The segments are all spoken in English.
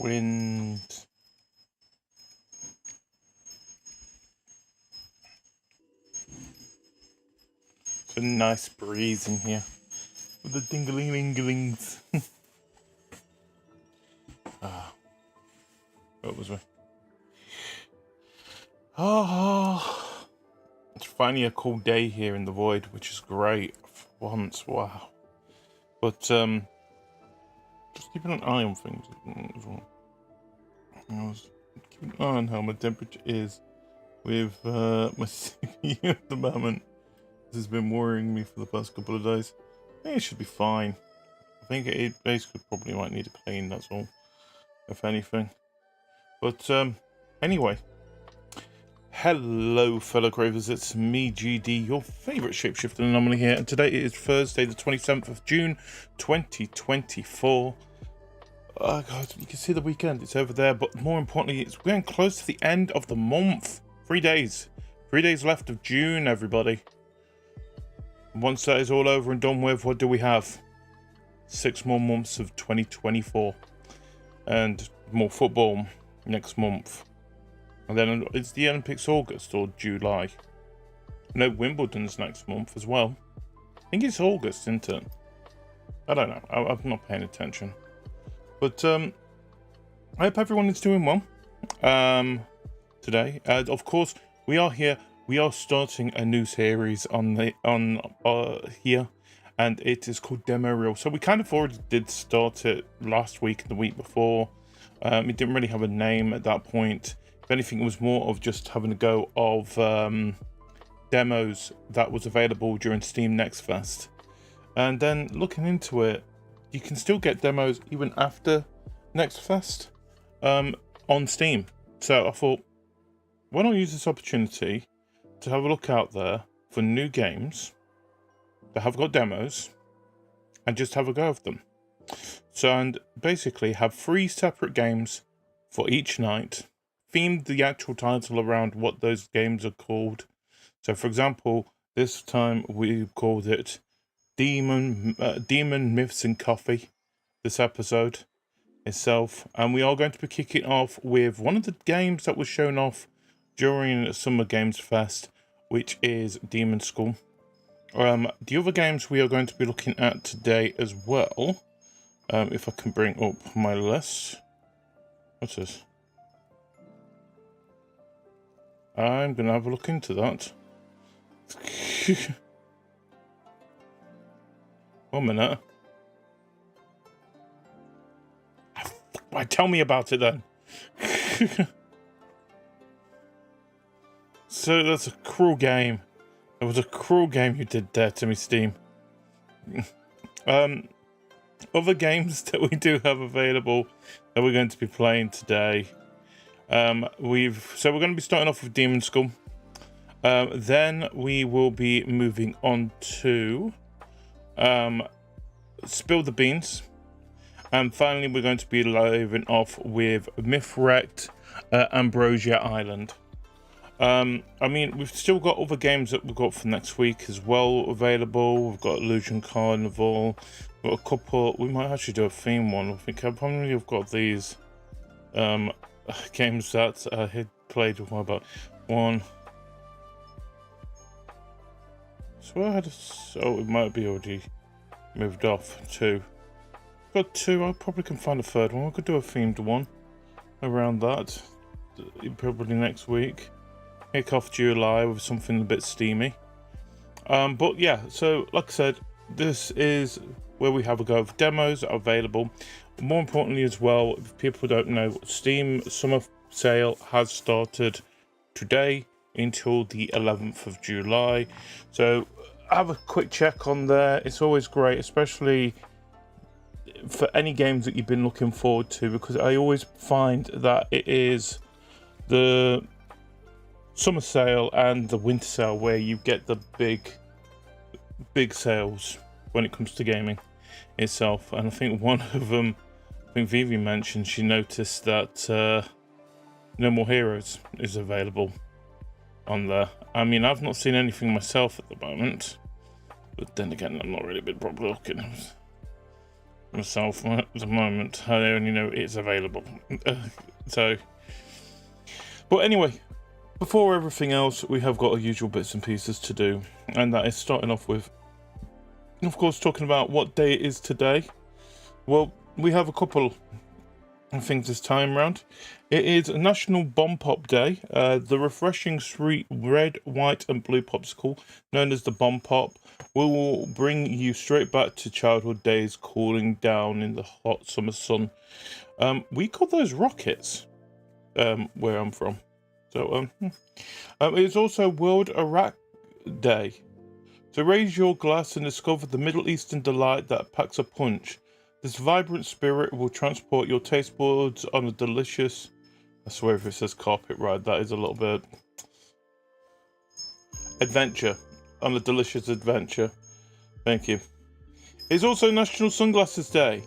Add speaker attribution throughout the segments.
Speaker 1: wind. It's a nice breeze in here with the dingling-linglings. What was we? Oh, it's finally a cool day here in the void, which is great for once. Wow. But just keeping an eye on things as well. I was keeping an eye on how my temperature is with my CPU at the moment. This has been worrying me for the past couple of days. I think it should be fine. I think it basically probably might need a clean, that's all, if anything. But anyway, hello fellow cravers, it's me GD, your favourite shapeshifter anomaly here, and today it is Thursday the 27th of June 2024. Oh god, you can see the weekend, it's over there, but more importantly, it's getting close to the end of the month. 3 days left of June, everybody. Once that is all over and done with, what do we have? 6 more months of 2024 and more football next month, and then it's the Olympics August or July. No, Wimbledon's next month as well. I think it's August, isn't it? I don't know, I'm not paying attention, but I hope everyone is doing well today. Of course, we are here. We are starting a new series on here, and it is called Demo Reel. So we kind of already did start it last week and the week before. It didn't really have a name at that point. If anything, it was more of just having a go of demos that was available during Steam Next Fest. And then looking into it, you can still get demos even after Next Fest on Steam. So I thought, why not use this opportunity to have a look out there for new games that have got demos and just have a go of them. So, and basically have 3 separate games for each night, themed the actual title around what those games are called. So for example, this time we called it Demon Myths and Coffee, this episode itself, and we are going to be kicking off with one of the games that was shown off during Summer Games Fest, which is Demon School. The other games we are going to be looking at today as well, if I can bring up my list. What's this? I'm going to have a look into that. 1 minute. Why, tell me about it then. So that's a cruel game. It was a cruel game you did there to me, Steam. Other games that we do have available that we're going to be playing today. So we're going to be starting off with Demon School. Then we will be moving on to Spill the Beans. And finally, we're going to be living off with Mythwrecked Ambrosia Island. I mean, we've still got other games that we've got for next week as well available. We've got Illusion Carnival. We've got a couple. We might actually do a theme one. I think I probably have got these games that I had played with about one. So I had it might be already moved off. 2. Got 2. I probably can find a third one. We could do a themed one around that probably next week. Kick off July with something a bit steamy. But yeah, so like I said, this is where we have a go of demos that are available. More importantly as well, if people don't know, Steam Summer Sale has started today until the 11th of July. So have a quick check on there. It's always great, especially for any games that you've been looking forward to, because I always find that it is the summer sale and the winter sale where you get the big sales when it comes to gaming itself. And I think one of them, I think Vivi mentioned she noticed that No More Heroes is available on there. I mean, I've not seen anything myself at the moment, but then again, I've not really been properly looking. myself at the moment. I only know it's available. So, but anyway, before everything else, we have got our usual bits and pieces to do, and that is starting off with, of course, talking about what day it is today. Well, we have a couple of things this time round. It is National Bomb Pop Day. The refreshing sweet red, white, and blue popsicle, known as the Bomb Pop, will bring you straight back to childhood days, cooling down in the hot summer sun. We call those rockets, where I'm from. So, it's also World Iraq Day. So raise your glass and discover the Middle Eastern delight that packs a punch. This vibrant spirit will transport your taste buds on a delicious... I swear if it says carpet ride, that is a little bit... adventure. On a delicious adventure. Thank you. It's also National Sunglasses Day.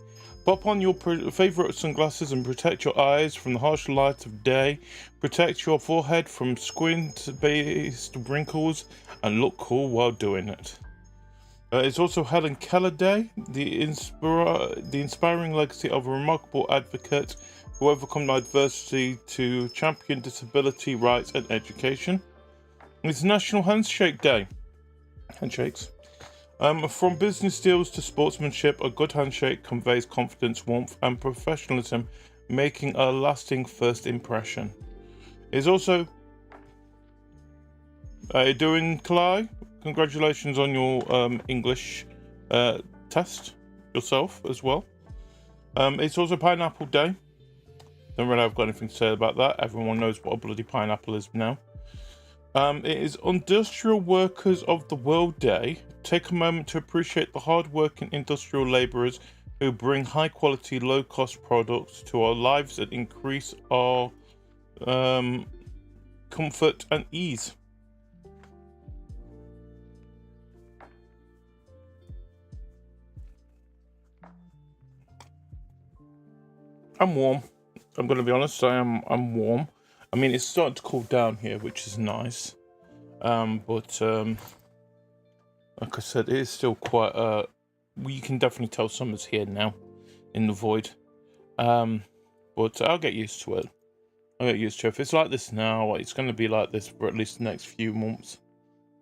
Speaker 1: Pop on your favourite sunglasses and protect your eyes from the harsh light of day. Protect your forehead from squint-based wrinkles and look cool while doing it. It's also Helen Keller Day, the inspiring legacy of a remarkable advocate who overcome adversity to champion disability rights and education. It's National Handshake Day. Handshakes. From business deals to sportsmanship, a good handshake conveys confidence, warmth, and professionalism, making a lasting first impression. It's also doing Kalai. Congratulations on your English test yourself as well. It's also Pineapple Day. Don't really have got anything to say about that. Everyone knows what a bloody pineapple is now. It is Industrial Workers of the World Day. Take a moment to appreciate the hard-working industrial labourers who bring high-quality, low-cost products to our lives and increase our comfort and ease. I'm warm. I'm going to be honest. I'm warm. I mean, it's starting to cool down here, which is nice. But like I said, it is still quite. You can definitely tell summer's here now, in the void. But I'll get used to it. I'll get used to it. If it's like this now, it's going to be like this for at least the next few months.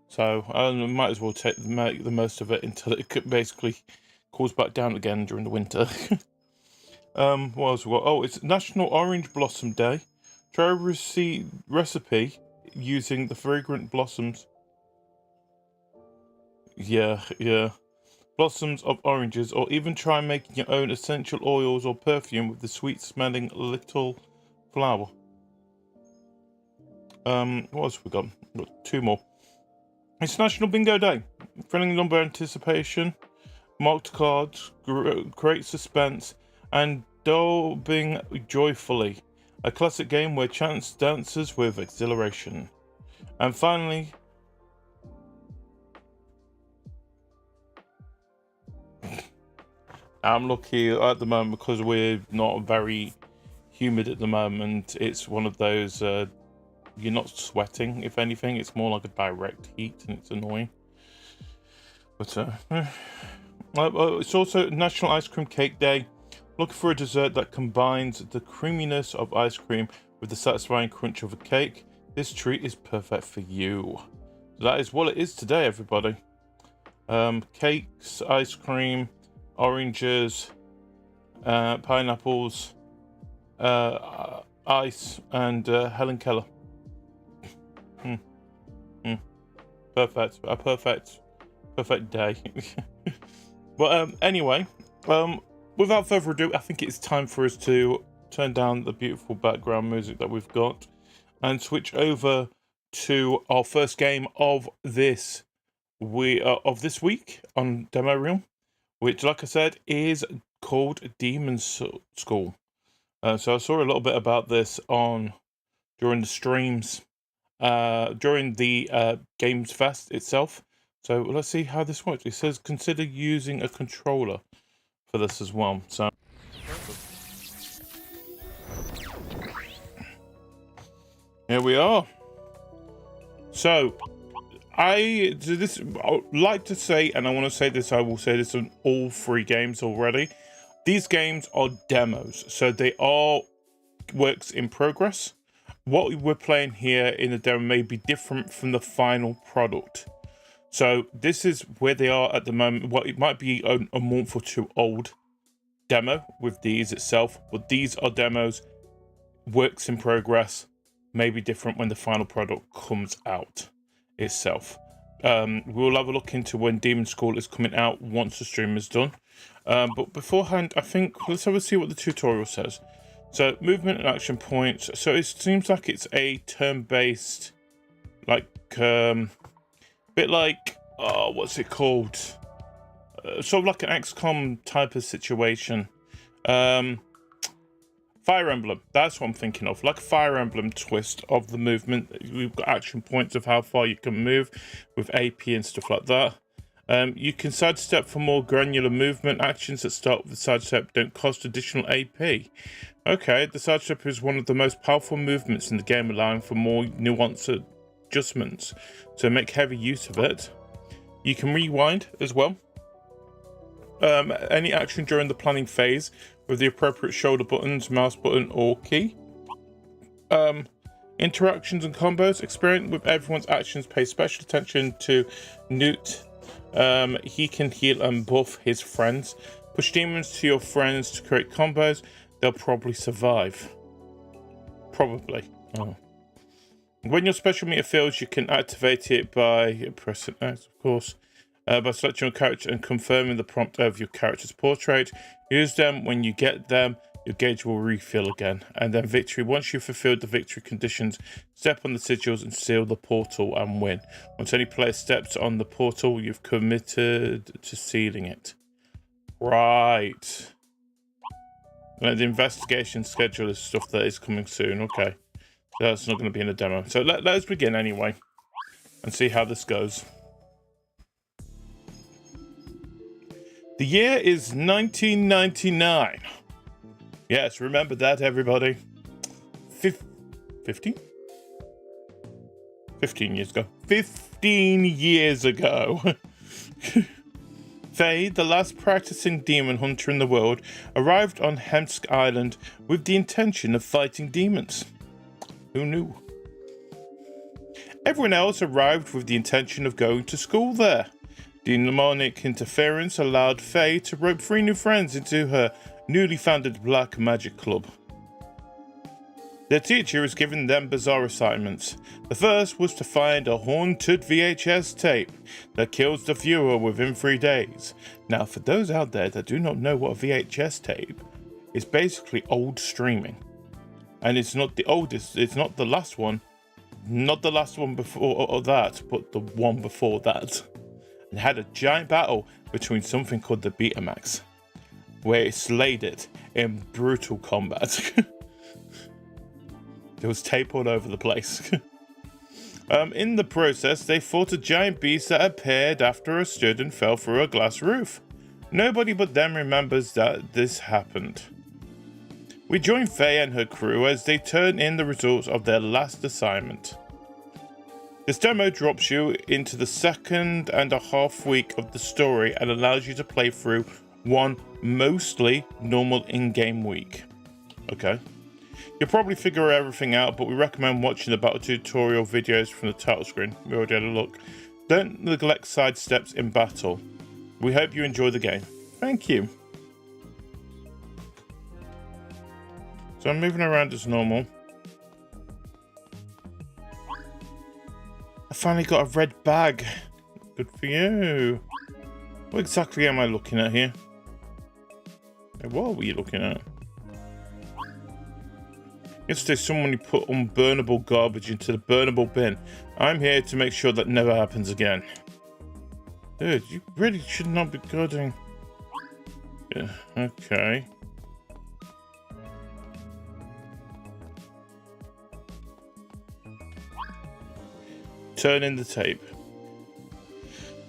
Speaker 1: So I might as well make the most of it until it basically cools back down again during the winter. What else we got? Oh, it's National Orange Blossom Day. Try a recipe using the fragrant blossoms. Yeah. Blossoms of oranges, or even try making your own essential oils or perfume with the sweet-smelling little flower. What else we got? We've got two more. It's National Bingo Day. Thrilling number anticipation, marked cards, great suspense, and daubing joyfully. A classic game where chance dances with exhilaration. And finally, I'm lucky at the moment because we're not very humid at the moment. It's one of those, you're not sweating, if anything. It's more like a direct heat and it's annoying. But it's also National Ice Cream Cake Day. Looking for a dessert that combines the creaminess of ice cream with the satisfying crunch of a cake? This treat is perfect for you. So that is what it is today, everybody. Cakes, ice cream, oranges, pineapples, ice, and Helen Keller. Perfect. A perfect day. But anyway, without further ado, I think it's time for us to turn down the beautiful background music that we've got and switch over to our first game of this week on Demo Realm, which, like I said, is called Demon School. So I saw a little bit about this during the streams, during the Games Fest itself. So let's see how this works. It says consider using a controller for this as well. So here we are. So I like to say, and I want to say this, I will say this on all three games already. These games are demos, so they are works in progress. What we're playing here in the demo may be different from the final product. So this is where they are at the moment. Well, it might be a month or two old demo with these itself, but these are demos, works in progress, may be different when the final product comes out itself. We'll have a look into when Demon School is coming out once the stream is done. But beforehand, I think let's have a see what the tutorial says. So movement and action points. So it seems like it's a turn-based, like bit like what's it called? Sort of like an XCOM type of situation. Fire Emblem, that's what I'm thinking of. Like a Fire Emblem twist of the movement. We've got action points of how far you can move with AP and stuff like that. You can sidestep for more granular movement. Actions that start with the sidestep don't cost additional AP. Okay, the sidestep is one of the most powerful movements in the game, allowing for more nuanced adjustments. So make heavy use of it. You can rewind as well. Any action during the planning phase with the appropriate shoulder buttons, mouse button, or key. Interactions and combos. Experiment with everyone's actions. Pay special attention to Newt. He can heal and buff his friends. Push demons to your friends to create combos. They'll probably survive. Probably. Oh. When your special meter fills, you can activate it by pressing X, of course. By selecting your character and confirming the prompt of your character's portrait. Use them when you get them. Your gauge will refill again. And then victory. Once you've fulfilled the victory conditions, step on the sigils and seal the portal and win. Once any player steps on the portal, you've committed to sealing it. Right. And the investigation schedule is stuff that is coming soon. Okay. That's not going to be in a demo. So let's begin anyway. And see how this goes. The year is 1999. Yes, remember that, everybody. 15? 15 years ago. 15 years ago. Faye, the last practicing demon hunter in the world, arrived on Hemsk Island with the intention of fighting demons. Who knew? Everyone else arrived with the intention of going to school there. Demonic interference allowed Faye to rope 3 new friends into her newly founded Black Magic Club. Their teacher has given them bizarre assignments. The first was to find a haunted VHS tape that kills the viewer within 3 days. Now, for those out there that do not know what a VHS tape is, basically old streaming. And it's not the oldest, it's not the last one, not the last one before that, but the one before that. And had a giant battle between something called the Betamax, where it slayed it in brutal combat. There was tape all over the place. In the process, they fought a giant beast that appeared after a student fell through a glass roof. Nobody but them remembers that this happened. We join Faye and her crew as they turn in the results of their last assignment. This demo drops you into the 2.5 week of the story and allows you to play through one mostly normal in-game week. Okay. You'll probably figure everything out, but we recommend watching the battle tutorial videos from the title screen. We already had a look. Don't neglect side steps in battle. We hope you enjoy the game. Thank you. So I'm moving around as normal. I finally got a red bag. Good for you. What exactly am I looking at here? What were you looking at? Yesterday someone put unburnable garbage into the burnable bin. I'm here to make sure that never happens again. Dude, you really should not be guarding. Yeah, okay. Turn in the tape.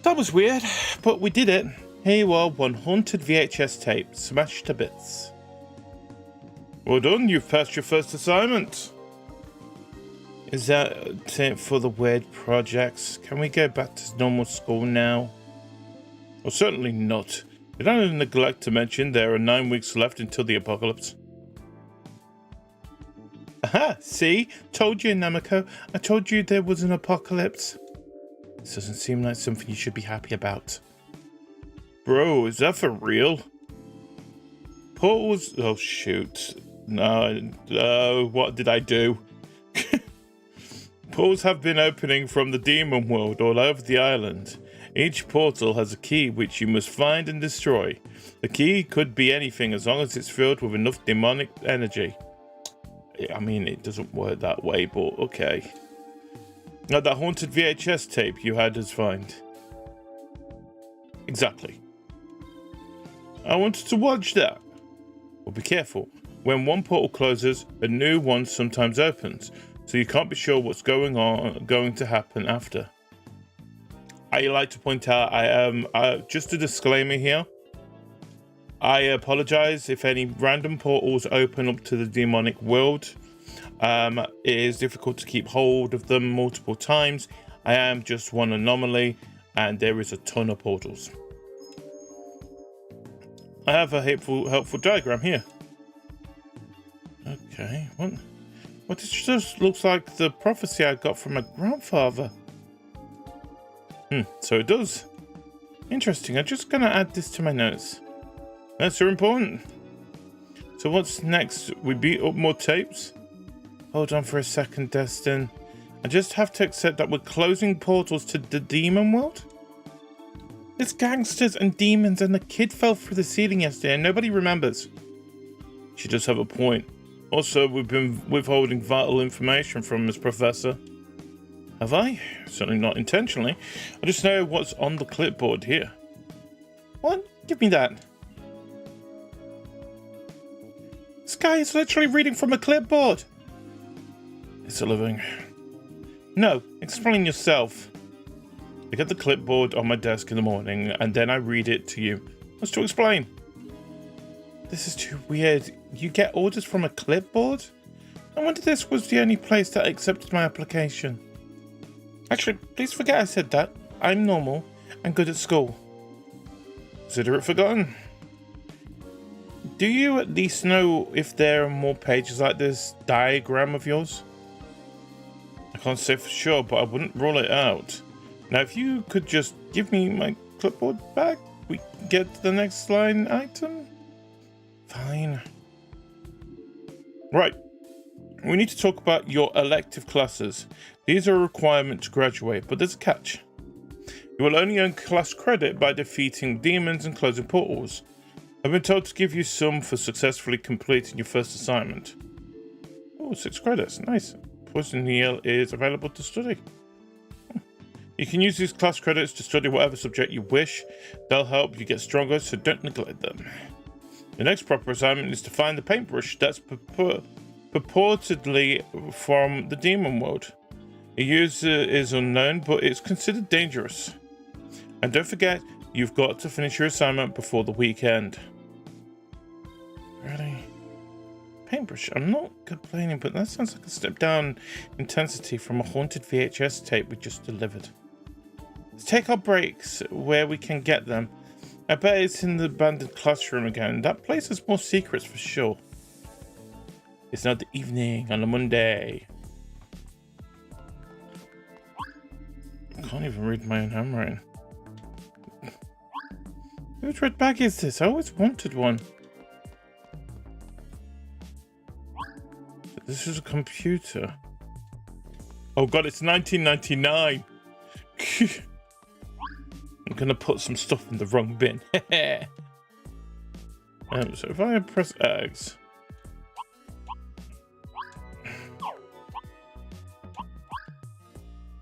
Speaker 1: That was weird, but we did it. Here you are, one haunted VHS tape, smashed to bits. Well done, you've passed your first assignment. Is that it for the weird projects? Can we go back to normal school now? Well, certainly not. Did I neglect to mention there are 9 weeks left until the apocalypse? Aha! See? Told you, Namako. I told you there was an apocalypse. This doesn't seem like something you should be happy about. Bro, is that for real? Portals... Oh, shoot. No, what did I do? Portals have been opening from the demon world all over the island. Each portal has a key which you must find and destroy. The key could be anything as long as it's filled with enough demonic energy. I mean, it doesn't work that way, but okay. Now, that haunted VHS tape you had us find. Exactly. I wanted to watch that. Well, be careful. When one portal closes, a new one sometimes opens, so you can't be sure what's going to happen after. I like to point out, just a disclaimer here. I apologize if any random portals open up to the demonic world. It is difficult to keep hold of them multiple times. I am just one anomaly, and there is a ton of portals. I have a helpful diagram here. Okay, what this just looks like the prophecy I got from my grandfather. So it does. Interesting. I'm just gonna add this to my notes. Notes are important. So what's next? We beat up more tapes? Hold on for a second, Destin. I just have to accept that we're closing portals to the demon world? It's gangsters and demons, and the kid fell through the ceiling yesterday and nobody remembers. She does have a point. Also, we've been withholding vital information from Miss Professor. Have I? Certainly not intentionally. I just know what's on the clipboard here. What? Give me that. This guy is literally reading from a clipboard. It's a living. No, explain yourself. I get the clipboard on my desk in the morning and then I read it to you. What's to explain? This is too weird. You get orders from a clipboard? I wonder if this was the only place that accepted my application. Actually, please forget I said that. I'm normal and good at school. Consider it forgotten. Do you at least know if there are more pages like this diagram of yours? I can't say for sure, but I wouldn't rule it out. Now, if you could just give me my clipboard back, we can get to the next line item. Fine. Right. We need to talk about your elective classes. These are a requirement to graduate, but there's a catch. You will only earn class credit by defeating demons and closing portals. I've been told to give you some for successfully completing your first assignment. Oh, 6 credits. Nice. Poison Heal is available to study. You can use these class credits to study whatever subject you wish. They'll help you get stronger, so don't neglect them. The next proper assignment is to find the paintbrush that's purportedly from the demon world. The user is unknown, but it's considered dangerous. And don't forget, you've got to finish your assignment before the weekend. Really? Paintbrush? I'm not complaining, but that sounds like a step down intensity from a haunted VHS tape we just delivered. Let's take our breaks where we can get them. I bet it's in the abandoned classroom again. That place has more secrets for sure. It's not the evening on a Monday. I can't even read my own handwriting. Which red bag is this? I always wanted one. This is a computer. Oh god, it's 1999. I'm gonna put some stuff in the wrong bin. So if I press X.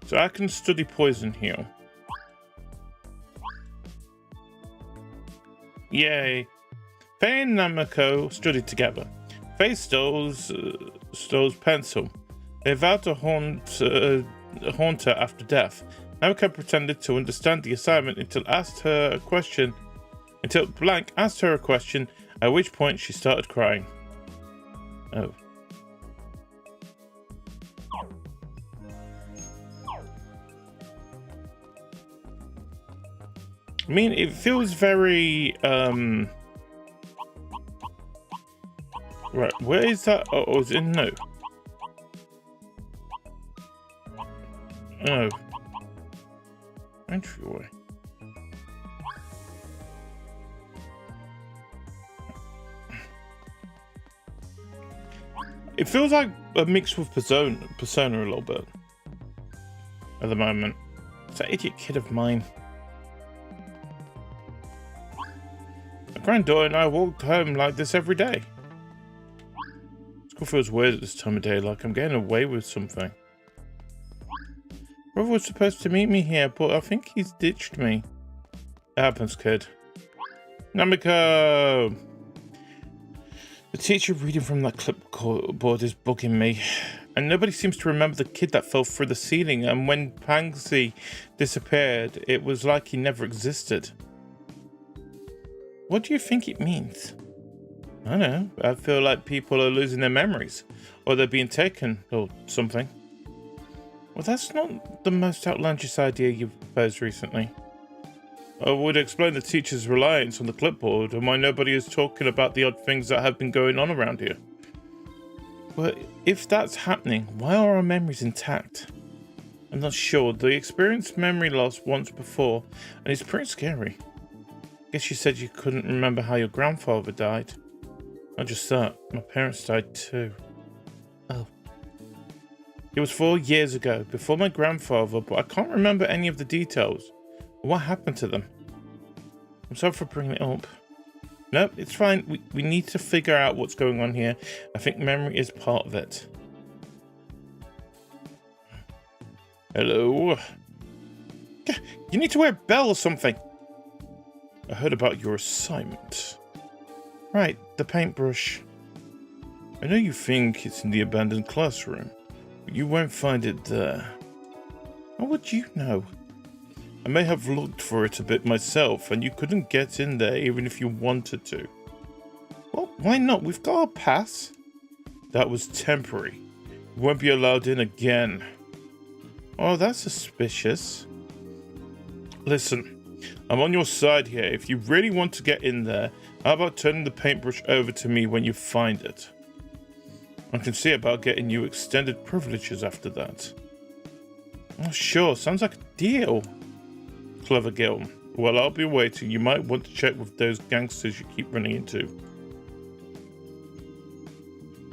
Speaker 1: So I can study Poison Heal. Yay. Faye and Namako studied together. Faye stole pencil. They vowed to haunt her after death. Namako pretended to understand the assignment until Blank asked her a question, at which point she started crying. Oh. I mean, it feels very, right, where is that? Oh, is it? No. Oh. Entryway. It feels like a mix with Persona a little bit at the moment. It's that idiot kid of mine. My granddaughter and I walked home like this every day. School feels weird at this time of day, like I'm getting away with something. Brother was supposed to meet me here, but I think he's ditched me. It happens, kid. Namiko! The teacher reading from that clipboard is bugging me. And nobody seems to remember the kid that fell through the ceiling, and when Pansy disappeared, it was like he never existed. What do you think it means? I don't know. I feel like people are losing their memories, or they're being taken, or something. Well, that's not the most outlandish idea you've proposed recently. I would explain the teacher's reliance on the clipboard and why nobody is talking about the odd things that have been going on around here. But if that's happening, why are our memories intact? I'm not sure. They experienced memory loss once before, and it's pretty scary. Guess you said you couldn't remember how your grandfather died. Not just that, my parents died too. Oh. It was 4 years ago, before my grandfather, but I can't remember any of the details. What happened to them? I'm sorry for bringing it up. Nope, it's fine. We need to figure out what's going on here. I think memory is part of it. Hello? You need to wear a bell or something. I heard about your assignment. Right, the paintbrush. I know you think it's in the abandoned classroom, but you won't find it there. How would you know? I may have looked for it a bit myself, and you couldn't get in there even if you wanted to. Well, why not? We've got a pass. That was temporary. You won't be allowed in again. Oh, that's suspicious. Listen, I'm on your side here. If you really want to get in there, how about turning the paintbrush over to me when you find it? I can see about getting you extended privileges after that. Oh, sure. Sounds like a deal. Clever girl. Well, I'll be waiting. You might want to check with those gangsters you keep running into.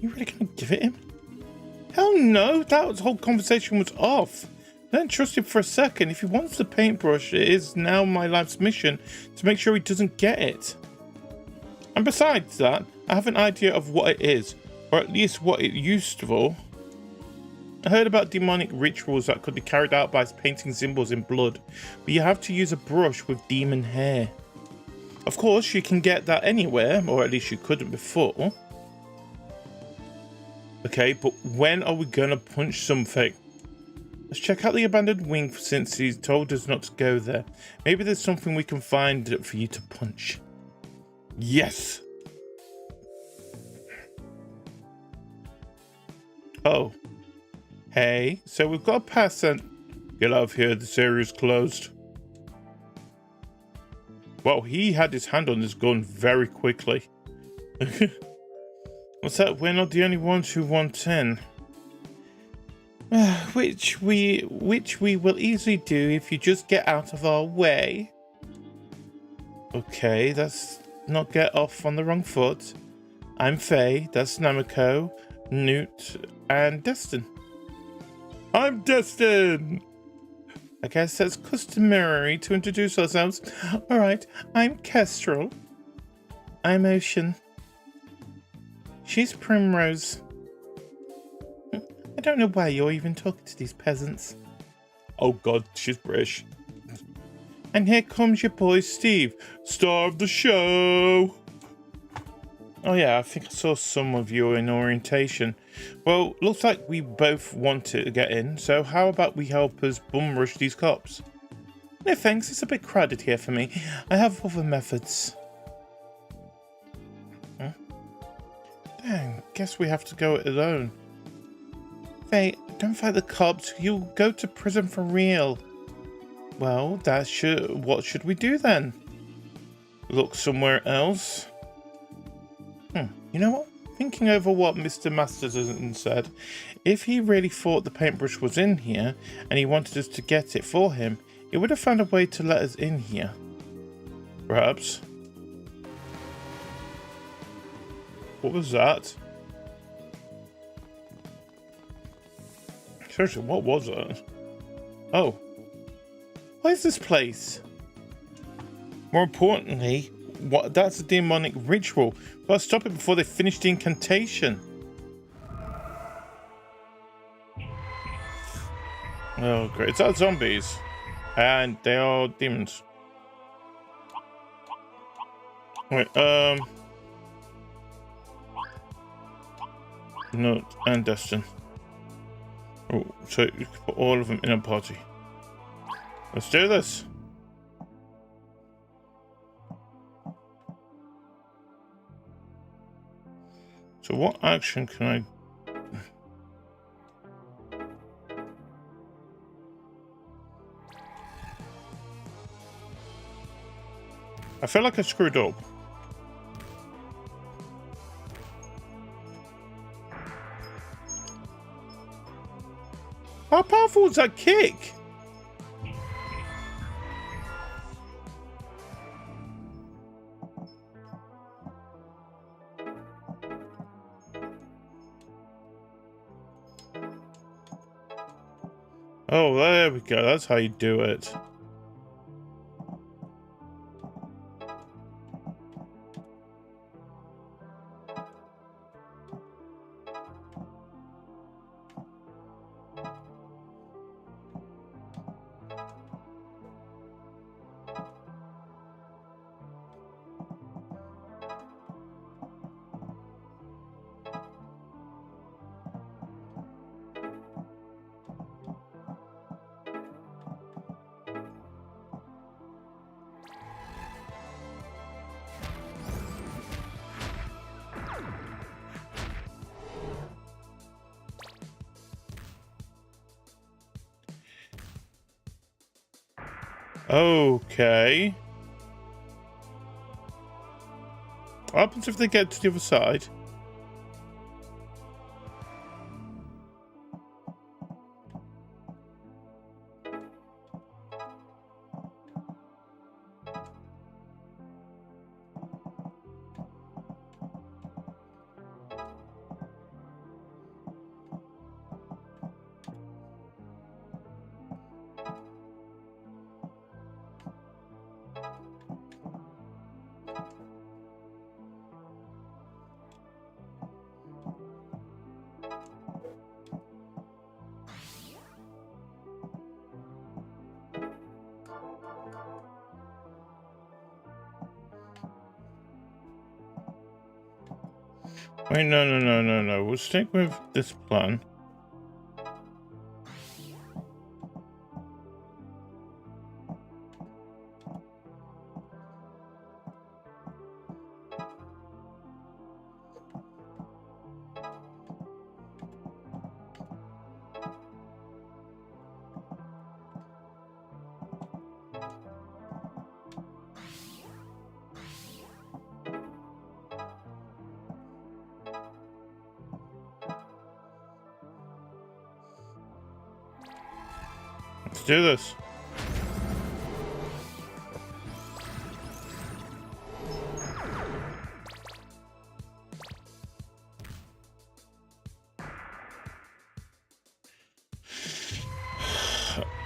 Speaker 1: You really gonna give it him? Hell no! That whole conversation was off. I don't trust him for a second. If he wants the paintbrush, it is now my life's mission to make sure he doesn't get it. And besides that, I have an idea of what it is, or at least what it used for. I heard about demonic rituals that could be carried out by painting symbols in blood, but you have to use a brush with demon hair. Of course, you can get that anywhere, or at least you couldn't before. Okay, but when are we gonna punch something? Let's check out the abandoned wing since he's told us not to go there. Maybe there's something we can find for you to punch. Yes! Oh. Hey, so we've got a pass and... Get out of here, this area's closed. Well, he had his hand on his gun very quickly. What's that? We're not the only ones who want in. Which we will easily do if you just get out of our way. Okay, let's not get off on the wrong foot. I'm Faye, that's Namiko, Newt, and Destin. I'm Destin! I guess that's customary to introduce ourselves. Alright, I'm Kestrel. I'm Ocean. She's Primrose. I don't know why you're even talking to these peasants. Oh god, she's British. And here comes your boy Steve, star of the show. Oh yeah, I think I saw some of you in orientation. Well, looks like we both want to get in, so how about we help us bum rush these cops? No thanks, it's a bit crowded here for me. I have other methods. Huh? Dang, guess we have to go it alone. Faye, don't fight the cops, you'll go to prison for real. Well, what should we do then? Look somewhere else? You know what? Thinking over what Mr. Masterson said, if he really thought the paintbrush was in here and he wanted us to get it for him, he would have found a way to let us in here. Perhaps. What was that? Seriously, what was it? Oh. What is this place? More importantly, that's a demonic ritual. Gotta stop it before they finish the incantation. Oh great, it's our zombies. And they are demons. Wait, no, and Destin. Oh, so you can put all of them in a party. Let's do this. So what action can I... I feel like I screwed up. How powerful was that kick? Oh, there we go. That's how you do it. Okay. What happens if they get to the other side? Wait, no. We'll stick with this plan. Let's do this.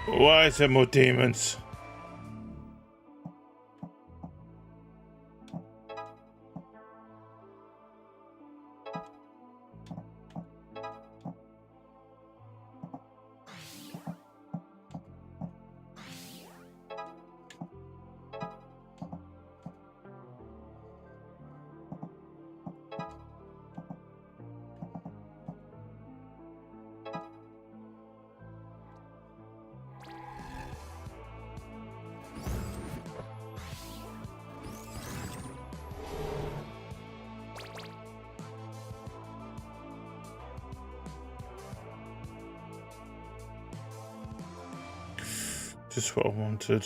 Speaker 1: Why is there more demons? Just what I wanted.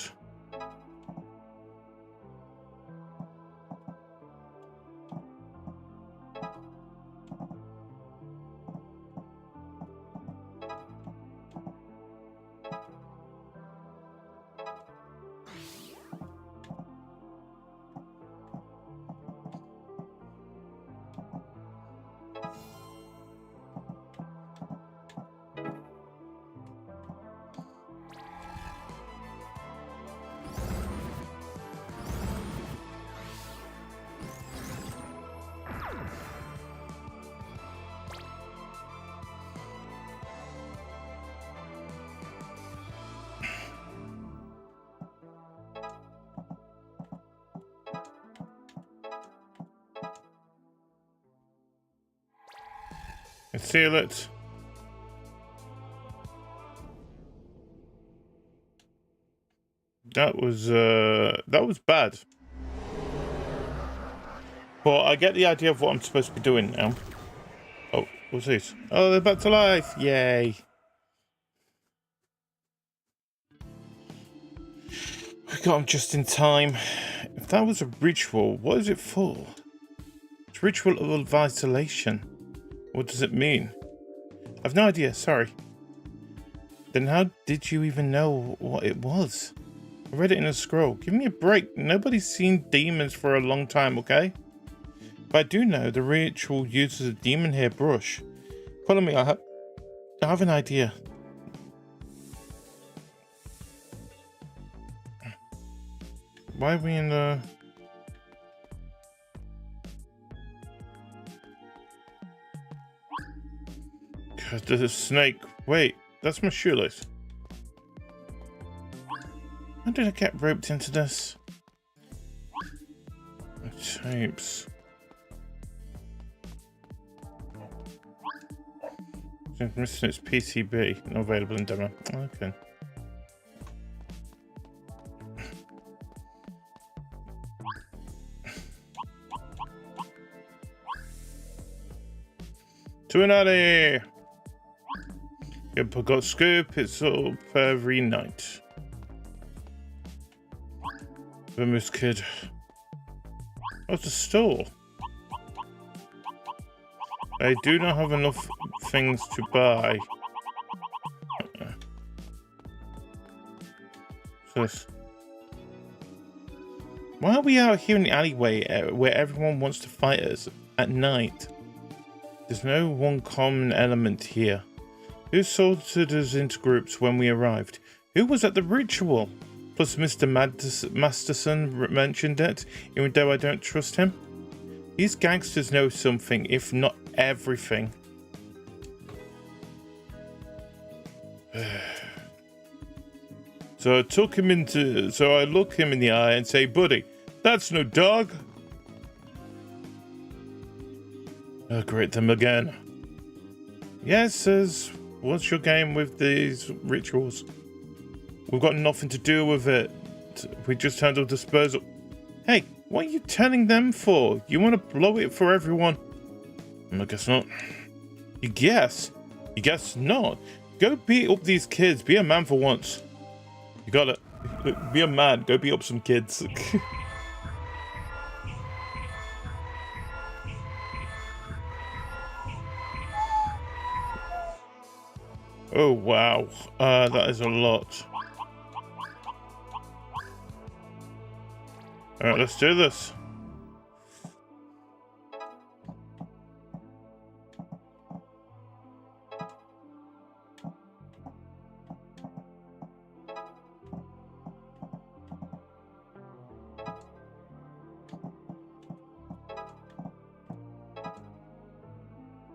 Speaker 1: Seal it. That was bad. But I get the idea of what I'm supposed to be doing now. Oh, what's this? Oh, they're back to life! Yay! We got them just in time. If that was a ritual, what is it for? It's ritual of isolation. What does it mean? I've no idea, sorry. Then how did you even know what it was? I read it in a scroll. Give me a break. Nobody's seen demons for a long time, okay? But I do know the ritual uses a demon hair brush. Follow me, I have an idea. Why are we in the... God, there's a snake. Wait, that's my shoelace. How did I get roped into this? Tapes. It's missing its PCB, not available in demo. Okay. To an alley! Yep, I got scoop, it's up every night. Vermouth kid. What's the store? I do not have enough things to buy. What's this? Why are we out here in the alleyway where everyone wants to fight us at night? There's no one common element here. Who sorted us into groups when we arrived? Who was at the ritual? Plus Mr. Masterson mentioned it, even though I don't trust him. These gangsters know something, if not everything. So I look him in the eye and say, buddy, that's no dog. I'll greet them again. Yes, says, what's your game with these rituals? We've got nothing to do with it. We just handle disposal. Hey, what are you telling them for? You want to blow it for everyone? I guess not. You guess? You guess not? Go beat up these kids. Be a man for once. You got it. Be a man. Go beat up some kids. Oh, wow. That is a lot. Alright, let's do this.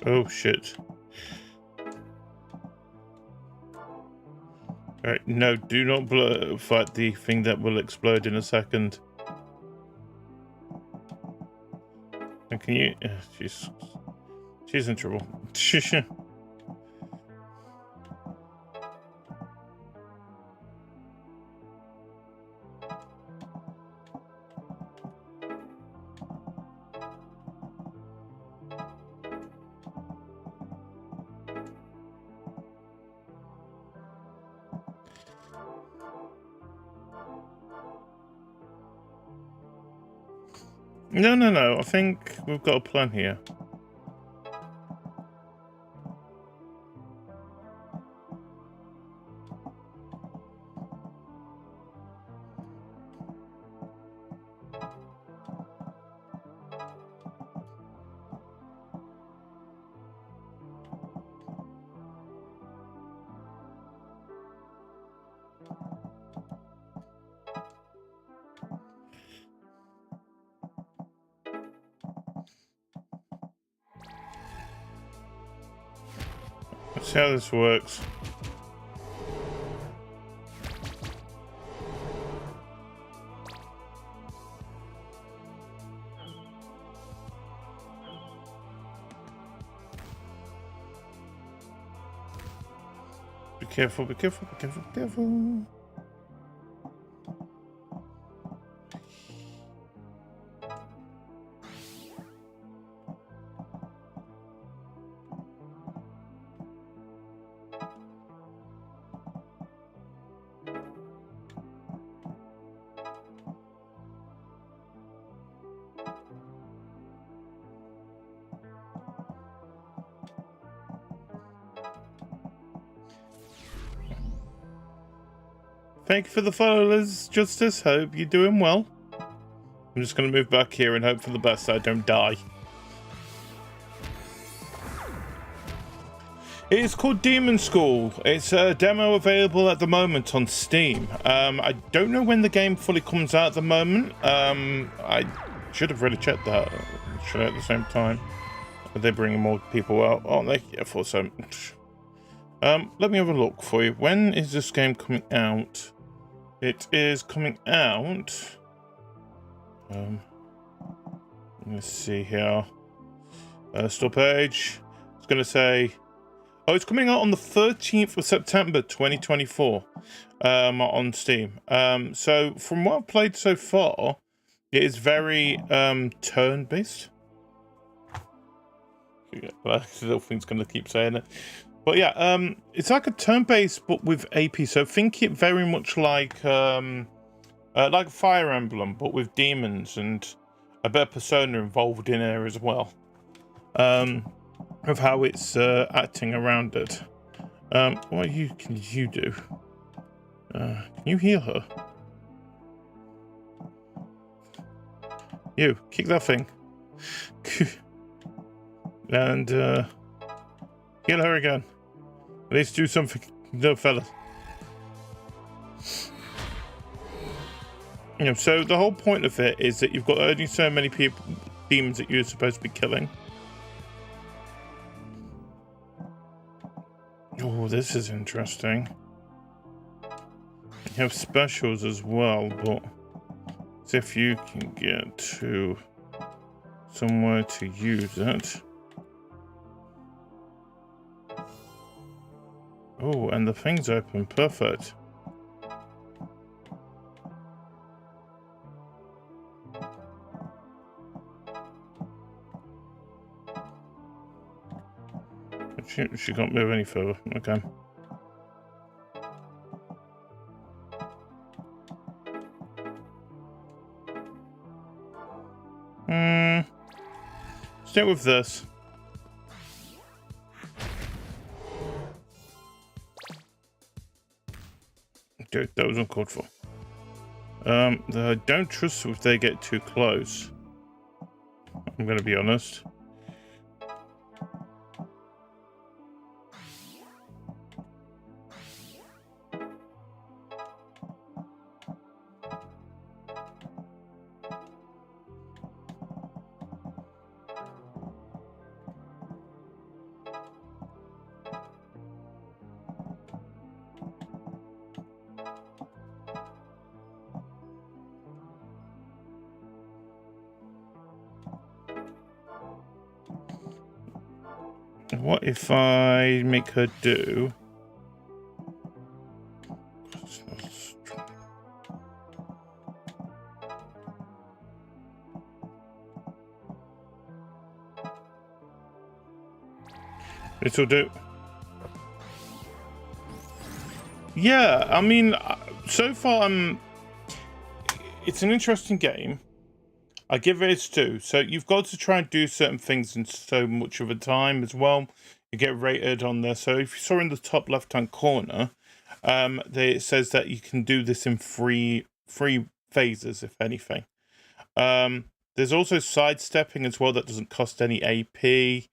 Speaker 1: Oh, shit. Alright, no, do not fight the thing that will explode in a second. And can you... she's in trouble. No. I think we've got a plan here. Let's see how this works. Be careful, be careful, be careful, be careful. Thank you for the follow, Liz Justice. Hope you're doing well. I'm just going to move back here and hope for the best I don't die. It is called Demon School. It's a demo available at the moment on Steam. I don't know when the game fully comes out at the moment. I should have really checked that at the same time. Are they bringing more people out? Aren't they? Yeah, for so. Let me have a look for you. When is this game coming out? It is coming out. Let's see here. Store page. It's going to say. Oh, it's coming out on the 13th of September 2024 on Steam. So from what I've played so far, it is very turn-based. This little thing's going to keep saying it. But yeah, it's like a turn-based but with AP. So think it very much like Fire Emblem, but with demons and a bit of Persona involved in there as well. Of how it's acting around it. What can you do? Can you heal her? You, kick that thing. And heal her again. At least do something, no fella. You know, so the whole point of it is that you've got only so many demons that you're supposed to be killing. Oh, this is interesting. You have specials as well, but as if you can get to somewhere to use it. Oh, and the thing's open. Perfect. She can't move any further. Okay. Stay with this. Okay, that was uncalled for. I don't trust if they get too close. I'm gonna be honest. What if I make her do? It'll do. Yeah, I mean, so far it's an interesting game. I give it its due. So you've got to try and do certain things in so much of a time as well. You get rated on there. So if you saw in the top left-hand corner, it says that you can do this in three phases, if anything. There's also sidestepping as well that doesn't cost any AP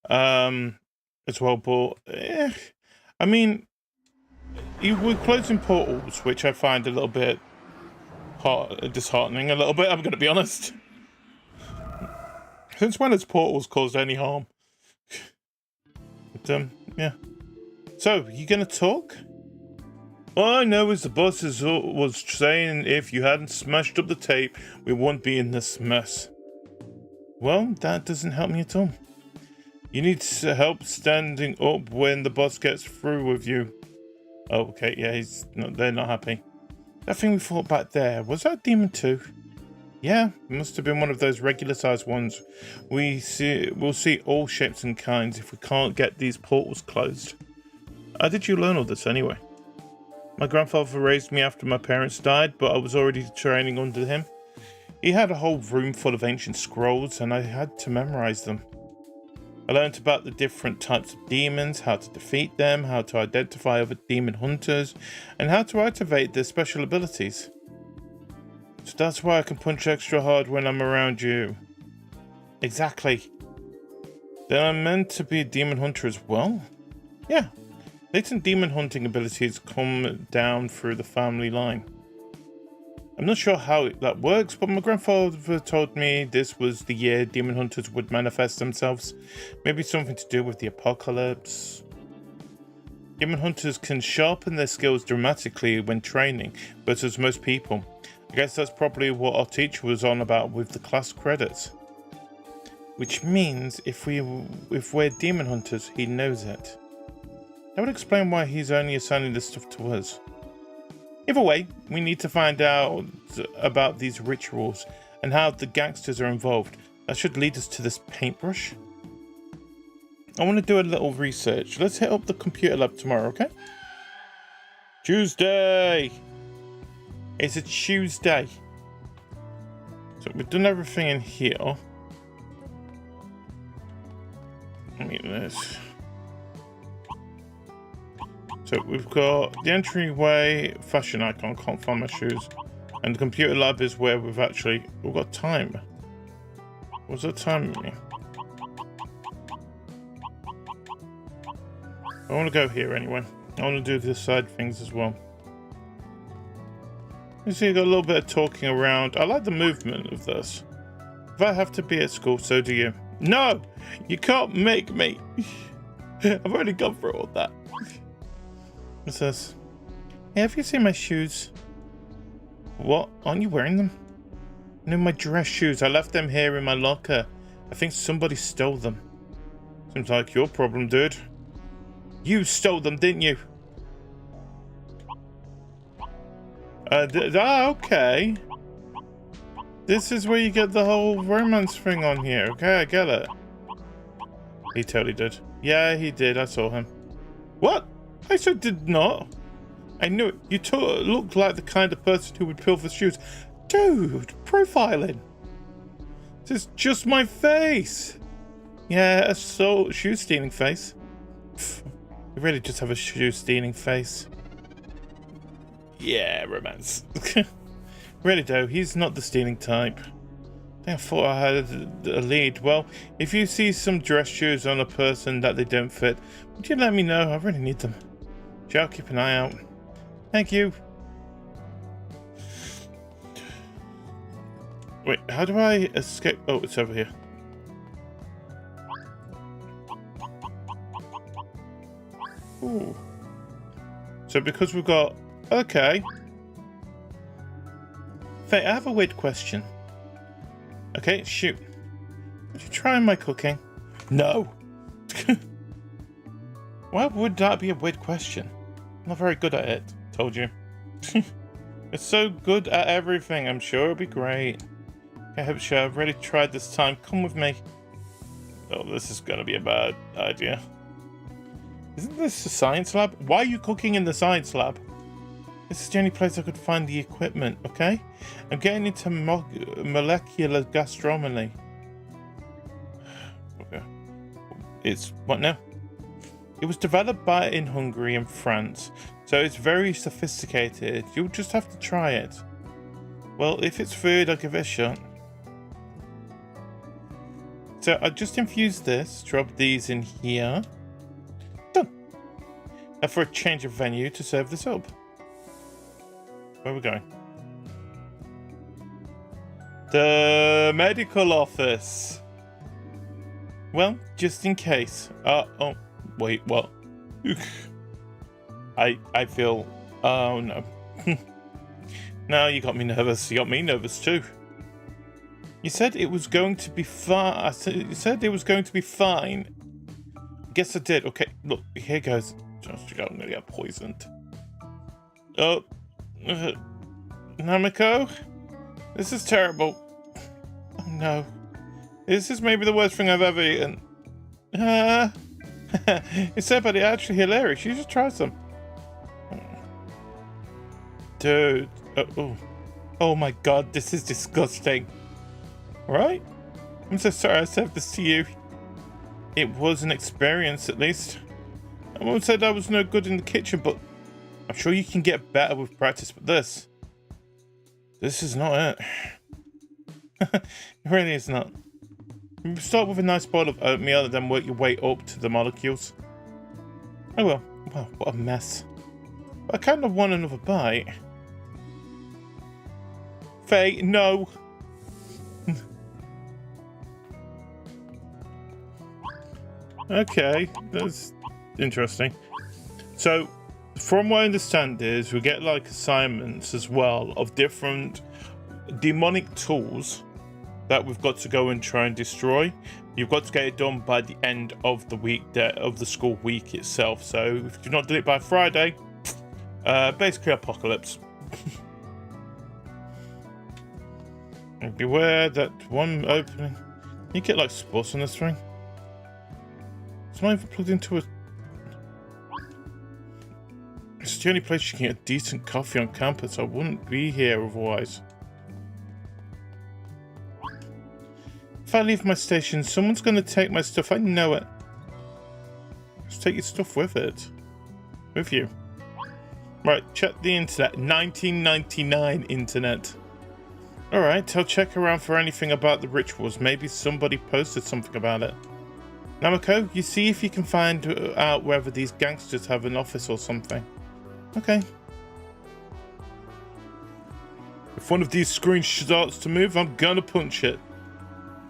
Speaker 1: as well. But I mean, we're closing portals, which I find a little bit disheartening. A little bit, I'm going to be honest. Since when has portals caused any harm? But, yeah. So, you going to talk? All I know is the boss was saying if you hadn't smashed up the tape, we wouldn't be in this mess. Well, that doesn't help me at all. You need help standing up when the boss gets through with you. Oh, okay, yeah, they're not happy. That thing we fought back there, was that demon too? Yeah, it must have been one of those regular sized ones. We'll see all shapes and kinds if we can't get these portals closed. How did you learn all this anyway? My grandfather raised me after my parents died, but I was already training under him. He had a whole room full of ancient scrolls, and I had to memorize them. I learned about the different types of demons, how to defeat them, how to identify other demon hunters, and how to activate their special abilities. So that's why I can punch extra hard when I'm around you. Exactly. Then I'm meant to be a demon hunter as well? Yeah. Latent demon hunting abilities come down through the family line. I'm not sure how that works, but my grandfather told me this was the year demon hunters would manifest themselves. Maybe something to do with the apocalypse. Demon hunters can sharpen their skills dramatically when training, but as most people. I guess that's probably what our teacher was on about with the class credits. Which means if we're demon hunters, he knows it. That would explain why he's only assigning this stuff to us. Either way, we need to find out about these rituals and how the gangsters are involved. That should lead us to this paintbrush. I want to do a little research. Let's hit up the computer lab tomorrow, okay? Tuesday! It's a Tuesday. So we've done everything in here. Let me get this. So we've got the entryway, fashion icon, can't find my shoes. And the computer lab is where we've got time. What's that time mean? I want to go here anyway. I want to do this side things as well. You see, you got a little bit of talking around. I like the movement of this. If I have to be at school, so do you. No! You can't make me! I've already gone through all that. What's this? Hey, have you seen my shoes? What? Aren't you wearing them? No, my dress shoes. I left them here in my locker. I think somebody stole them. Seems like your problem, dude. You stole them, didn't you? Okay. This is where you get the whole romance thing on here. Okay, I get it. He totally did. Yeah, he did. I saw him. What? I so did not. I knew it. You looked like the kind of person who would pilfer shoes. Dude, profiling. This is just my face. Yeah, a shoe stealing face. Pfft, you really just have a shoe stealing face. Yeah, romance. Really though, he's not the stealing type. I thought I had a lead. Well, if you see some dress shoes on a person that they don't fit, would you let me know? I really need them. Sure, I'll keep an eye out. Thank you. Wait, how do I escape? Oh, it's over here. Ooh. So because we've got... Okay. Faye, I have a weird question. Okay, shoot. Would you try my cooking? No. Why would that be a weird question? I'm not very good at it, told you. It's so good at everything, I'm sure it'll be great. I hope so. I've really tried this time. Come with me. Oh, this is gonna be a bad idea. Isn't this a science lab? Why are you cooking in the science lab? This is the only place I could find the equipment, okay? I'm getting into molecular gastronomy. Okay. It's what now? It was developed in Hungary and France, so it's very sophisticated. You'll just have to try it. Well, if it's food, I'll give it a shot. So I just infused this, drop these in here. Done. And for a change of venue to serve this up. Where are we going? The medical office. Well, just in case. Oh, wait, what? I feel. Oh no. Now you got me nervous. You got me nervous too. You said it was going to be fine. You said it was going to be fine. Guess I did. Okay, look, here goes. I'm gonna get poisoned. Oh. Namiko? This is terrible. Oh no. This is maybe the worst thing I've ever eaten. It's so bad, it's actually hilarious. You should try some. Dude. Oh my god, this is disgusting. Right? I'm so sorry I served this to you. It was an experience, at least. I won't say I was no good in the kitchen, but I'm sure you can get better with practice, but this is not it. It really is not. You start with a nice bowl of oatmeal and then work your way up to the molecules. Oh well, what a mess. But I kind of want another bite. Faye, no! Okay, that's interesting. So, from what I understand is we get like assignments as well of different demonic tools that we've got to go and try and destroy. You've got to get it done by the end of the week, of the school week itself. So if you've not done it by Friday, basically apocalypse. And beware that one opening. You get like spots on this thing. It's not even plugged into a. It's the only place you can get decent coffee on campus. I wouldn't be here otherwise. If I leave my station, someone's going to take my stuff. I know it. Just take your stuff with it. With you. Right, check the internet. 1999 internet. Alright, I'll check around for anything about the rituals. Maybe somebody posted something about it. Namiko, you see if you can find out whether these gangsters have an office or something. Okay. If one of these screens starts to move, I'm gonna punch it.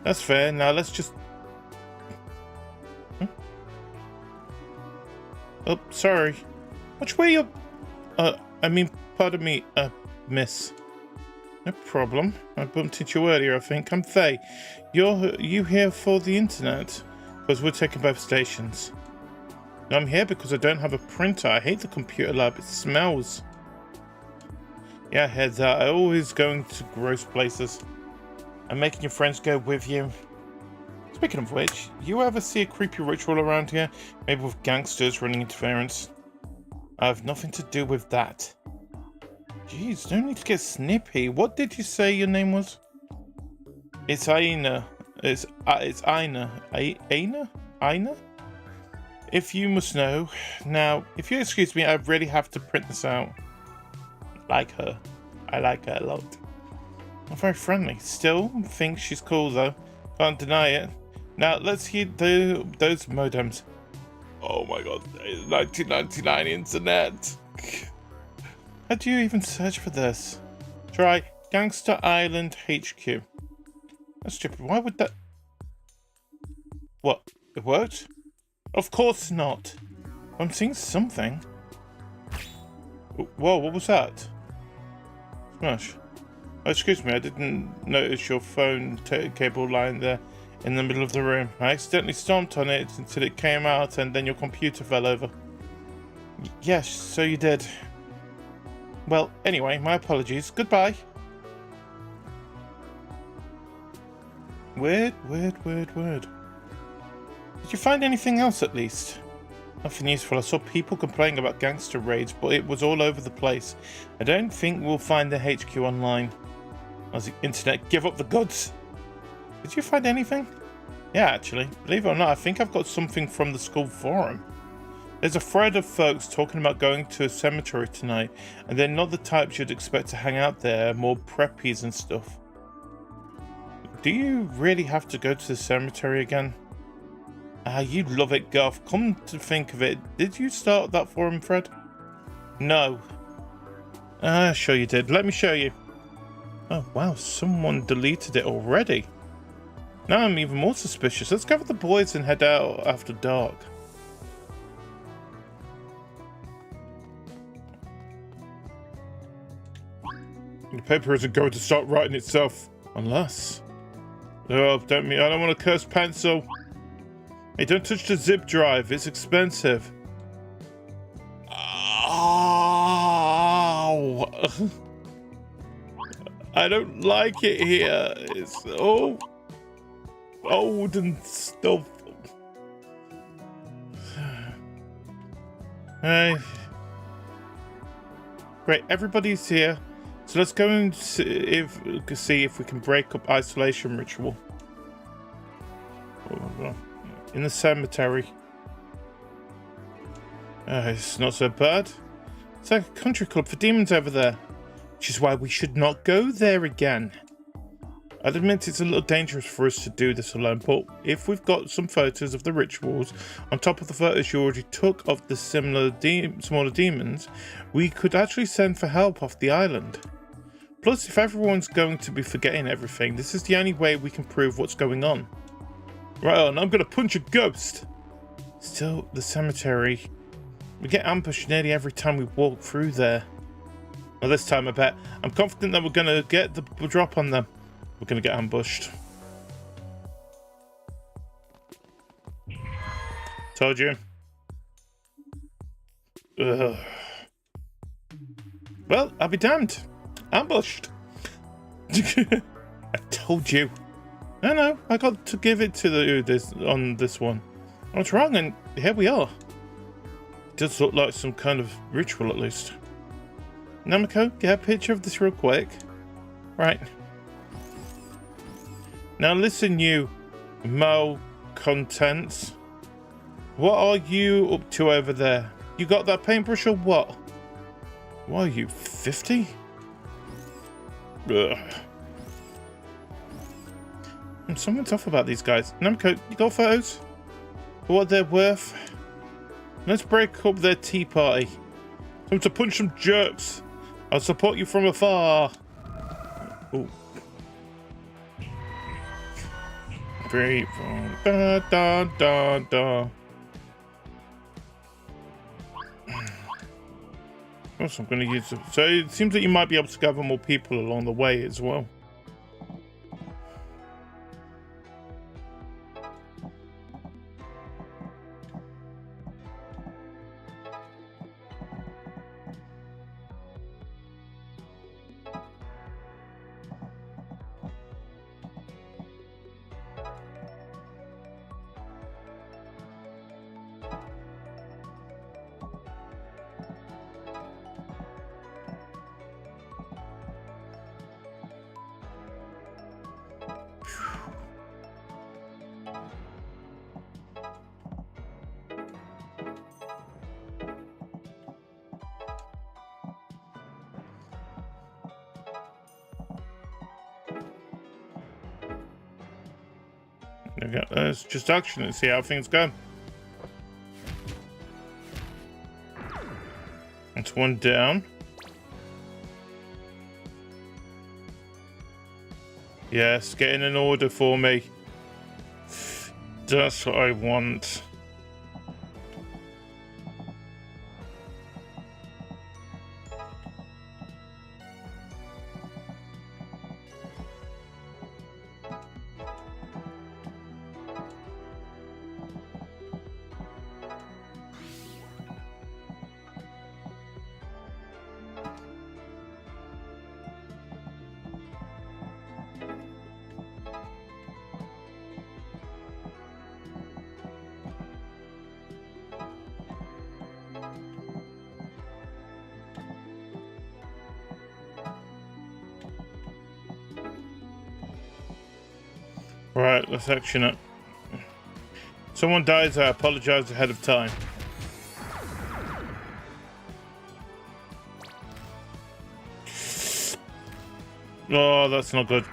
Speaker 1: That's fair. Now let's just... Oh, sorry. Which way you... I mean, pardon me, miss. No problem. I bumped into you earlier, I think. I'm Faye. You here for the internet? Because we're taking both stations. No, I'm here because I don't have a printer. I hate the computer lab. It smells. Yeah, I heard that. I'm always going to gross places. And making your friends go with you. Speaking of which, you ever see a creepy ritual around here? Maybe with gangsters running interference? I have nothing to do with that. Jeez, don't need to get snippy. What did you say your name was? It's Aina. It's Aina. Aina? Aina? If you must know. Now, if you excuse me, I really have to print this out. Like her. I like her a lot. Not very friendly. Still think she's cool though. Can't deny it. Now let's hear those modems. Oh my god, 1999 internet. How do you even search for this? Try Gangster Island HQ. That's stupid. Why would that... What? It worked? Of course not. I'm seeing something. Whoa, what was that? Smash. Oh, excuse me, I didn't notice your phone cable lying there in the middle of the room. I accidentally stomped on it until it came out and then your computer fell over. Yes, so you did. Well, anyway, my apologies. Goodbye. Weird. Did you find anything else at least? Nothing useful. I saw people complaining about gangster raids, but it was all over the place. I don't think we'll find the HQ online. As the internet, give up the goods. Did you find anything? Yeah, actually. Believe it or not, I think I've got something from the school forum. There's a thread of folks talking about going to a cemetery tonight, and they're not the types you'd expect to hang out there, more preppies and stuff. Do you really have to go to the cemetery again? Ah, you love it, Guff. Come to think of it, did you start that forum thread? No. Ah, sure you did. Let me show you. Oh, wow, someone deleted it already. Now I'm even more suspicious. Let's go with the boys and head out after dark. The paper isn't going to start writing itself. Unless... Oh, I don't want a cursed pencil. Hey, don't touch the zip drive. It's expensive. Ow! I don't like it here. It's so old and stuff. Hey. Great, everybody's here. So let's go and see if we can break up isolation ritual. In the cemetery. It's not so bad. It's like a country club for demons over there. Which is why we should not go there again. I'd admit it's a little dangerous for us to do this alone, but if we've got some photos of the rituals, on top of the photos you already took of the smaller demons, we could actually send for help off the island. Plus, if everyone's going to be forgetting everything, this is the only way we can prove what's going on. Right on, I'm gonna punch a ghost! Still, the cemetery. We get ambushed nearly every time we walk through there. Well, this time I bet. I'm confident that we're gonna get the drop on them. We're gonna get ambushed. Told you. Ugh. Well, I'll be damned. Ambushed. I told you. No, I got to give it to this one. I was wrong, and here we are. It does look like some kind of ritual, at least. Namiko, get a picture of this real quick. Right. Now listen, you malcontents. What are you up to over there? You got that paintbrush or what? What are you, 50? Ugh. Someone's off about these guys. Namco, you got photos? For what they're worth? Let's break up their tea party. Time to punch some jerks. I'll support you from afar. Ooh. 3, 4, da da da da. Also, I'm going to use it. So it seems that you might be able to gather more people along the way as well. Okay, let's just action and see how things go. That's one down. Yes, get in an order for me. That's what I want. Right, let's action it. Someone dies, I apologize ahead of time. Oh, that's not good.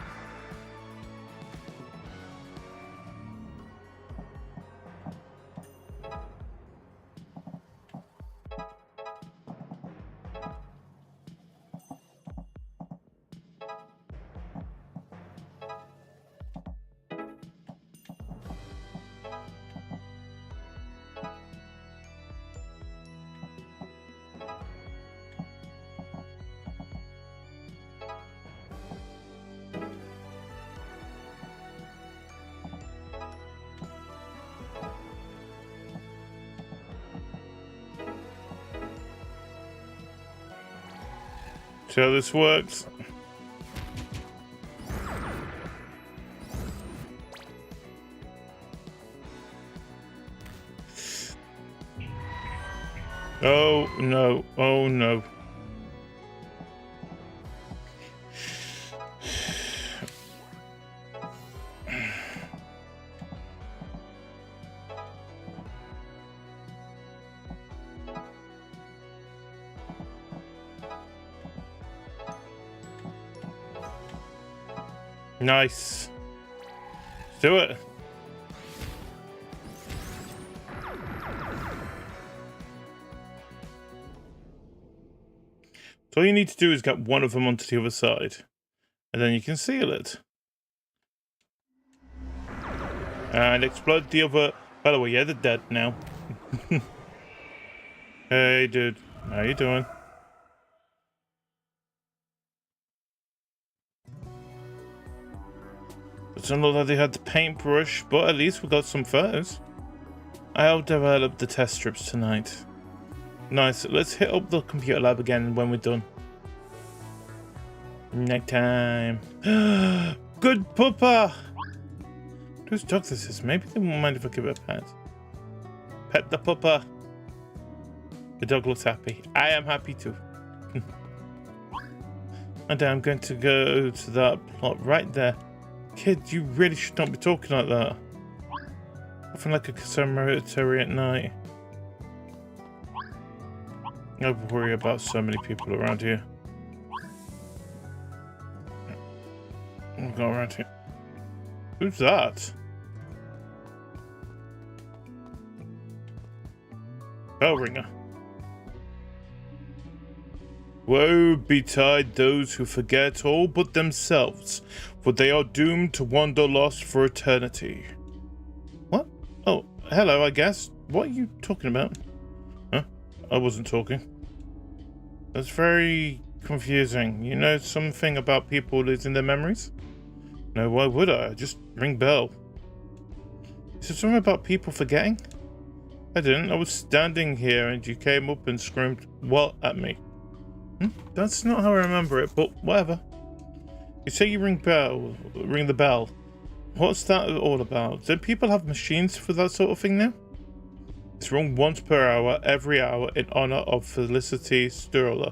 Speaker 1: See how this works? Oh no, oh no. Nice. Let's do it. So all you need to do is get one of them onto the other side, and then you can seal it. And explode the other. By the way, yeah, they're dead now. Hey, dude. How you doing? It doesn't look like they had the paintbrush, but at least we got some photos. I'll develop the test strips tonight. Nice. Let's hit up the computer lab again when we're done. Nighttime. Good puppa! Whose dog this is? Maybe they won't mind if I give it a pet. Pet the puppa. The dog looks happy. I am happy too. And I'm going to go to that plot right there. Kid, you really should not be talking like that. I feel like a cemetery at night. I worry about so many people around here. I'll go around here. Who's that? Bell ringer. Woe betide those who forget all but themselves, for they are doomed to wander lost for eternity. What? Oh, hello, I guess. What are you talking about? Huh? I wasn't talking. That's very confusing. You know something about people losing their memories? No, why would I? Just ring bell. Is there something about people forgetting? I didn't. I was standing here and you came up and screamed, "What?" at me. That's not how I remember it, but whatever. You say you ring the bell. What's that all about? Do people have machines for that sort of thing now? It's rung once per hour, every hour, in honor of Felicity Sturler.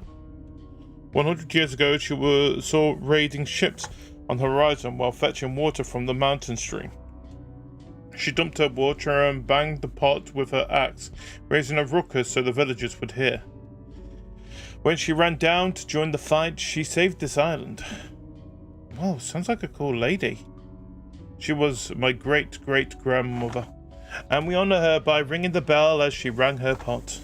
Speaker 1: 100 years ago, she saw raiding ships on the horizon while fetching water from the mountain stream. She dumped her water and banged the pot with her axe, raising a ruckus so the villagers would hear. When she ran down to join the fight, she saved this island. Wow, sounds like a cool lady. She was my great-great-grandmother, and we honor her by ringing the bell as she rang her pot.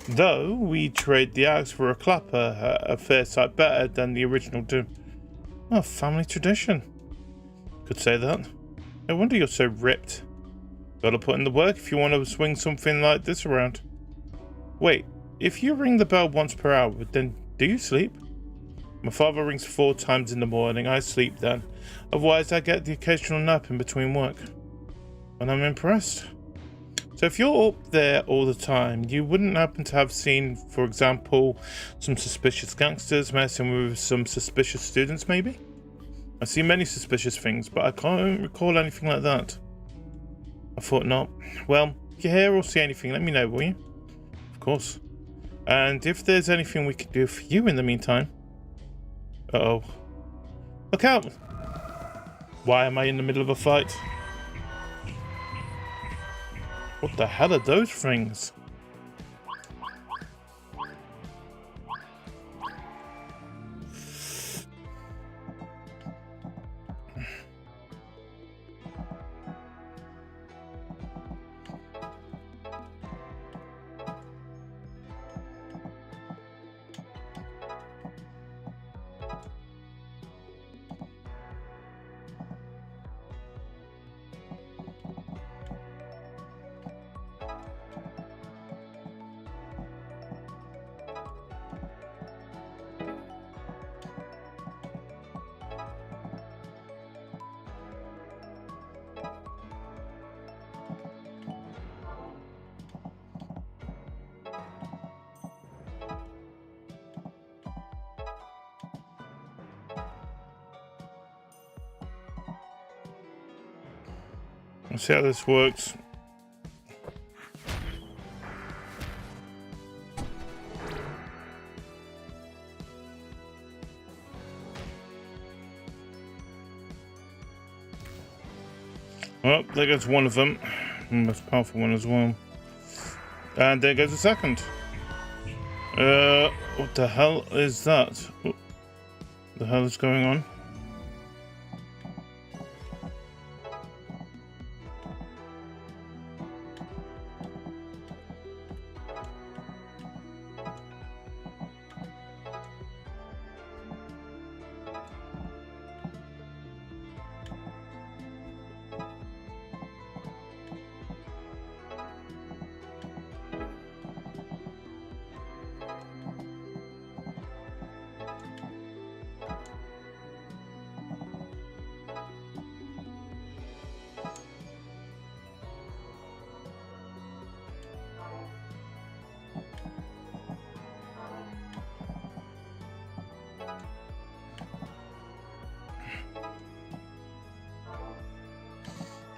Speaker 1: Though we trade the axe for a clapper, a fair sight better than the original do. Oh, family tradition. Could say that. No wonder you're so ripped. Gotta put in the work if you want to swing something like this around. Wait. If you ring the bell once per hour, then do you sleep? My father rings 4 times in the morning. I sleep then. Otherwise, I get the occasional nap in between work. And I'm impressed. So if you're up there all the time, you wouldn't happen to have seen, for example, some suspicious gangsters messing with some suspicious students, maybe? I see many suspicious things, but I can't recall anything like that. I thought not. Well, if you hear or see anything, let me know, will you? Of course. And if there's anything we could do for you in the meantime. Uh-oh. Look out! Why am I in the middle of a fight? What the hell are those things? Let's see how this works. Well, there goes one of them. The most powerful one as well. And there goes the second. What the hell is that? What the hell is going on?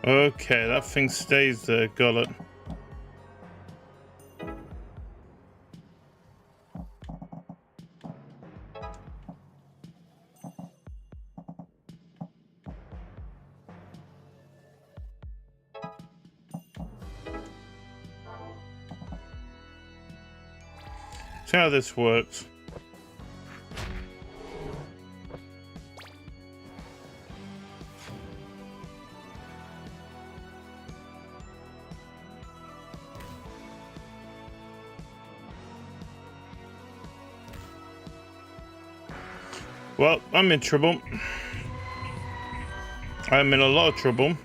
Speaker 1: Okay, that thing stays there, got it. See how this works. Well, I'm in trouble. I'm in a lot of trouble.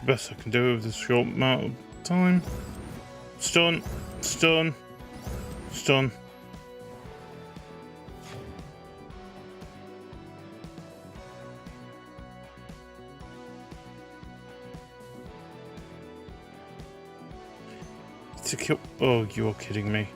Speaker 1: The best I can do with this short amount of time. Stun, stun, stun. To kill. Oh, you're kidding me.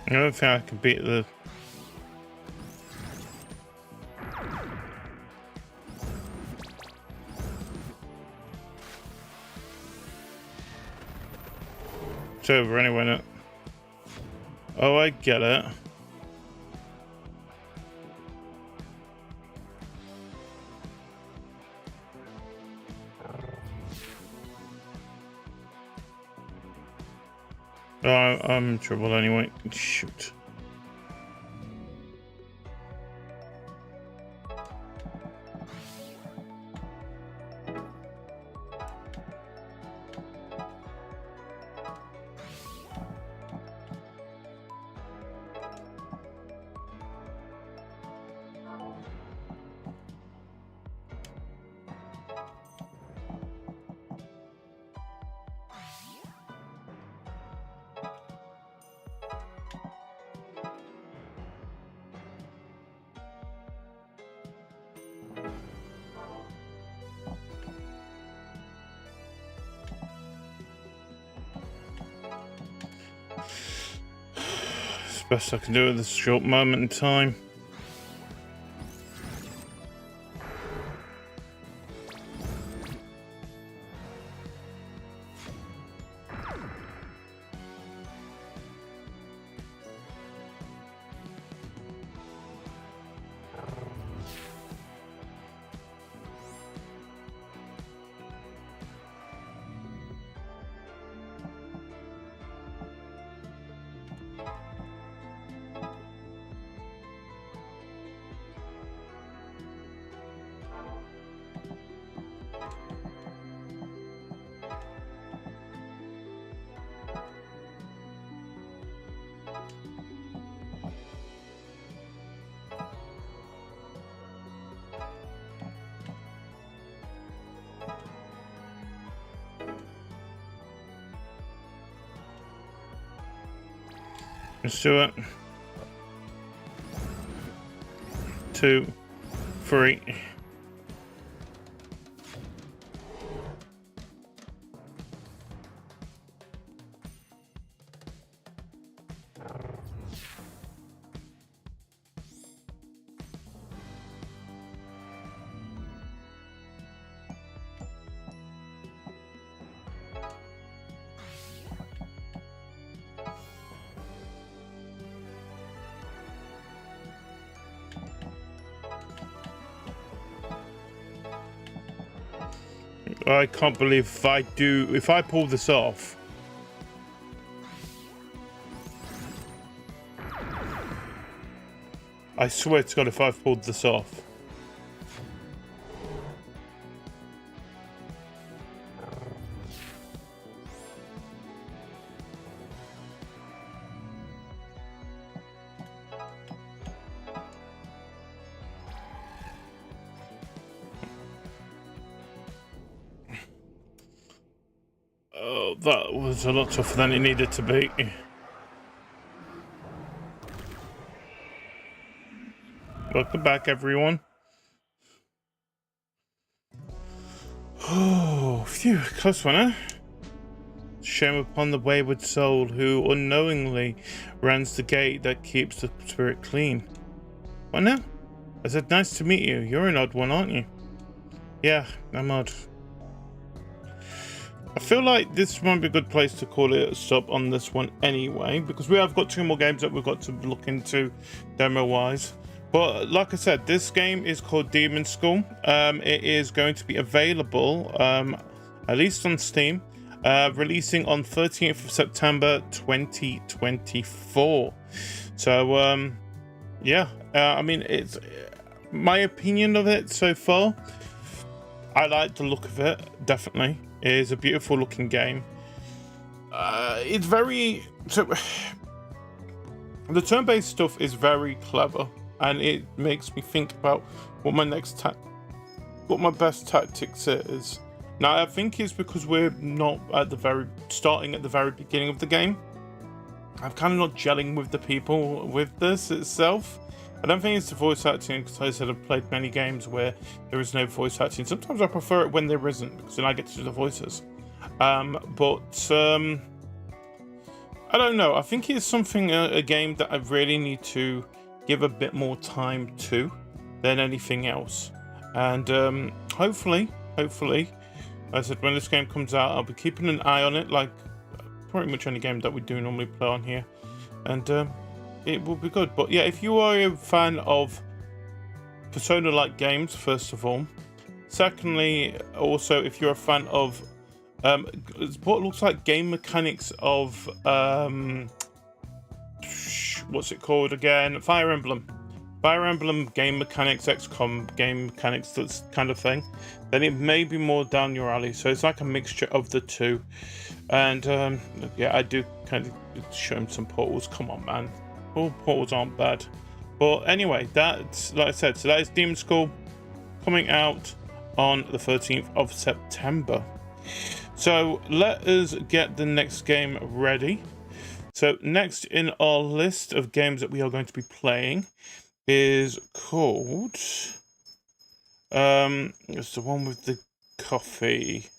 Speaker 1: I don't think I can beat the... It's over anyway, isn't it? Oh, I get it. Oh, I'm in trouble anyway. Shoot. It's best I can do at this short moment in time. Let's do it. 2, 3. I can't believe if I pull this off. I swear to God, if I've pulled this off. Oh, that was a lot tougher than it needed to be. Welcome back, everyone. Oh, phew, close one, huh? Shame upon the wayward soul who unknowingly runs the gate that keeps the spirit clean. What now? I said, nice to meet you. You're an odd one, aren't you? Yeah, I'm odd. I feel like this might be a good place to call it a stop on this one anyway, because we have got 2 more games that we've got to look into demo-wise. But like I said, this game is called Demon School. It is going to be available, at least on Steam, releasing on 13th of September 2024. So, yeah, I mean, it's my opinion of it so far. I like the look of it, definitely. It is a beautiful looking game. It's very... So, the turn-based stuff is very clever, and it makes me think about what my best tactics is. Now, I think it's because we're not starting at the very beginning of the game. I'm kind of not gelling with the people with this itself. I don't think it's the voice acting, because I said I've played many games where there is no voice acting. Sometimes I prefer it when there isn't, because then I get to do the voices. I don't know. I think it's something, a game that I really need to give a bit more time to than anything else. And hopefully, I said when this game comes out, I'll be keeping an eye on it, like pretty much any game that we do normally play on here. And it will be good. But yeah, if you are a fan of Persona-like games, first of all. Secondly, also, if you're a fan of what looks like game mechanics of what's it called again? Fire Emblem game mechanics, XCOM game mechanics, that kind of thing, then it may be more down your alley. So it's like a mixture of the two. And yeah, I do kind of show him some portals. Come on, man. All portals aren't bad. But anyway, that's, like I said, so that is Demon School coming out on the 13th of September. So let us get the next game ready. So next in our list of games that we are going to be playing is called it's the one with the coffee.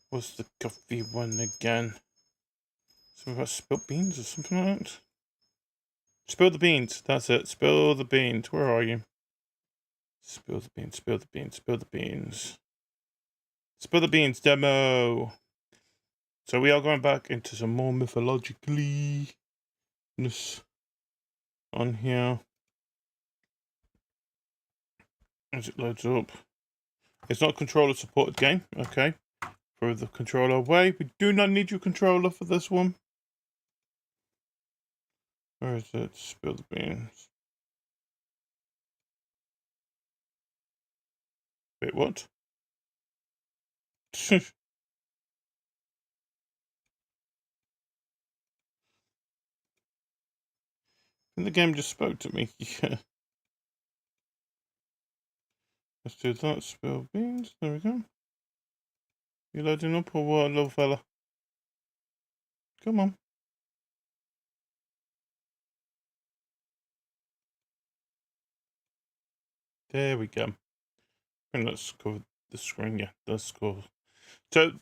Speaker 1: What's the coffee one again? Something about spilt beans or something like that? Spill the beans. That's it. Spill the beans. Where are you? Spill the beans. Spill the beans. Spill the beans. Spill the beans demo. So we are going back into some more mythologically on here. As it loads up. It's not a controller supported game. Okay. Throw the controller away. We do not need your controller for this one. Where is it? Spill the beans. Wait, what? And the game just spoke to me. Yeah. Let's do that. Spill beans. There we go. You loading up or what, little fella? Come on. There we go. And let's cover the screen. Yeah, that's cool. So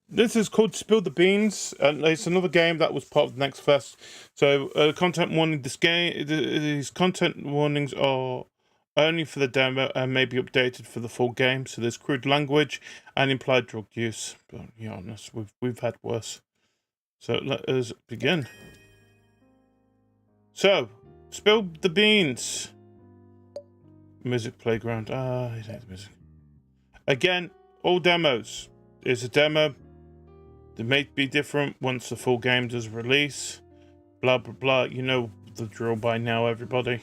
Speaker 1: this is called Spill the Beans, and it's another game that was part of the Next Fest. So content warning: this game, these content warnings are only for the demo and may be updated for the full game. So there's crude language and implied drug use. But be honest, we've had worse. So let us begin. So spill the beans. Music playground. I hate the music. Again, all demos. It's a demo. They may be different once the full game does release. Blah blah blah. You know the drill by now, everybody.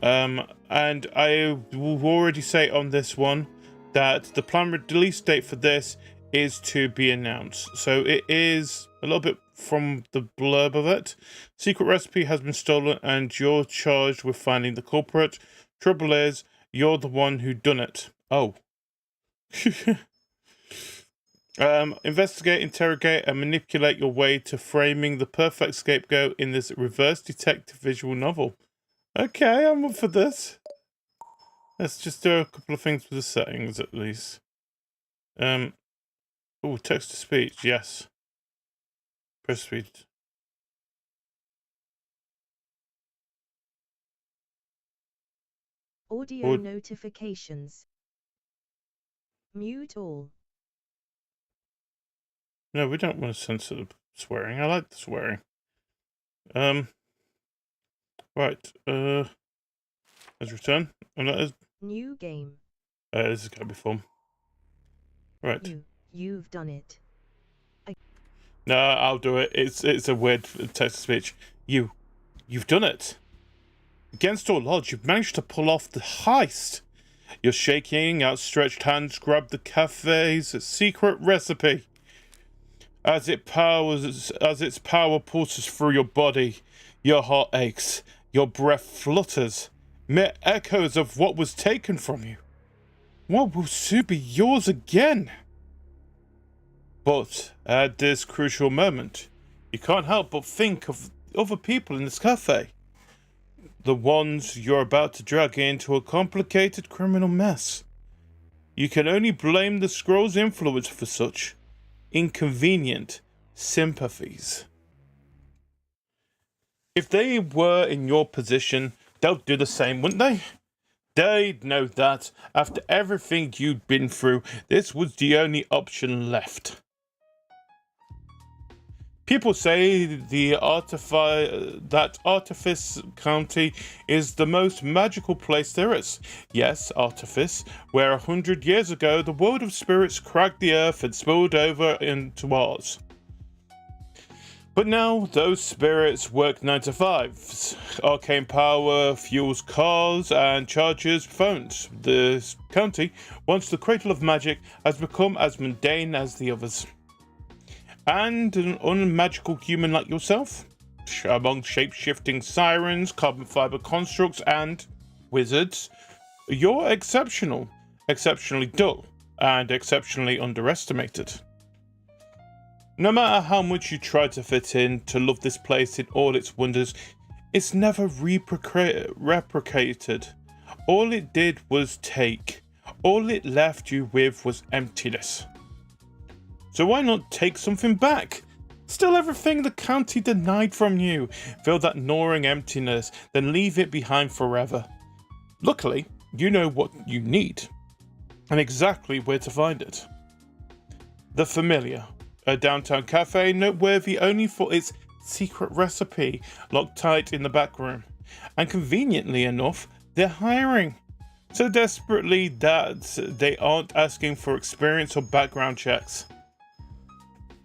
Speaker 1: And I will already say on this one that the planned release date for this is to be announced. So it is a little bit from the blurb of it. Secret recipe has been stolen and you're charged with finding the culprit. Trouble is, you're the one who done it. Oh. Investigate, interrogate, and manipulate your way to framing the perfect scapegoat in this reverse detective visual novel. Okay, I'm up for this. Let's just do a couple of things with the settings at least. Oh, text to speech, yes. Press speed.
Speaker 2: Audio notifications. Mute all.
Speaker 1: No, we don't want to censor the swearing. I like the swearing. Right. Let's return. And that is
Speaker 2: New game.
Speaker 1: this is gonna be fun. Right.
Speaker 2: You've done it.
Speaker 1: No, I'll do it. It's a weird text to speech. You've done it. Against all odds, you've managed to pull off the heist. Your shaking, outstretched hands grab the cafe's secret recipe. As its power pulses through your body, your heart aches, your breath flutters, mere echoes of what was taken from you. What will soon be yours again? But at this crucial moment, you can't help but think of other people in this cafe. The ones you're about to drag into a complicated criminal mess. You can only blame the scroll's influence for such inconvenient sympathies. If they were in your position, they'd do the same, wouldn't they? They'd know that after everything you'd been through, this was the only option left. People say that Artifice County is the most magical place there is. Yes, Artifice, where 100 years ago the world of spirits cracked the earth and spilled over into ours. But now those spirits work 9 to 5s. Arcane power fuels cars and charges phones. This county, once the cradle of magic, has become as mundane as the others. And an unmagical human like yourself, among shape-shifting sirens, carbon fiber constructs, and wizards, you're exceptional, exceptionally dull, and exceptionally underestimated. No matter how much you try to fit in, to love this place in all its wonders, it's never replicated. All it did was take. All it left you with was emptiness. So why not take something back? Steal everything the county denied from you. Feel that gnawing emptiness, then leave it behind forever. Luckily, you know what you need and exactly where to find it. The Familiar, a downtown cafe noteworthy only for its secret recipe locked tight in the back room. And conveniently enough, they're hiring. So desperately that they aren't asking for experience or background checks.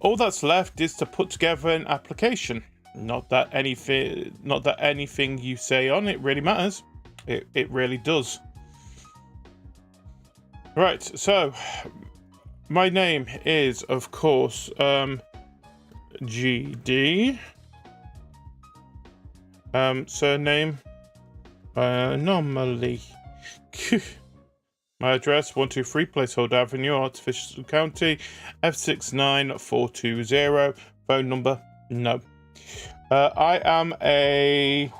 Speaker 1: All that's left is to put together an application. Not that anything you say on it really matters. It really does. Right, so my name is, of course, GD. Surname Anomaly. My address 123 Placeholder Avenue, Artificial County, F69420. Phone number no. I am a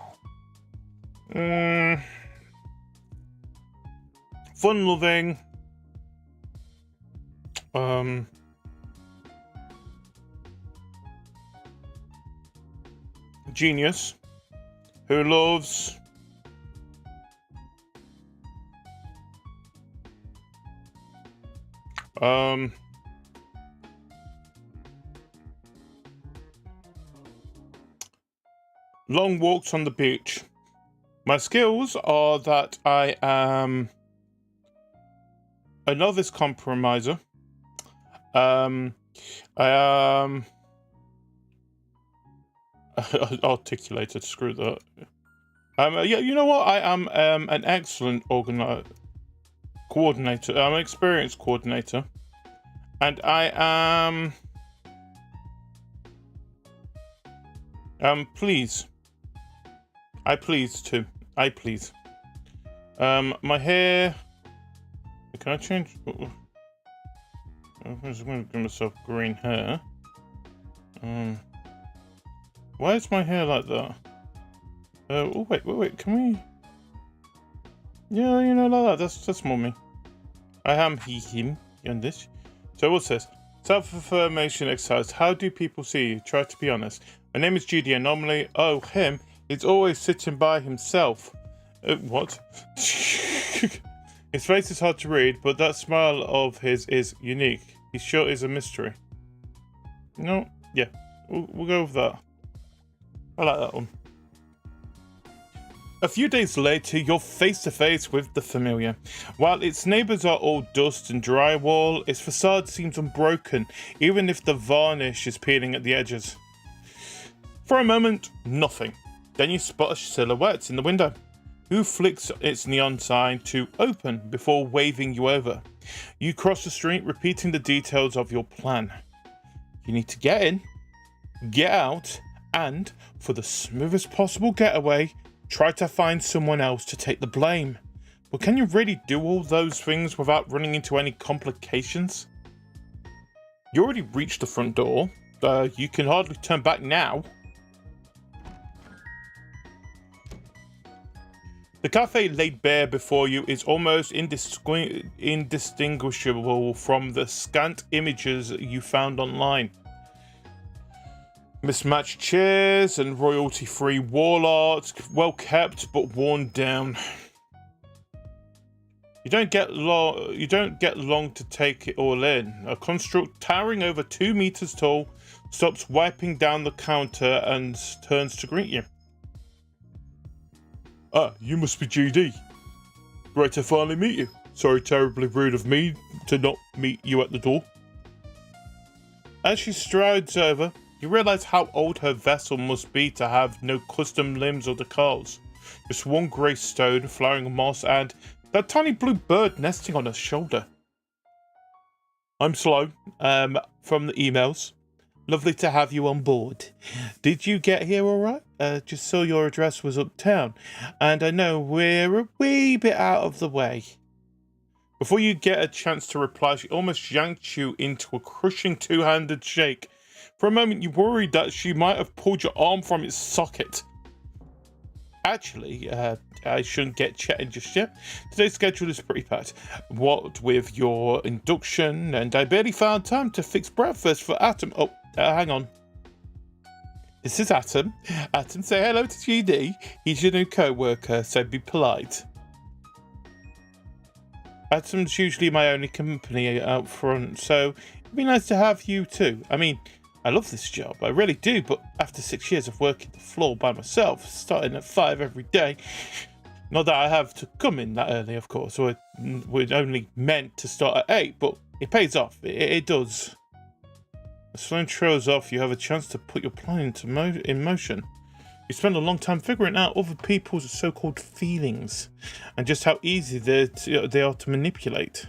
Speaker 1: fun-loving genius who loves long walks on the beach. My skills are that I am a novice compromiser. I am articulated. Screw that. Yeah, you know what? I am an excellent coordinator. I'm an experienced coordinator, and I am please. I please too. I please. My hair. Can I change? I'm just going to give myself green hair. Why is my hair like that? Oh wait. Can we? Yeah, you know, like that. That's more me. I am him on this. So what's this? Self-affirmation exercise. How do people see you? Try to be honest. My name is GD Anomaly. Oh, him. He's always sitting by himself. What? His face is hard to read, but that smile of his is unique. He sure is a mystery. No, yeah, we'll go with that. I like that one. A few days later, you're face to face with the Familiar. While its neighbours are all dust and drywall, its facade seems unbroken, even if the varnish is peeling at the edges. For a moment, nothing. Then you spot a silhouette in the window, who flicks its neon sign to open before waving you over. You cross the street, repeating the details of your plan. You need to get in, get out, and, for the smoothest possible getaway, try to find someone else to take the blame. But can you really do all those things without running into any complications? You already reached the front door. You can hardly turn back now. The cafe laid bare before you is almost indistinguishable from the scant images you found online. Mismatched chairs and royalty-free wall art, well kept but worn down. You don't get long to take it all in. A construct towering over 2 meters tall stops wiping down the counter and turns to greet you. Ah, you must be GD. Great to finally meet you. Sorry, terribly rude of me to not meet you at the door. As she strides over, you realise how old her vessel must be to have no custom limbs or decals. Just one grey stone, flowering moss, and that tiny blue bird nesting on her shoulder. I'm Slow, from the emails. Lovely to have you on board. Did you get here all right? Just saw your address was uptown, and I know we're a wee bit out of the way. Before you get a chance to reply, she almost yanked you into a crushing two-handed shake. For a moment, you worried that she might have pulled your arm from its socket. Actually, I shouldn't get chatting just yet. Today's schedule is pretty packed. What with your induction, and I barely found time to fix breakfast for Atom. Oh, hang on. This is Atom. Atom, say hello to GD. He's your new co-worker, so be polite. Atom's usually my only company out front, so it'd be nice to have you too. I mean, I love this job, I really do, but after 6 years of working the floor by myself, starting at 5 every day, not that I have to come in that early, of course, we're only meant to start at 8, but it pays off, it does. As Sloan trails off, you have a chance to put your plan in motion. You spend a long time figuring out other people's so-called feelings and just how easy they are to manipulate.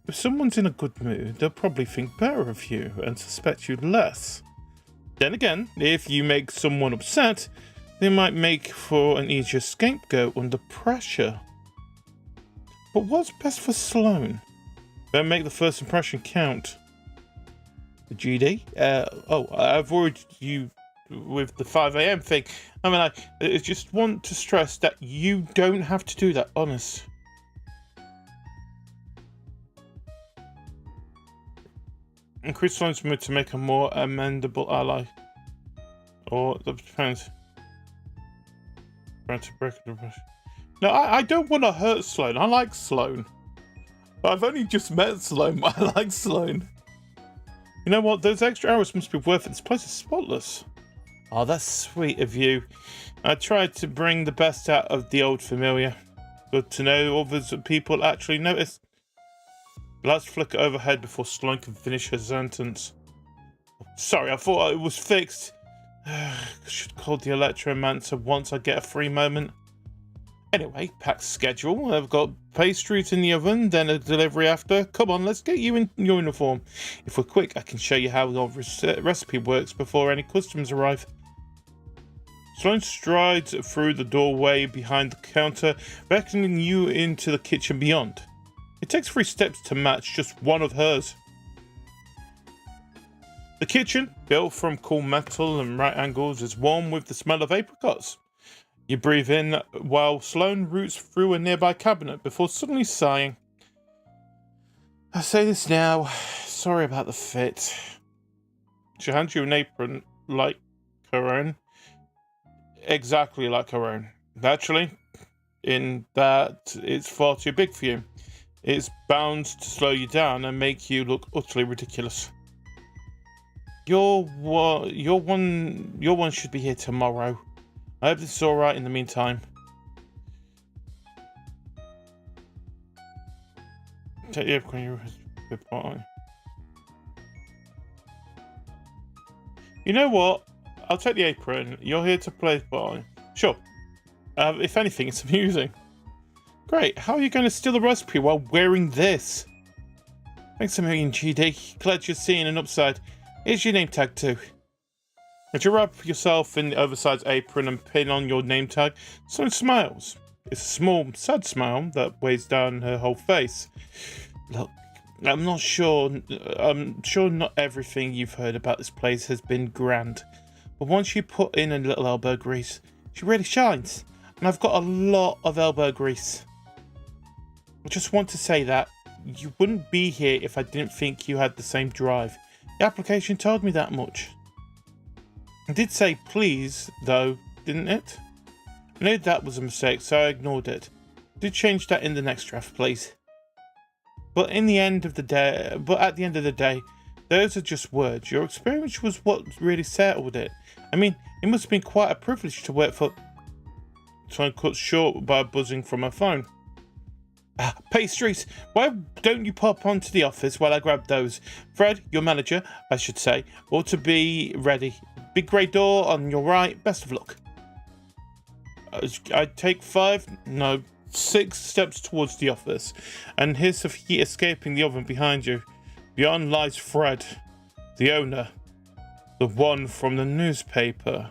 Speaker 1: If someone's in a good mood, they'll probably think better of you and suspect you less. Then again, if you make someone upset, they might make for an easier scapegoat under pressure. But what's best for Sloan? Better make the first impression count. GD? I've worried you with the 5 AM thing. I mean, I just want to stress that you don't have to do that, honest. Increase Sloan's mood to make a more amendable ally. Or, that depends. Trying to break the rush. No, I don't want to hurt Sloan. I like Sloan. I've only just met Sloan, but I like Sloan. You know what? Those extra hours must be worth it. This place is spotless. Oh, that's sweet of you. I tried to bring the best out of the old familiar. Good to know others people actually notice. Lights flicker overhead before Sloan can finish her sentence. Sorry, I thought it was fixed. I should call the Electromancer once I get a free moment. Anyway, packed schedule. I've got pastries in the oven, then a delivery after. Come on, let's get you in your uniform. If we're quick, I can show you how your recipe works before any customers arrive. Sloan strides through the doorway behind the counter, beckoning you into the kitchen beyond. It takes 3 steps to match just one of hers. The kitchen, built from cool metal and right angles, is warm with the smell of apricots. You breathe in while Sloan roots through a nearby cabinet before suddenly sighing. I say this now, sorry about the fit. She hands you an apron like her own. Exactly like her own. Naturally, in that it's far too big for you. It's bound to slow you down and make you look utterly ridiculous. Your one should be here tomorrow. I hope this is alright in the meantime. Take the apron. You know what? I'll take the apron. You're here to play by. Sure. If anything, it's amusing. Great. How are you going to steal the recipe while wearing this? Thanks a million, GD. Glad you're seeing an upside. Here's your name tag too. As you wrap yourself in the oversized apron and pin on your name tag, Sloan smiles. It's a small, sad smile that weighs down her whole face. Look, I'm sure not everything you've heard about this place has been grand. But once you put in a little elbow grease, she really shines. And I've got a lot of elbow grease. I just want to say that you wouldn't be here if I didn't think you had the same drive. The application told me that much. It did say please, though, didn't it? I knew that was a mistake, so I ignored it. Do change that in the next draft, please. But at the end of the day, those are just words. Your experience was what really settled it. I mean, it must have been quite a privilege to work for... Sloan cut short by buzzing from her phone. Pastries! Why don't you pop onto the office while I grab those? Fred, your manager, I should say, ought to be ready. Big grey door on your right. Best of luck. I take 6 steps towards the office, and here's the heat escaping the oven behind you. Beyond lies Fred, the owner, the one from the newspaper,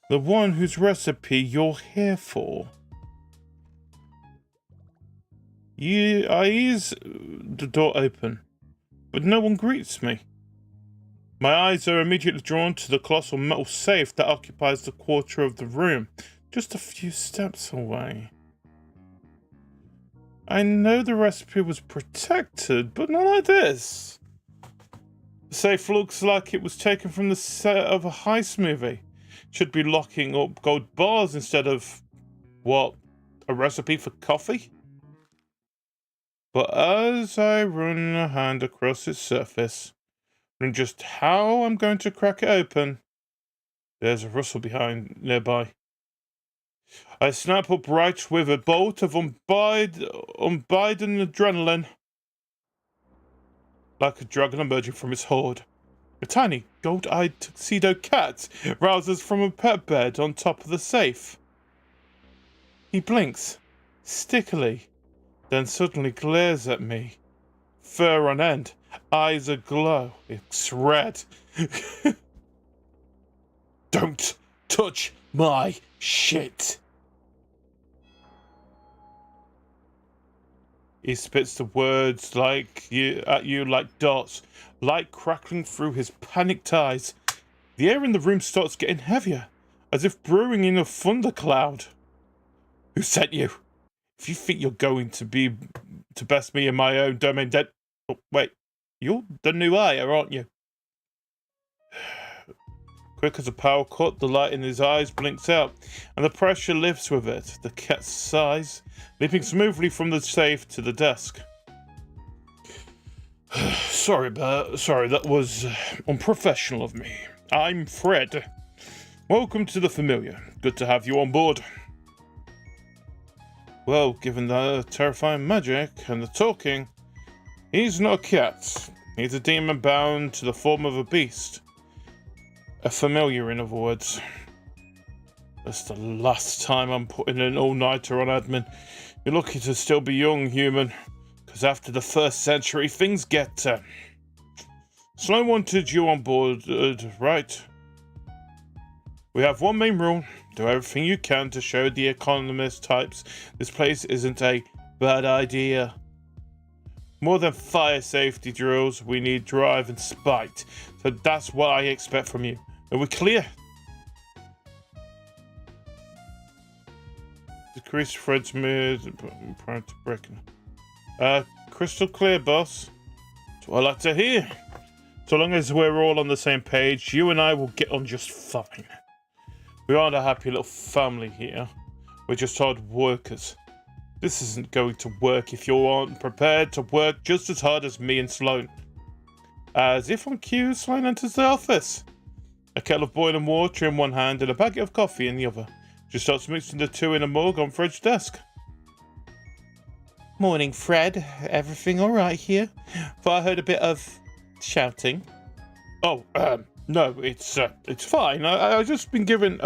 Speaker 1: the one whose recipe you're here for. I ease the door open, but no one greets me. My eyes are immediately drawn to the colossal metal safe that occupies the quarter of the room, just a few steps away. I know the recipe was protected, but not like this. The safe looks like it was taken from the set of a heist movie. Should be locking up gold bars instead of, what, a recipe for coffee? But as I run a hand across its surface, and just how I'm going to crack it open, there's a rustle behind nearby. I snap upright with a bolt of unbidden adrenaline, like a dragon emerging from its hoard. A tiny, gold-eyed tuxedo cat rouses from a pet bed on top of the safe. He blinks, stickily, then suddenly glares at me. Fur on end, eyes aglow. It's red. Don't touch my shit. He spits the words at you like darts, light crackling through his panicked eyes. The air in the room starts getting heavier, as if brewing in a thundercloud. Who sent you? If you think you're going to best me in my own domain, then... Oh, wait, you're the new hire, aren't you? Quick as a power cut, the light in his eyes blinks out, and the pressure lifts with it. The cat sighs, leaping smoothly from the safe to the desk. Sorry, that was unprofessional of me. I'm Fred. Welcome to the Familiar. Good to have you on board. Well, given the terrifying magic and the talking, he's not a cat. He's a demon bound to the form of a beast. A familiar, in other words. That's the last time I'm putting an all-nighter on admin. You're lucky to still be young, human. Because after the 1st century, things get... Sloan wanted you on board, right? We have one main rule. Do everything you can to show the economist types this place isn't a bad idea. More than fire safety drills, we need drive and spite. So that's what I expect from you. Are we clear? Decrease Fred's mood prior to breaking. Crystal clear, boss. That's what I like to hear. So long as we're all on the same page, you and I will get on just fine. We aren't a happy little family here. We're just hard workers. This isn't going to work if you aren't prepared to work just as hard as me and Sloan. As if on cue, Sloan enters the office. A kettle of boiling water in one hand and a packet of coffee in the other. She starts mixing the two in a mug on Fred's desk. Morning, Fred. Everything all right here? Thought I heard a bit of shouting. Oh, no, it's fine. I've just been given,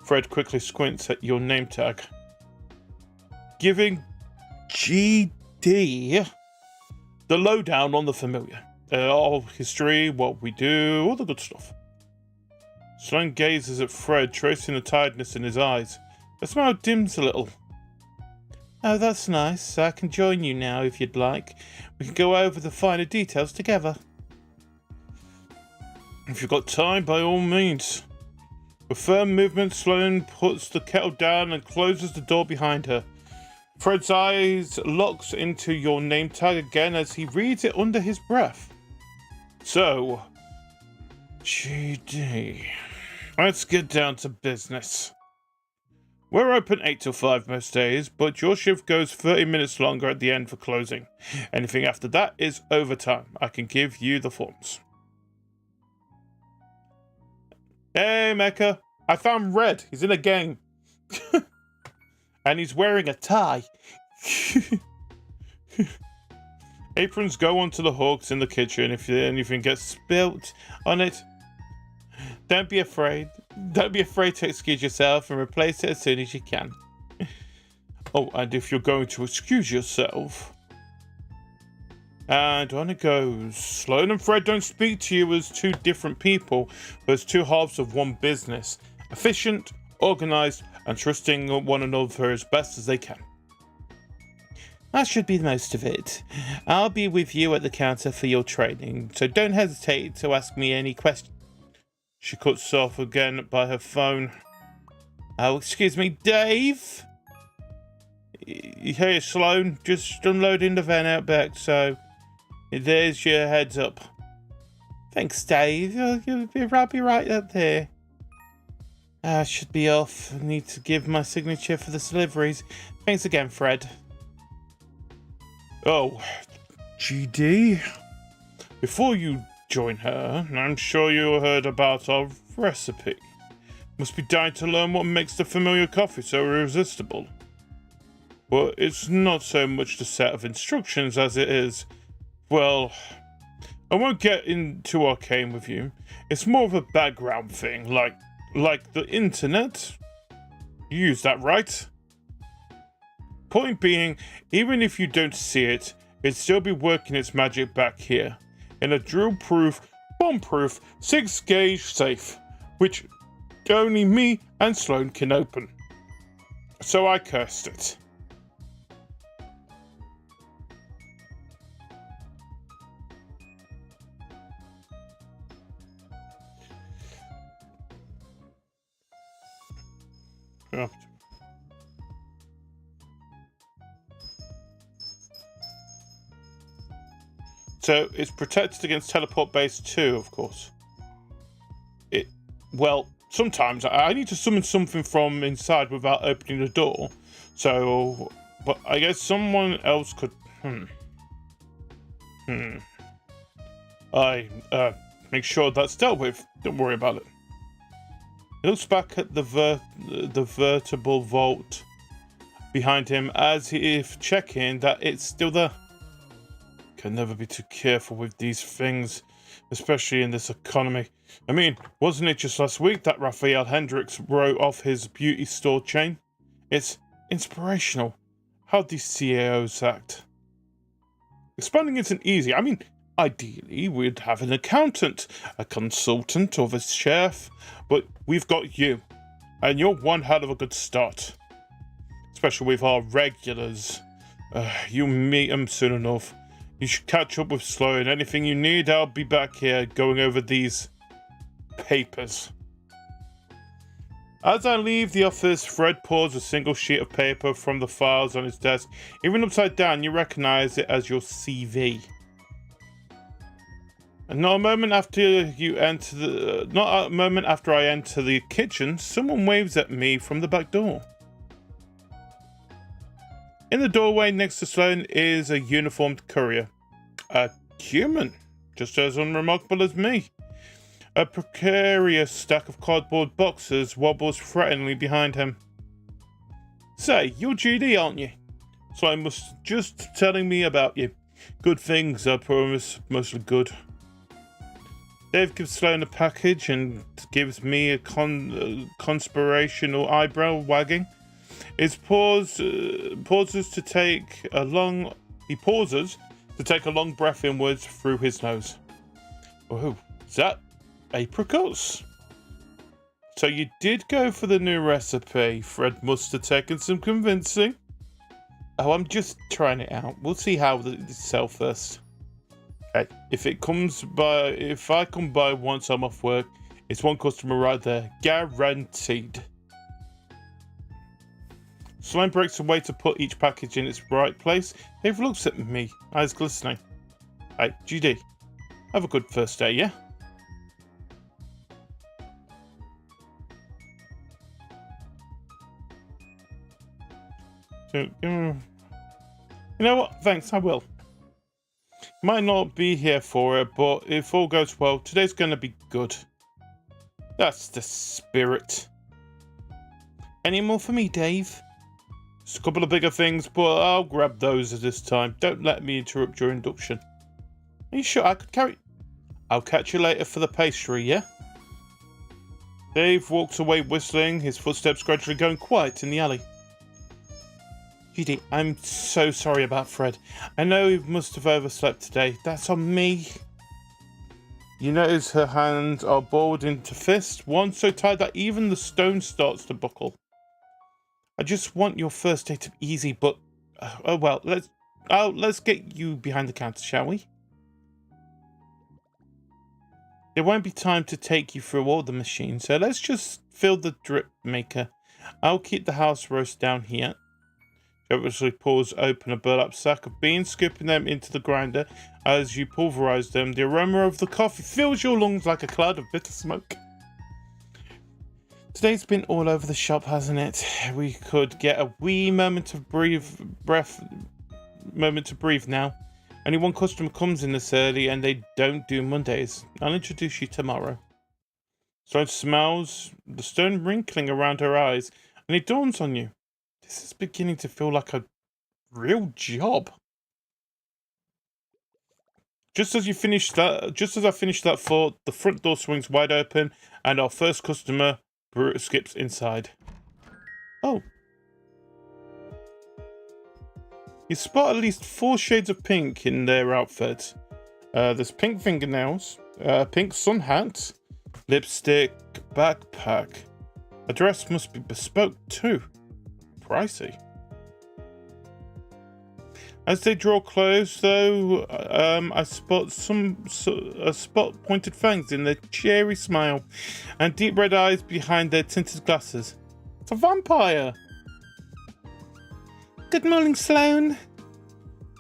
Speaker 1: Fred quickly squints at your name tag. Giving GD the lowdown on the familiar. Our history, what we do, all the good stuff. Sloan gazes at Fred, tracing the tiredness in his eyes. The smile dims a little. Oh, that's nice. I can join you now if you'd like. We can go over the finer details together. If you've got time, by all means. With firm movement, Sloan puts the kettle down and closes the door behind her. Fred's eyes locks into your name tag again as he reads it under his breath. So, GD. Let's get down to business. We're open 8 till 5 most days, but your shift goes 30 minutes longer at the end for closing. Anything after that is overtime. I can give you the forms. Hey, Mecca. I found Red. He's in a game. And he's wearing a tie. Aprons go onto the hooks in the kitchen if anything gets spilt on it. Don't be afraid. Don't be afraid to excuse yourself and replace it as soon as you can. Oh, and if you're going to excuse yourself... And on it goes. Sloan and Fred don't speak to you as two different people, but as two halves of one business. Efficient, organized, and trusting one another as best as they can. That should be most of it. I'll be with you at the counter for your training, so don't hesitate to ask me any questions. She cuts off again by her phone. Oh, excuse me, Dave? Hey, Sloan, just unloading the van out back, so there's your heads up. Thanks, Dave. I'll be right up there. I should be off. I need to give my signature for the deliveries. Thanks again, Fred. Oh, GD. Before you join her, I'm sure you heard about our recipe. Must be dying to learn what makes the familiar coffee so irresistible. Well, it's not so much the set of instructions as it is, well, I won't get into arcane with you. It's more of a background thing, like the internet. You use that, right? Point being, even if you don't see it, it'd still be working its magic back here. In a drill-proof, bomb-proof, 6-gauge safe, which only me and Sloan can open. So I cursed it. Oh. So it's protected against teleport base too, of course. Well, sometimes I need to summon something from inside without opening the door. So, but I guess someone else could. Make sure that's dealt with. Don't worry about it. He looks back at the vertebral vault behind him as if checking that it's still there. Can never be too careful with these things, especially in this economy. I mean, wasn't it just last week that Raphael Hendricks wrote off his beauty store chain? It's inspirational how these CEOs act. Expanding isn't easy. I mean, ideally, we'd have an accountant, a consultant, or a chef, but we've got you, and you're one hell of a good start. Especially with our regulars. You'll meet them soon enough. You should catch up with Sloan. Anything you need, I'll be back here going over these papers. As I leave the office, Fred pulls a single sheet of paper from the files on his desk. Even upside down, you recognize it as your CV. And not a moment after I enter the kitchen, someone waves at me from the back door. In the doorway next to Sloan is a uniformed courier. A human, just as unremarkable as me. A precarious stack of cardboard boxes wobbles threateningly behind him. Say, you're GD, aren't you? Sloan was just telling me about you. Good things, I promise, mostly good. Dave gives Sloan a package and gives me a conspirational eyebrow wagging. He pauses to take a long breath inwards through his nose. Oh, is that apricots? So you did go for the new recipe. Fred must have taken some convincing. Oh, I'm just trying it out. We'll see how they sell first. Okay, if I come by once I'm off work, it's one customer right there. Guaranteed. Sloan breaks away to put each package in its right place. Dave looks at me, eyes glistening. Hey, GD, have a good first day, yeah? So, you know what? Thanks, I will. Might not be here for it, but if all goes well, today's gonna be good. That's the spirit. Any more for me, Dave? Just a couple of bigger things, but I'll grab those at this time. Don't let me interrupt your induction. Are you sure I could carry? I'll catch you later for the pastry, yeah? Dave walks away whistling, his footsteps gradually going quiet in the alley. GD, I'm so sorry about Fred. I know he must have overslept today. That's on me. You notice her hands are balled into fists, one so tight that even the stone starts to buckle. I just want your first day to be easy, but oh well. Let's get you behind the counter, shall we? There won't be time to take you through all the machines, so let's just fill the drip maker. I'll keep the house roast down here. Obviously pulls open a burlap sack of beans, scooping them into the grinder. As you pulverize them, the aroma of the coffee fills your lungs like a cloud of bitter smoke. Today's been all over the shop, hasn't it? We could get a wee moment to breathe now. Only one customer comes in this early and they don't do Mondays. I'll introduce you tomorrow. Sloane smells the stone wrinkling around her eyes, and it dawns on you. This is beginning to feel like a real job. Just as I finish that thought, the front door swings wide open, and our first customer skips inside. Oh. You spot at least 4 shades of pink in their outfit. There's pink fingernails, pink sun hat, lipstick, backpack. The dress must be bespoke too. Pricey. As they draw close, though, I spot pointed fangs in their cheery smile, and deep red eyes behind their tinted glasses. It's a vampire. Good morning, Sloane.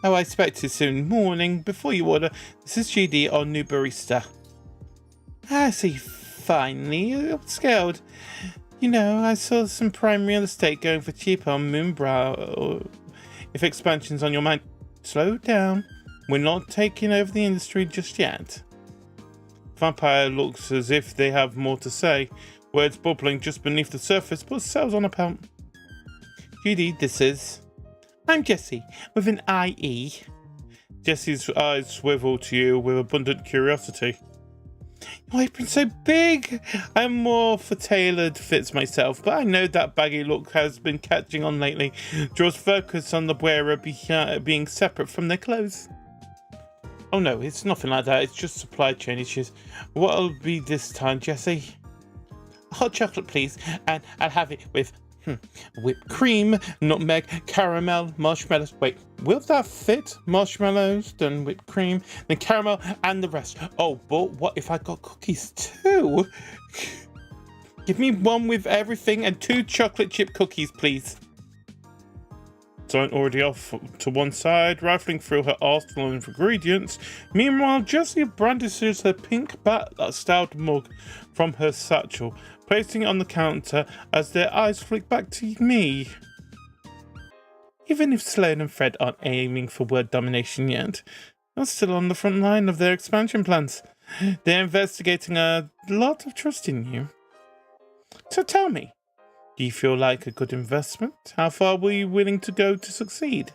Speaker 1: Oh, I expect you soon. Morning. Before you order, this is GD, our new barista. I see. Finally, you're upscaled. You know, I saw some prime real estate going for cheap on Moonbrow. If expansion's on your mind, slow down. We're not taking over the industry just yet. Vampire looks as if they have more to say. Words bubbling just beneath the surface, but cells on a pout. GD, this is... I'm Jessie, with an IE. Jessie's eyes swivel to you with abundant curiosity. Your apron's so big! I'm more for tailored fits myself, but I know that baggy look has been catching on lately. Draws focus on the wearer being separate from their clothes. Oh no, it's nothing like that. It's just supply chain issues. What'll be this time, Jessie? Hot chocolate, please, and I'll have it with whipped cream, nutmeg, caramel, marshmallows. Wait, will that fit? Marshmallows, then whipped cream, then caramel, and the rest. Oh, but what if I got cookies too? Give me one with everything and 2 chocolate chip cookies, please. Sloane already off to one side, rifling through her arsenal of ingredients. Meanwhile, Jessie brandishes her pink styled mug from her satchel, placing it on the counter as their eyes flick back to me. Even if Sloane and Fred aren't aiming for world domination yet, they're still on the front line of their expansion plans. They're investigating a lot of trust in you. So tell me, do you feel like a good investment? How far were you willing to go to succeed?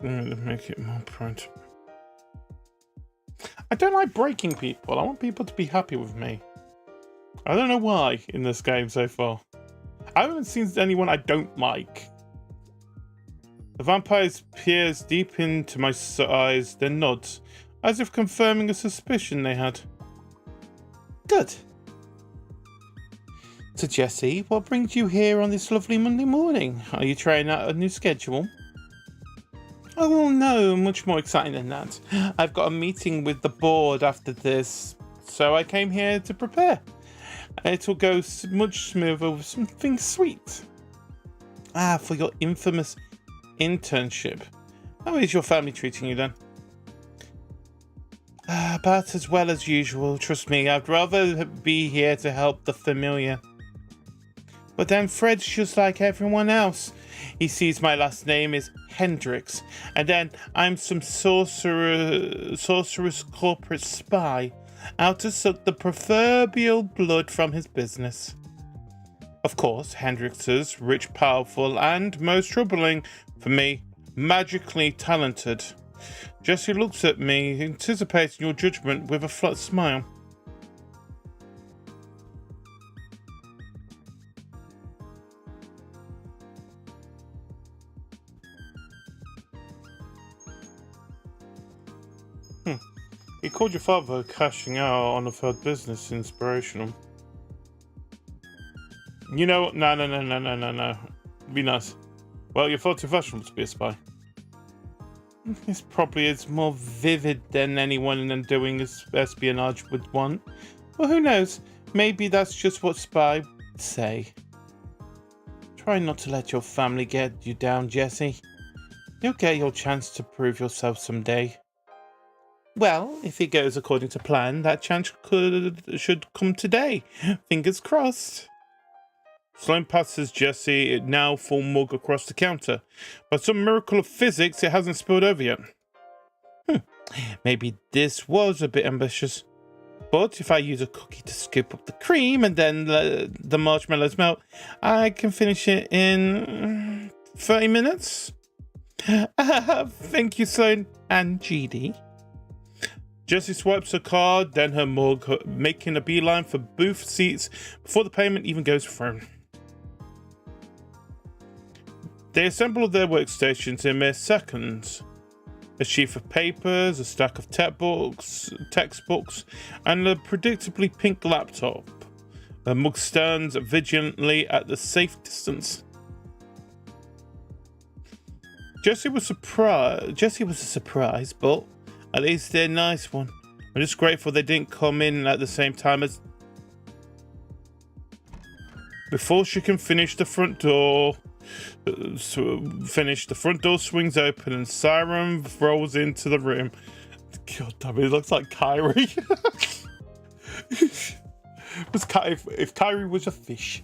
Speaker 1: Make it more print. I don't like breaking people. I want people to be happy with me. I don't know why in this game so far. I haven't seen anyone I don't like. The vampire peers deep into my eyes, then nods, as if confirming a suspicion they had. Good. So Jessie, what brings you here on this lovely Monday morning? Are you trying out a new schedule? Oh no, much more exciting than that. I've got a meeting with the board after this, so I came here to prepare. It'll go much smoother with something sweet. Ah, for your infamous internship. How is your family treating you then? About as well as usual, trust me. I'd rather be here to help the familiar. But then Fred's just like everyone else. He sees my last name is Hendricks, and then I'm some sorcerous corporate spy out to suck the proverbial blood from his business. Of course, Hendricks is rich, powerful, and most troubling for me, magically talented. Jessie looks at me, anticipating your judgment with a flat smile. He called your father cashing out on a failed business inspirational. You know what? No. Be nice. Well, your faulty fashion must be a spy. This probably is more vivid than anyone doing espionage would want. Well, who knows? Maybe that's just what spy would say. Try not to let your family get you down, Jesse. You'll get your chance to prove yourself someday. Well, if it goes according to plan, that chance should come today. Fingers crossed. Sloane passes Jesse a now full mug across the counter. By some miracle of physics, it hasn't spilled over yet. Maybe this was a bit ambitious. But if I use a cookie to scoop up the cream and then the marshmallows melt, I can finish it in 30 minutes. Thank you, Sloane and GD. Jessie swipes her card, then her mug, making a beeline for booth seats before the payment even goes through. They assemble their workstations in mere seconds. A sheaf of papers, a stack of textbooks, and a predictably pink laptop. The mug stands vigilantly at the safe distance. Jessie was a surprise, but at least they're a nice one. I'm just grateful they didn't come in at the same time as... Before she can finish, the front door swings open and Siren rolls into the room. God damn it, looks like Kyrie. If Kyrie was a fish.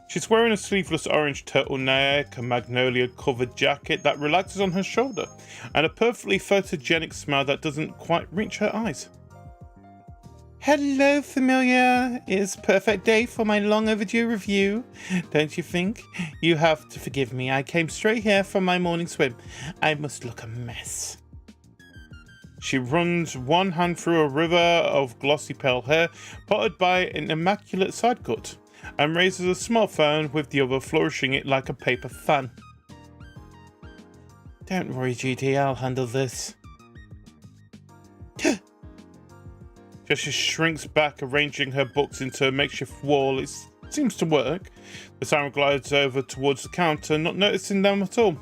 Speaker 1: She's wearing a sleeveless orange turtleneck, a magnolia-covered jacket that relaxes on her shoulder, and a perfectly photogenic smile that doesn't quite reach her eyes. Hello, familiar. It's a perfect day for my long overdue review, don't you think? You have to forgive me. I came straight here from my morning swim. I must look a mess. She runs one hand through a river of glossy pale hair, potted by an immaculate side cut, and raises a smartphone with the other flourishing it like a paper fan. Don't worry, GT, I'll handle this. Jessie shrinks back, arranging her books into a makeshift wall. It seems to work. The siren glides over towards the counter, not noticing them at all.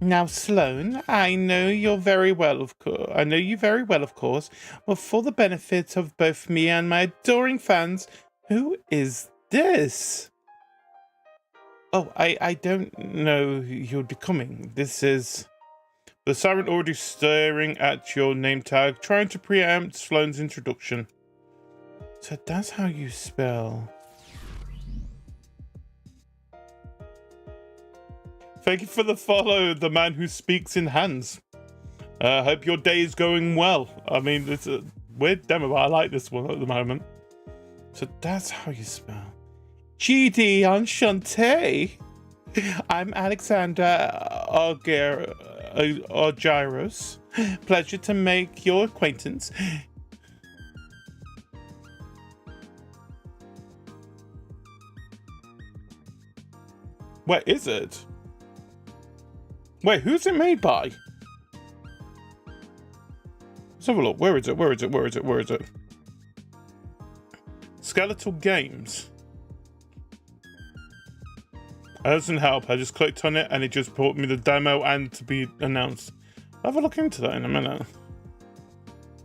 Speaker 1: Now, Sloane, I know you very well, of course. But for the benefit of both me and my adoring fans, who is this? Oh, I don't know who you'd be coming. This is... The siren already staring at your name tag, trying to preempt Sloane's introduction. So that's how you spell. Thank you for the follow, the man who speaks in hands. Hope your day is going well. I mean, it's a weird demo, but I like this one at the moment. So that's how you spell. GD Enchante. I'm Alexander Argyros. Pleasure to make your acquaintance. Where is it? Wait, who's it made by? Let's have a look. Where is it? Skeletal Games. It doesn't help. I just clicked on it and it just brought me the demo and to be announced. I'll have a look into that in a minute.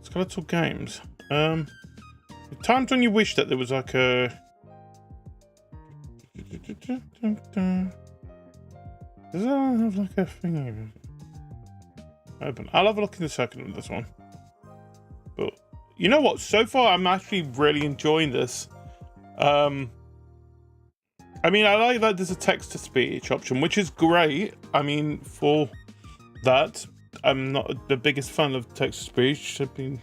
Speaker 1: Skeletal Games. Times when you wish that there was like a... Does that have like a thing open? I'll have a look in a second at this one. But you know what? So far, I'm actually really enjoying this. I mean, I like that there's a text-to-speech option, which is great. I mean, for that, I'm not the biggest fan of text-to-speech. I mean...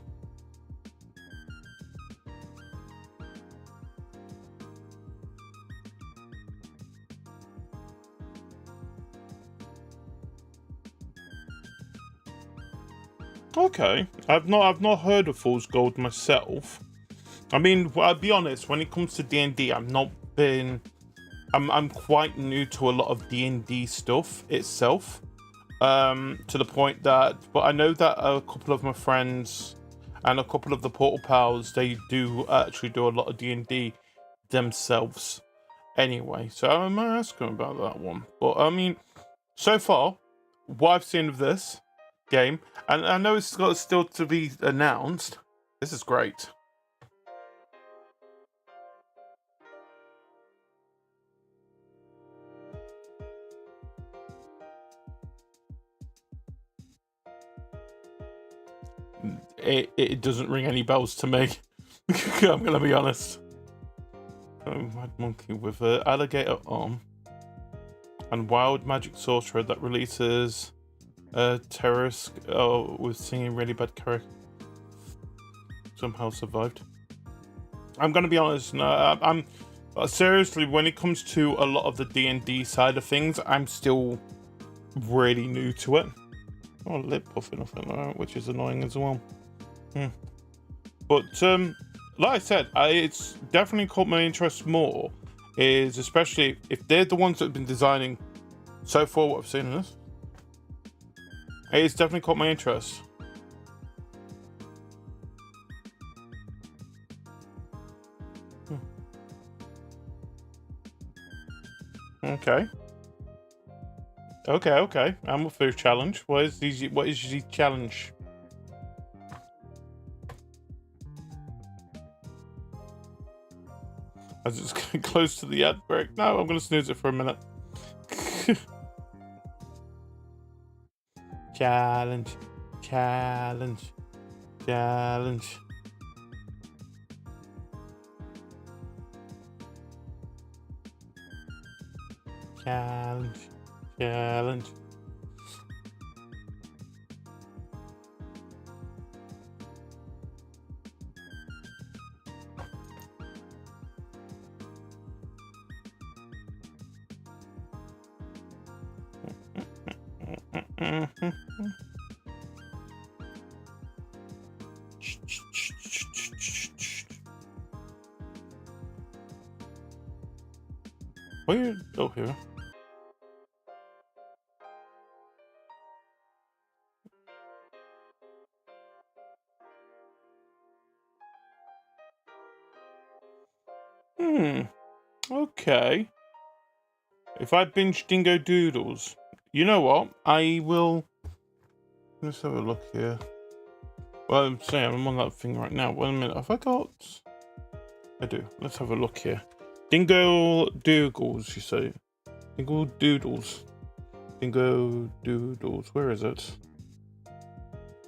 Speaker 1: Okay, I've not heard of Fool's Gold myself. I mean, I'll be honest, when it comes to D&D, I'm quite new to a lot of D&D stuff itself, to the point that, but I know that a couple of my friends and a couple of the Portal Pals, they do actually do a lot of D&D themselves anyway, so I might ask them about that one. But I mean, so far, what I've seen of this game, and I know it's got still to be announced, this is great. it doesn't ring any bells to me. I'm gonna be honest. Mad monkey with an alligator arm and wild magic sorcerer that releases terrorist with singing really bad character somehow survived. I'm gonna be honest. No, I'm seriously, when it comes to a lot of the D&D side of things, I'm still really new to it. Oh, lip puffing off it, which is annoying as well. But like I said, it's definitely caught my interest more. Is especially if they're the ones that have been designing so far what I've seen in this. It's definitely caught my interest. Okay. I'm up for a challenge. What is the challenge? As it's getting close to the ad break. No, I'm gonna snooze it for a minute. Challenge. Challenge. Challenge. Challenge. Challenge. Where? Oh, here. Okay. If I binge Dingo Doodles, you know what? I will. Let's have a look here. Well, I'm saying I'm on that thing right now. 1 minute. Have I got? I do. Let's have a look here. Dingo Doodles, you say? Dingo Doodles. Dingo Doodles. Where is it?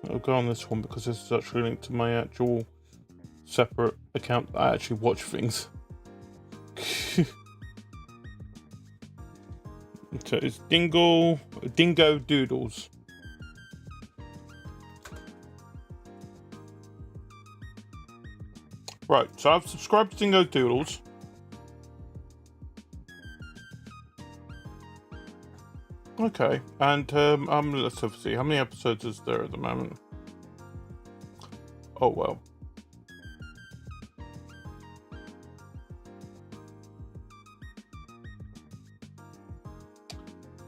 Speaker 1: I'll go on this one because this is actually linked to my actual separate account. I actually watch things. So it's Dingo Doodles. Right, so I've subscribed to Dingo Doodles. Okay, and let's have a see. How many episodes is there at the moment? Oh well.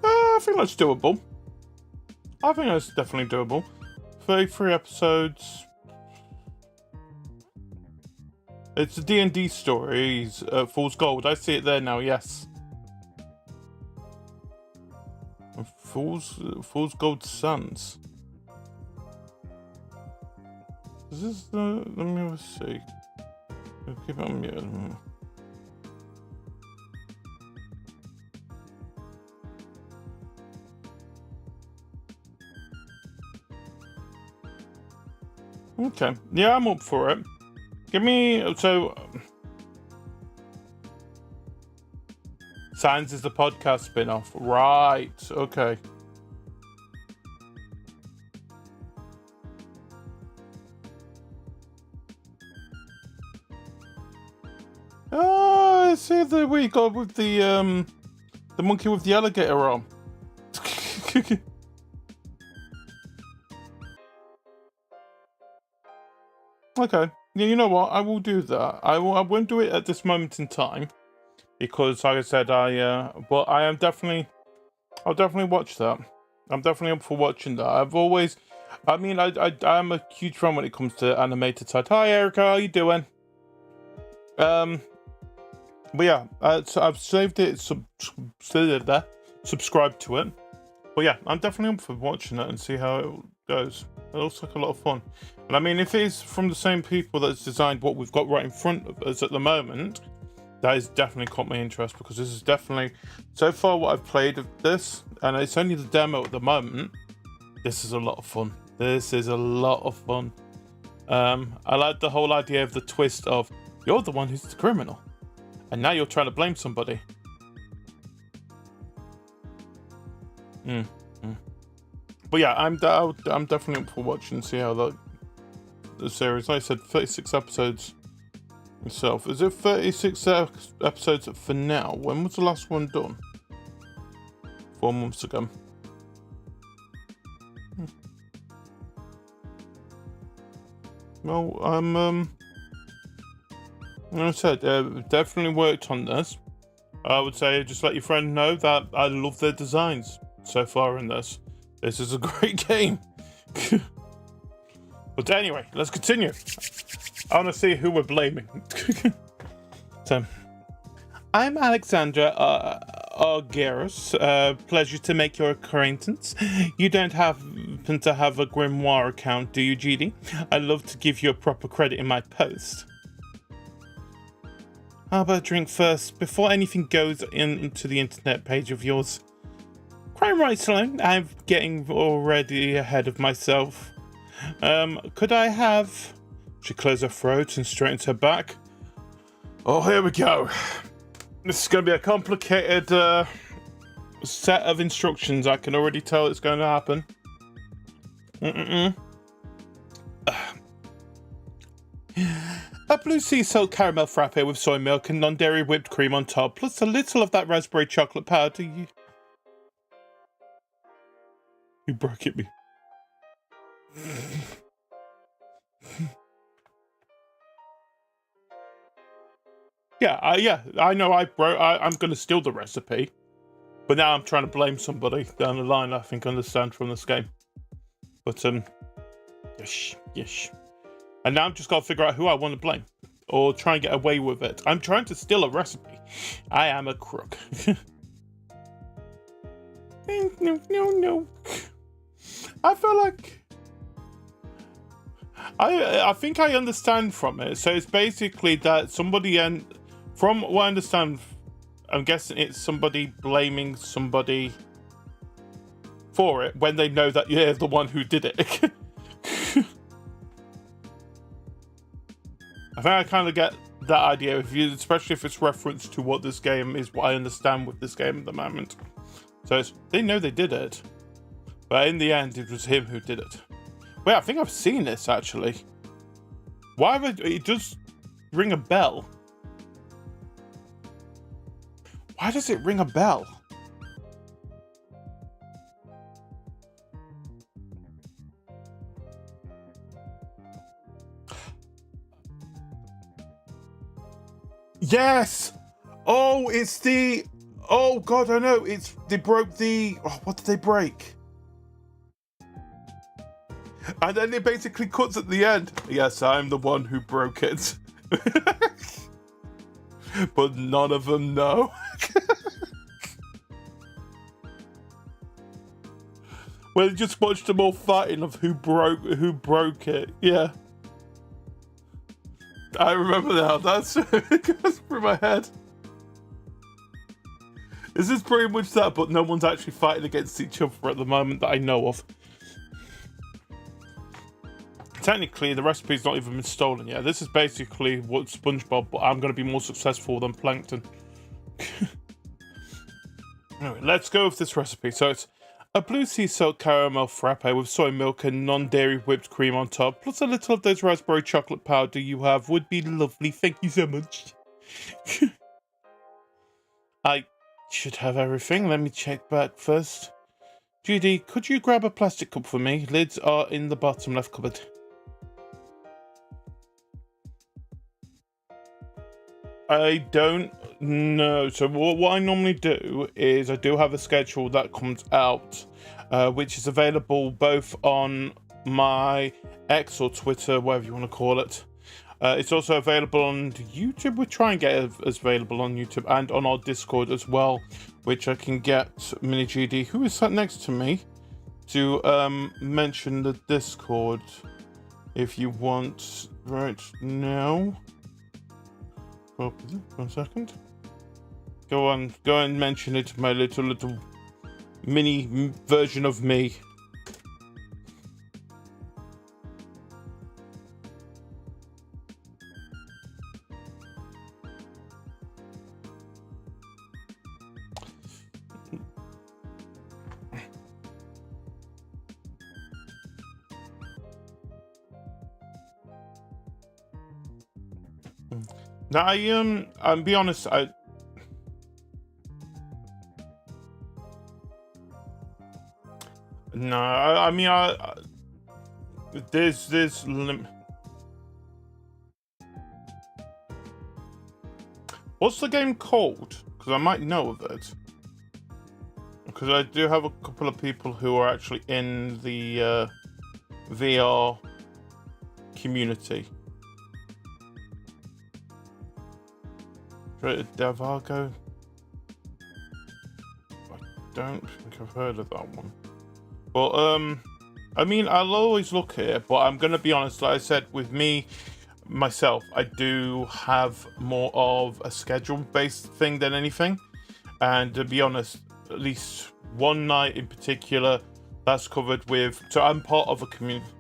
Speaker 1: I think that's doable. I think that's definitely doable. 33 episodes. It's a D&D stories. Fool's Gold. I see it there now. Yes. Fool's Gold Sons. Is this the? Let me have a see. Keep it on mute. Okay. Yeah, I'm up for it. Give me Signs is the podcast spin-off. Right. Okay. Oh, I see the we got with the monkey with the alligator arm. Okay. Yeah, you know what? I will do that. I won't do it at this moment in time because, like I said, but I am definitely. I'll definitely watch that. I'm definitely up for watching that. I'm a huge fan when it comes to animated side. Hi, Erica. How you doing? But yeah, so I've saved it. Subscribe to it. But yeah, I'm definitely up for watching it and see how it goes. It looks like a lot of fun. And I mean, if it's from the same people that's designed what we've got right in front of us at the moment, that has definitely caught my interest because this is definitely, so far what I've played of this, and it's only the demo at the moment, this is a lot of fun. This is a lot of fun. I like the whole idea of the twist of you're the one who's the criminal, and now you're trying to blame somebody. But yeah, I'm definitely up for watching and see how the series. Like I said, 36 episodes itself. Is it 36 episodes for now? When was the last one done? 4 months ago. Well, like I said, definitely worked on this. I would say just let your friend know that I love their designs so far in this. This is a great game. But anyway, let's continue. I want to see who we're blaming. So, I'm Alexandra Argyros. Pleasure to make your acquaintance. You don't happen to have a grimoire account, do you, GD? I'd love to give you a proper credit in my post. How about a drink first, before anything goes into the internet page of yours? Crime right alone. I'm getting already ahead of myself. Could I have... She clears her throat and straightens her back. Oh, here we go. This is going to be a complicated set of instructions. I can already tell it's going to happen. A blue sea salt caramel frappe with soy milk and non-dairy whipped cream on top, plus a little of that raspberry chocolate powder. You broke it me. Yeah, I know I'm going to steal the recipe, but now I'm trying to blame somebody down the line, I think I understand from this game. But, yes. And now I've just got to figure out who I want to blame, or try and get away with it. I'm trying to steal a recipe. I am a crook. No. I feel like... I think I understand from it. So it's basically that somebody, and from what I understand, I'm guessing it's somebody blaming somebody for it when they know that you're the one who did it. I think I kind of get that idea, especially if it's reference to what this game is, what I understand with this game at the moment. So they know they did it, but in the end, it was him who did it. Wait, I think I've seen this actually. Why would it just ring a bell? Why does it ring a bell? Yes! Oh, it's the... Oh, God, I know. They broke the... Oh, what did they break? And then it basically cuts at the end. Yes, I'm the one who broke it. But none of them know. Well, just watched them all fighting of who broke it. Yeah. I remember now. That's it goes through my head. This is pretty much that, but no one's actually fighting against each other at the moment that I know of. Technically, the recipe's not even been stolen yet. This is basically what SpongeBob, but I'm going to be more successful than Plankton. Anyway, let's go with this recipe. So it's a blue sea salt caramel frappe with soy milk and non-dairy whipped cream on top, plus a little of those raspberry chocolate powder you have would be lovely. Thank you so much. I should have everything. Let me check back first. Judy, could you grab a plastic cup for me? Lids are in the bottom left cupboard. I don't know. So what I normally do is I do have a schedule that comes out, which is available both on my X or Twitter, whatever you want to call it. It's also available on YouTube. We try and get it as available on YouTube and on our Discord as well, which I can get Mini GD, who is sat next to me, to mention the Discord if you want right now. 1 second. Go and mention it to my little mini version of me. Now, I'll be honest, no, I mean, there's what's the game called? Because I might know of it. Because I do have a couple of people who are actually in the VR community. Devago? I don't think I've heard of that one. But I mean, I'll always look at it, but I'm gonna be honest, like I said, with myself, I do have more of a schedule-based thing than anything. And to be honest, at least one night in particular, that's covered with. So I'm part of a community.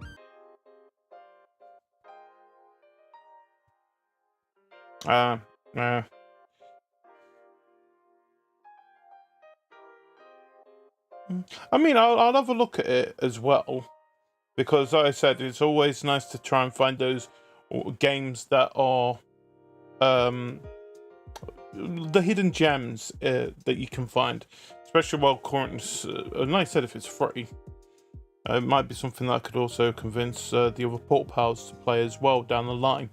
Speaker 1: I mean, I'll have a look at it as well, because like I said, it's always nice to try and find those games that are the hidden gems that you can find, especially while current. And like I said, if it's free, it might be something that I could also convince the other port pals to play as well down the line.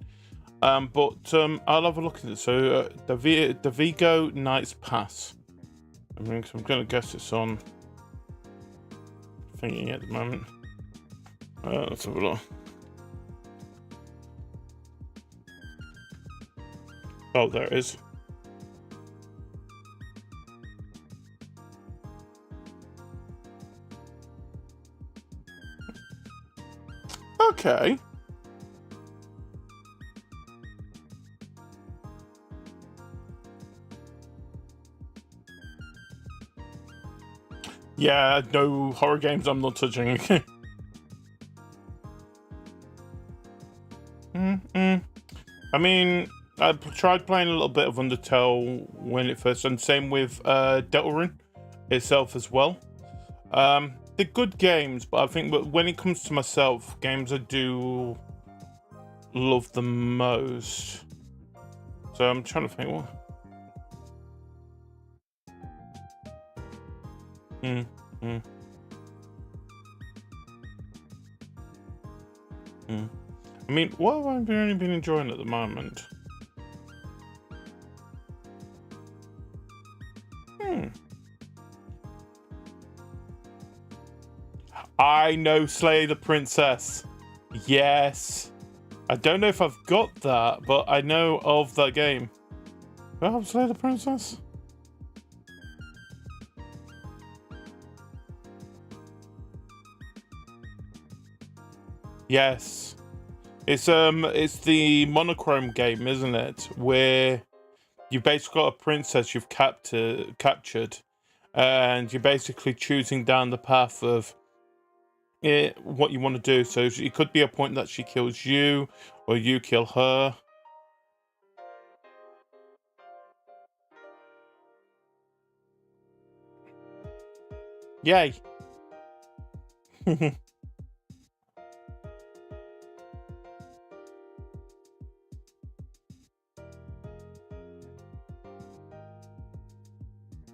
Speaker 1: But I'll have a look at it. So the Vigo Nights Pass. I mean, I'm going to guess it's on thingy at the moment. Let's have a look. Oh, there it is. Okay. Yeah, no horror games I'm not touching. I mean, I tried playing a little bit of Undertale when it first, and same with Deltarune itself as well. They're good games, but I think when it comes to myself, games I do love the most. So I'm trying to think what. I mean, what have I really been enjoying at the moment? I know Slay the Princess. Yes. I don't know if I've got that, but I know of that game. Do I have Slay the Princess? Yes. It's the monochrome game, isn't it? Where you've basically got a princess you've captured, and you're basically choosing down the path of what you want to do. So it could be a point that she kills you, or you kill her. Yay!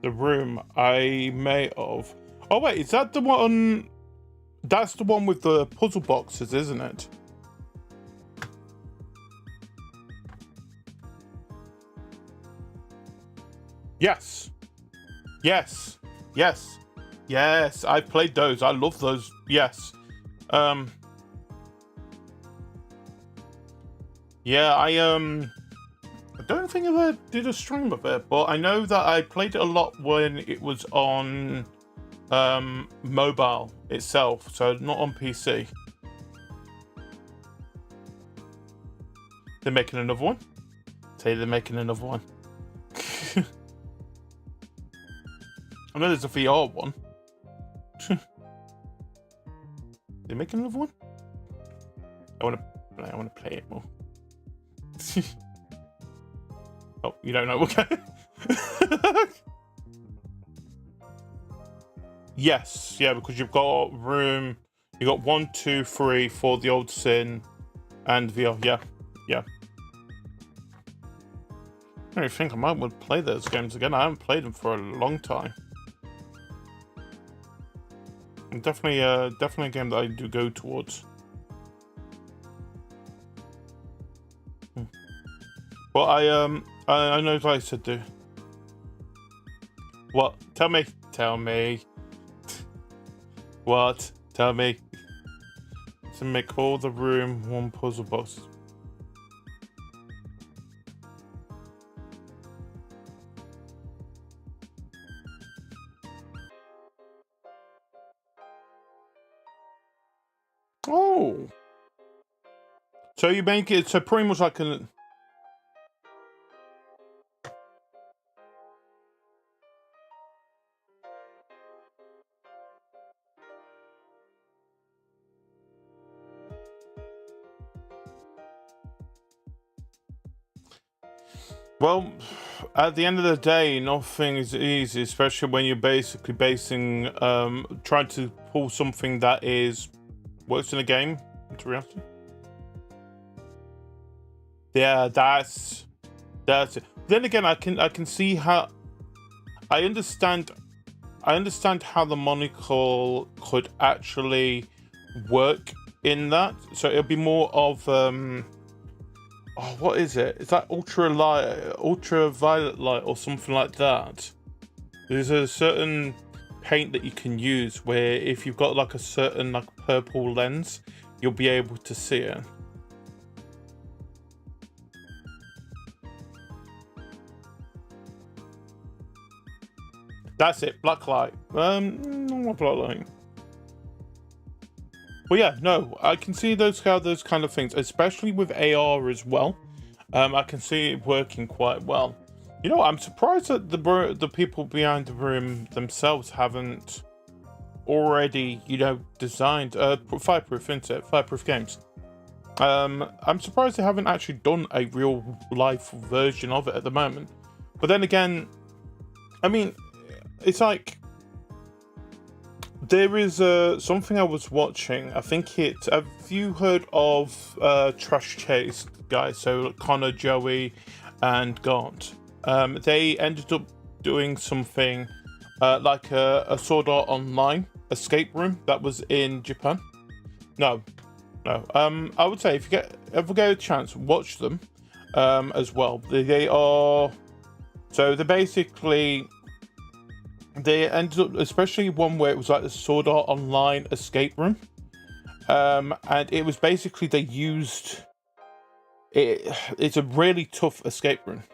Speaker 1: The room I may have. Oh wait, is that the one? That's the one with the puzzle boxes, isn't it? Yes. Yes. Yes. Yes. I played those. I love those. Yes. Yeah, I don't think I ever did a stream of it, but I know that I played it a lot when it was on mobile itself, so not on PC. They're making another one? Say they're making another one. I know there's a VR one. They're making another one? I want to play it more. Oh, you don't know? Okay. Yes, yeah, because you've got room. You got 1, 2, 3 for the old sin, and VR. Yeah, yeah. definitely think I might want to play those games again. I haven't played them for a long time. Definitely, definitely a game that I do go towards. Well, I know what I said do. What? Tell me. Tell me. What? Tell me. To make all the room one puzzle box. Oh. So you make it so pretty much like an. Well, at the end of the day, nothing is easy, especially when you're basically basing, trying to pull something that works in a game into reality. Yeah, that's it. Then again, I can see how I understand how the monocle could actually work in that. So it'll be more of oh, what is it? Is that ultraviolet light or something like that? There's a certain paint that you can use where if you've got like a certain like purple lens, you'll be able to see it. That's it, black light. Not black light. Well, yeah, no, I can see those kind of things, especially with AR as well. I can see it working quite well. You know, I'm surprised that the people behind the room themselves haven't already, you know, designed fireproof, isn't it? Fireproof games. I'm surprised they haven't actually done a real life version of it at the moment. But then again, I mean, it's like. There is something I was watching. I think have you heard of Trash Chase guys? So Connor, Joey, and Gaunt. They ended up doing something like a Sword Art Online escape room that was in Japan. No. I would say if you ever get a chance, watch them as well. They are so they're basically. They ended up, especially one where it was like the Sword Art Online escape room, and it was basically they used it. It's a really tough escape room.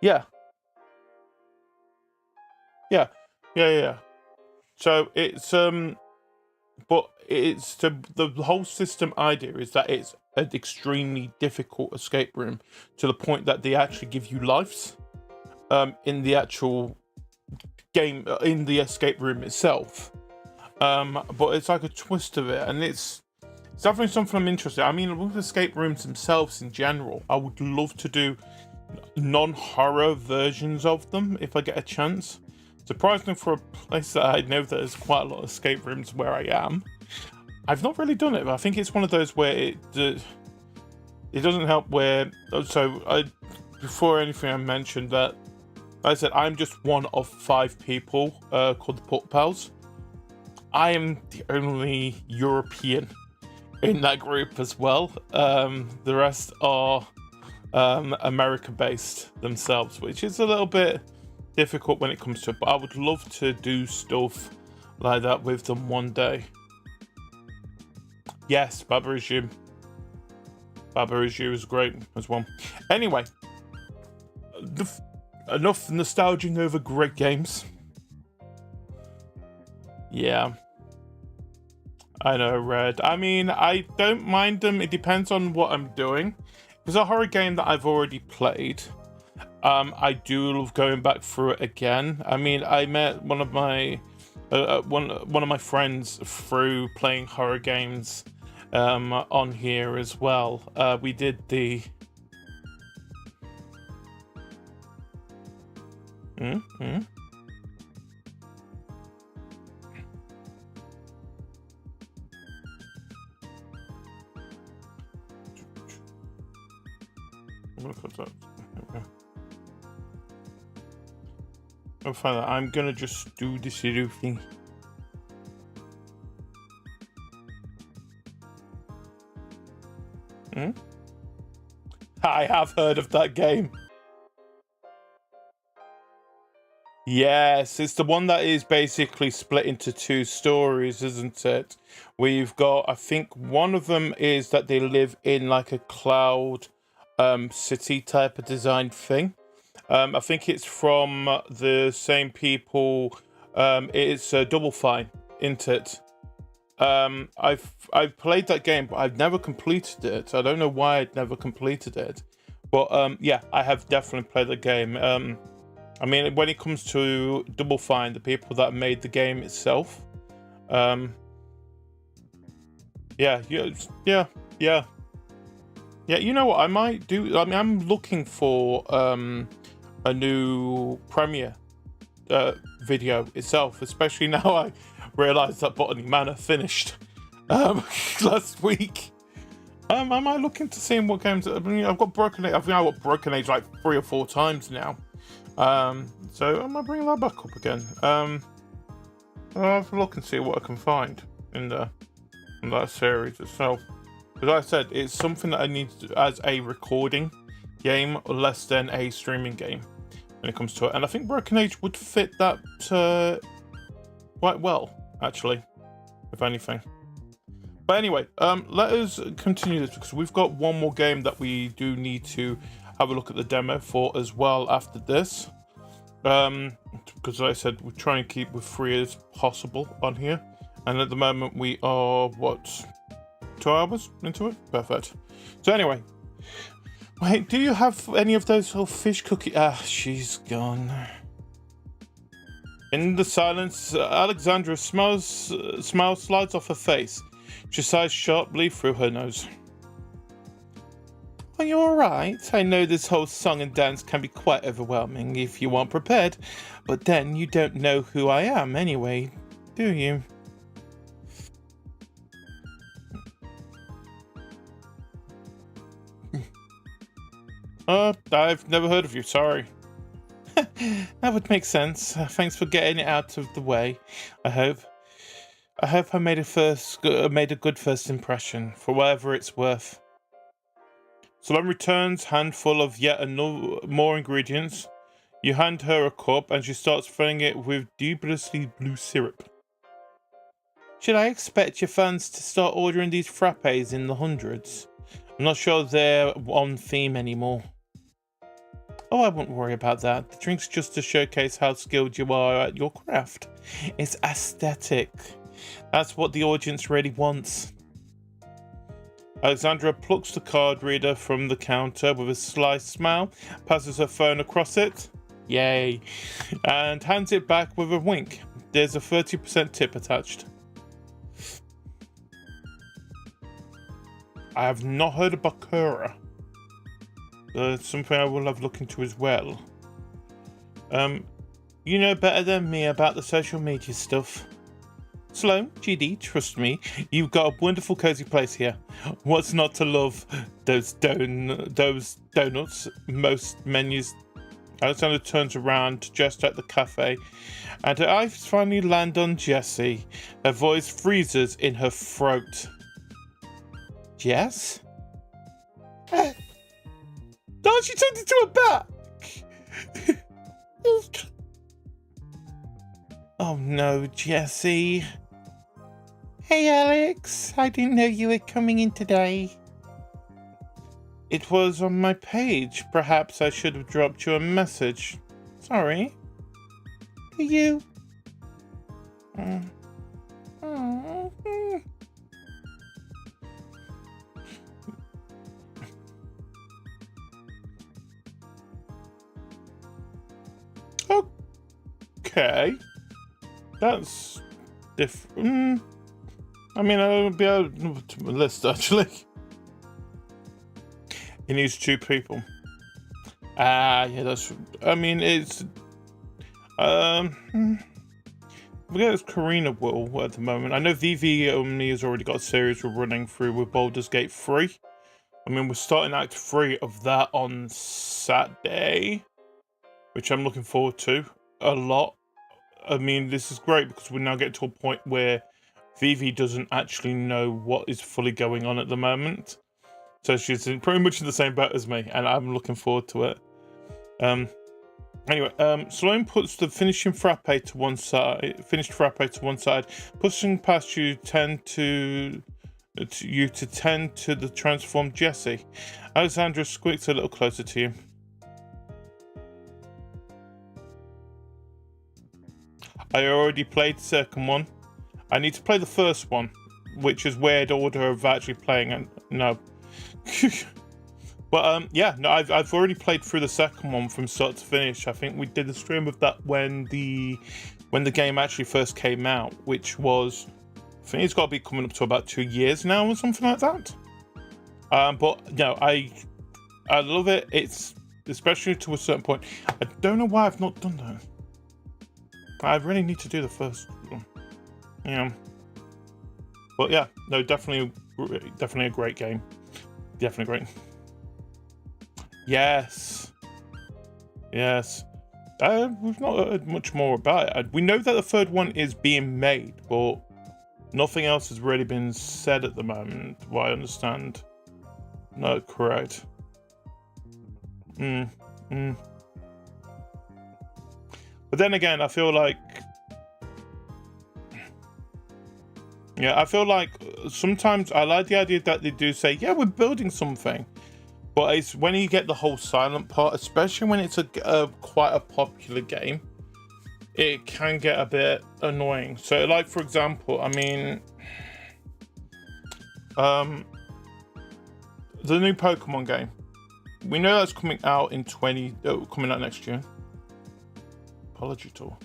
Speaker 1: Yeah. So it's but it's the whole system idea is that it's an extremely difficult escape room to the point that they actually give you lives, in the actual game in the escape room itself, but it's like a twist of it, and it's definitely something I'm interested in. I mean, with escape rooms themselves in general, I would love to do non-horror versions of them if I get a chance. Surprisingly, for a place that I know there's quite a lot of escape rooms where I am, I've not really done it, but I think it's one of those where it doesn't help where before anything I mentioned that like I said, I'm just one of 5 people called the Put Pals. I am the only European in that group as well. The rest are America-based themselves, which is a little bit difficult when it comes to it. But I would love to do stuff like that with them one day. Yes, Baba Is You. Baba Is You is great as well. Anyway, enough nostalging over great games. Yeah. I know, Red. I mean, I don't mind them. It depends on what I'm doing. If it's a horror game that I've already played, I do love going back through it again. I mean, I met one of my friends through playing horror games on here as well. We did the Mm-hmm. I'm gonna put that. Okay. I'm fine. I'm gonna just do this little thing. I have heard of that game. Yes, it's the one that is basically split into two stories, isn't it? We've got, I think one of them is that they live in like a cloud city type of design thing. I think it's from the same people. It's Double Fine, isn't it? I've played that game, but I've never completed it. I don't know why I'd never completed it, but yeah, I have definitely played the game. I mean, when it comes to Double Fine, the people that made the game itself, yeah. You know what I might do? I mean, I'm looking for a new Premiere video itself, especially now I realised that Botany Manor finished last week. Am I looking to see what games? I mean, I've got Broken Age. I think I've got Broken Age like 3 or 4 times now. So I might bring that back up again. I'll have a look and see what I can find in that series itself. As I said, it's something that I need to do as a recording game, less than a streaming game when it comes to it. And I think Broken Age would fit that quite well, actually, if anything. But anyway, let us continue this because we've got one more game that we do need to have a look at the demo for as well after this. Because as I said, we're trying to keep as free as possible on here. And at the moment we are, what, 2 hours into it? Perfect. So anyway, wait, do you have any of those little fish cookies? Ah, she's gone. In the silence, Alexandra's smile slides off her face. She sighs sharply through her nose. Are you alright? I know this whole song and dance can be quite overwhelming if you aren't prepared, but then you don't know who I am anyway, do you? I've never heard of you, sorry. That would make sense. Thanks for getting it out of the way, I hope. I made a good first impression, for whatever it's worth. Salome returns, handful of yet more ingredients. You hand her a cup and she starts filling it with dubiously blue syrup. Should I expect your fans to start ordering these frappes in the hundreds? I'm not sure they're on theme anymore. Oh, I won't worry about that. The drink's just to showcase how skilled you are at your craft. It's aesthetic. That's what the audience really wants. Alexandra plucks the card reader from the counter with a sly smile, passes her phone across it, yay, and hands it back with a wink. There's a 30% tip attached. I have not heard of Bakura. It's something I will have looked into as well. You know better than me about the social media stuff. Sloan, GD, trust me, you've got a wonderful cozy place here. What's not to love? Those donuts, most menus. Alexandra turns around to gesture at the cafe, and her eyes finally land on Jessie. Her voice freezes in her throat. Jess? Oh, she turned into a bat! Oh no, Jessie. Hey Alex, I didn't know you were coming in today. It was on my page. Perhaps I should have dropped you a message. Sorry. You? Okay. That's different. I mean, I'll be able to list actually. He needs 2 people. Yeah, that's. I mean, it's. I forget it's Karina Will at the moment. I know VV Omni has already got a series we're running through with Baldur's Gate 3. I mean, we're starting Act 3 of that on Saturday, which I'm looking forward to. a lot. I mean, this is great because we now get to a point where Vivi doesn't actually know what is fully going on at the moment. So she's pretty much in the same boat as me, and I'm looking forward to it. Anyway, Sloane puts the finishing frappe to one side, pushing past you, tend to tend to the transformed Jessie. Alexandra squeaks a little closer to you. I already played the second one. I need to play the first one, which is weird order of actually playing it. No. But yeah, no, I've already played through the second one from start to finish. I think we did a stream of that when the game actually first came out, which was, I think it's got to be coming up to about 2 years now or something like that. But no, I love it. It's especially to a certain point. I don't know why I've not done that. I really need to do the first one. Yeah. But yeah, no, definitely a great game. Definitely great. Yes. We've not heard much more about it. We know that the third one is being made, but nothing else has really been said at the moment, what I understand. No, correct. But then again, I feel like sometimes I like the idea that they do say, yeah, we're building something. But it's when you get the whole silent part, especially when it's quite a popular game, it can get a bit annoying. So, like, for example, I mean, the new Pokemon game. We know that's coming out coming out next year. Apology Tour.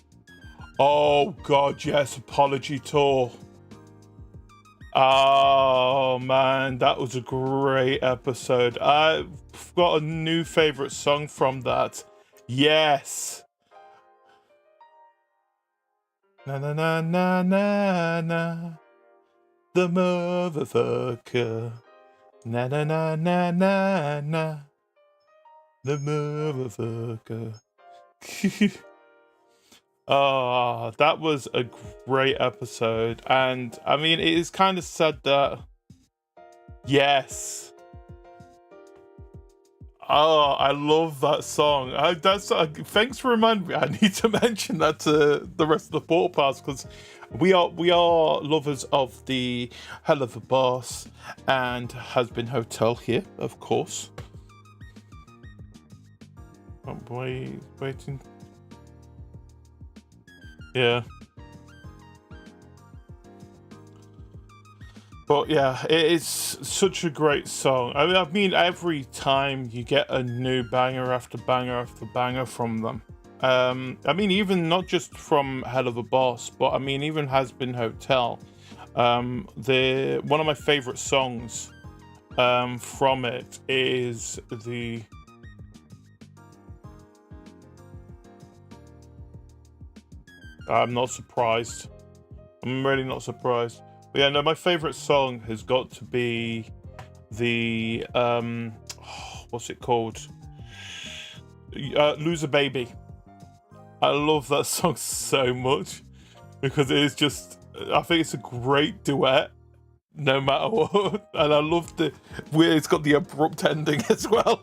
Speaker 1: Oh God, yes, Apology Tour. Oh man, that was a great episode. I've got a new favorite song from that. Yes. Na na na na na na. The motherfucker. Na na na na na na. The motherfucker. Oh, that was a great episode. And I mean, it is kind of sad that, yes. Oh, I love that song. Thanks for reminding me. I need to mention that to the rest of the Portal Pass, because we are lovers of the Hell of a Boss and Has Been Hotel here, of course. Oh boy, waiting. Yeah. But yeah, it is such a great song. I mean, every time you get a new banger after banger after banger from them. I mean, even not just from Hell of a Boss, but I mean, even Has Been Hotel. One of my favorite songs from it is the... I'm not surprised. I'm really not surprised. But yeah, no, my favorite song has got to be the what's it called? Lose a Baby. I love that song so much because it is just, I think it's a great duet no matter what. And I love it's got the abrupt ending as well.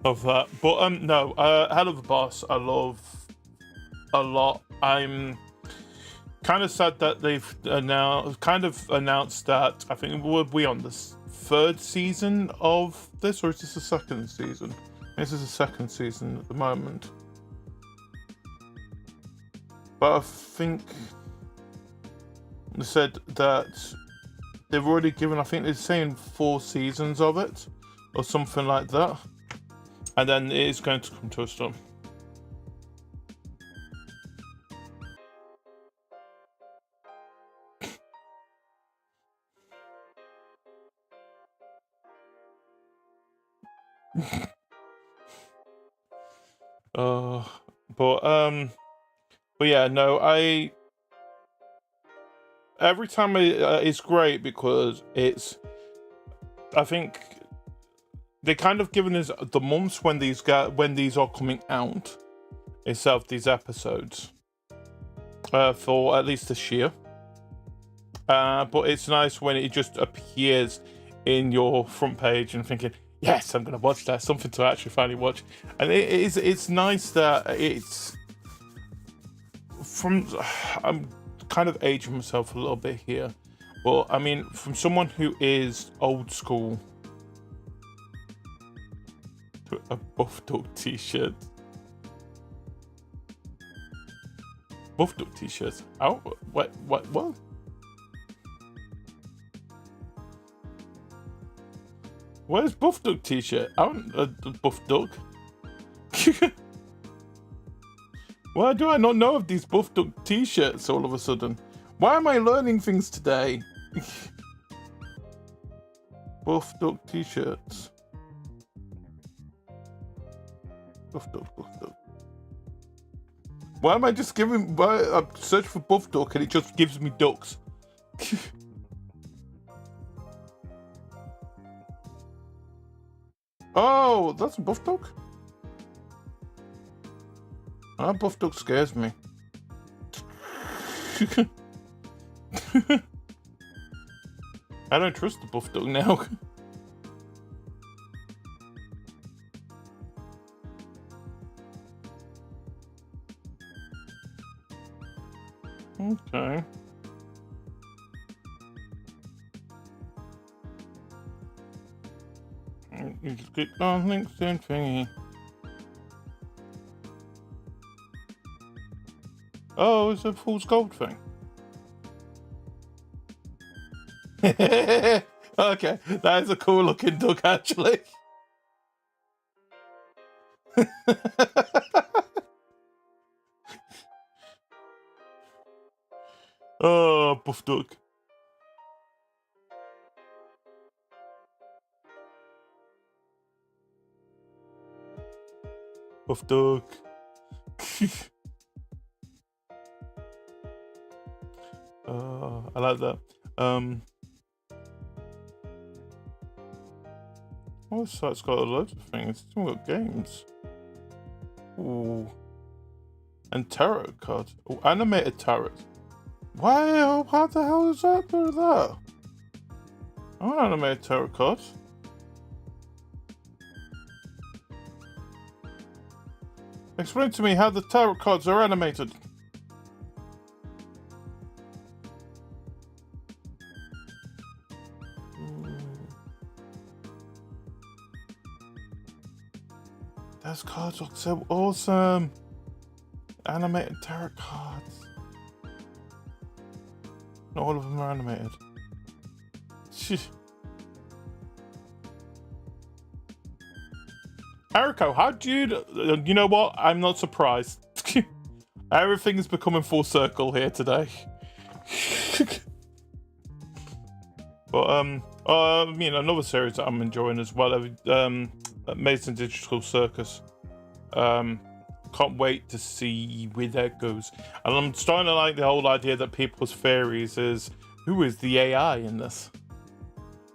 Speaker 1: Of that. But no, Hell of a Boss I love a lot. I'm kind of sad that they've announced that, I think we'll be on the third season of this, or is this the second season? This is the second season at the moment. But I think they said that they've already given, I think they're saying 4 seasons of it, or something like that. And then it is going to come to a stop. But yeah, no, every time it's great because I think they kind of given us the months when these are coming out itself, these episodes, for at least this year. But it's nice when it just appears in your front page and thinking, yes, I'm going to watch that. Something to actually finally watch. And it's nice that it's from... I'm kind of aging myself a little bit here. But, I mean, from someone who is old school, a Buff Duck t-shirt. Buff Duck t-shirts. Oh, what? Where's Buff Duck t-shirt? I want a Buff Duck. Why do I not know of these Buff Duck t-shirts all of a sudden? Why am I learning things today? Buff Duck t-shirts. Buff Duck. Why am I just giving... I search for Buff Duck and it just gives me ducks. Oh, that's a Buff Duck? That Buff Duck scares me. I don't trust the Buff Duck now. Okay. You just click on LinkedIn thingy. Oh, it's a fool's gold thing. Okay, that is a cool looking duck, actually. Oh, Buff Duck. Buff Duck. I like that. Oh, this site's got loads of things. It's even got games. Ooh. And tarot cards. Oh, animated tarot. Wow, how the hell is that do that? I want animated tarot cards. Explain to me how the tarot cards are animated. Those cards look so awesome. Animated tarot cards. Not all of them are animated. Eriko, how do you know what? I'm not surprised. Everything is becoming full circle here today. But I mean, another series that I'm enjoying as well, Amazing Digital Circus. Can't wait to see where that goes. And I'm starting to like the whole idea that people's theories is, who is the AI in this?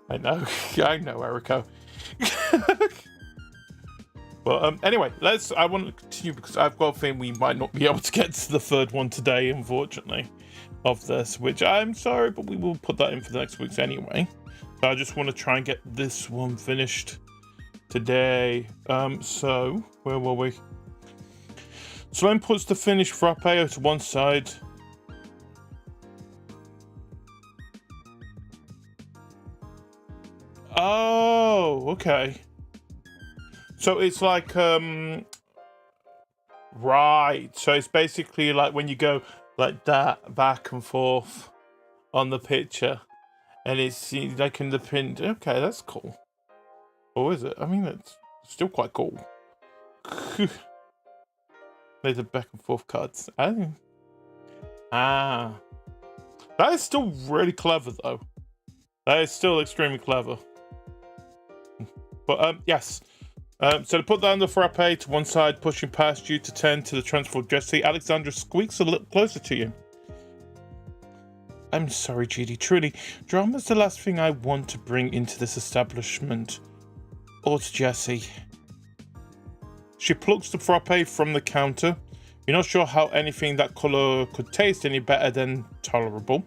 Speaker 1: I know, I know, Eriko. But anyway, I want to continue because I've got a feeling we might not be able to get to the third one today, unfortunately, of this, which I'm sorry, but we will put that in for the next week's anyway. So I just want to try and get this one finished today. So where were we? Sloan puts the finished frappe to one side. Oh, okay. So it's like right. So it's basically like when you go like that back and forth on the picture, and it's like in the print. Okay, that's cool. Or is it? I mean, it's still quite cool. There's the back and forth cards. That is still really clever, though. That is still extremely clever. But yes. So to put that on the frappe to one side, pushing past you to 10 to the transformed Jesse, Alexandra squeaks a little closer to you. I'm sorry, Judy. Truly, drama's the last thing I want to bring into this establishment. Or to Jessie. She plucks the frappe from the counter, You're not sure how anything that color could taste any better than tolerable.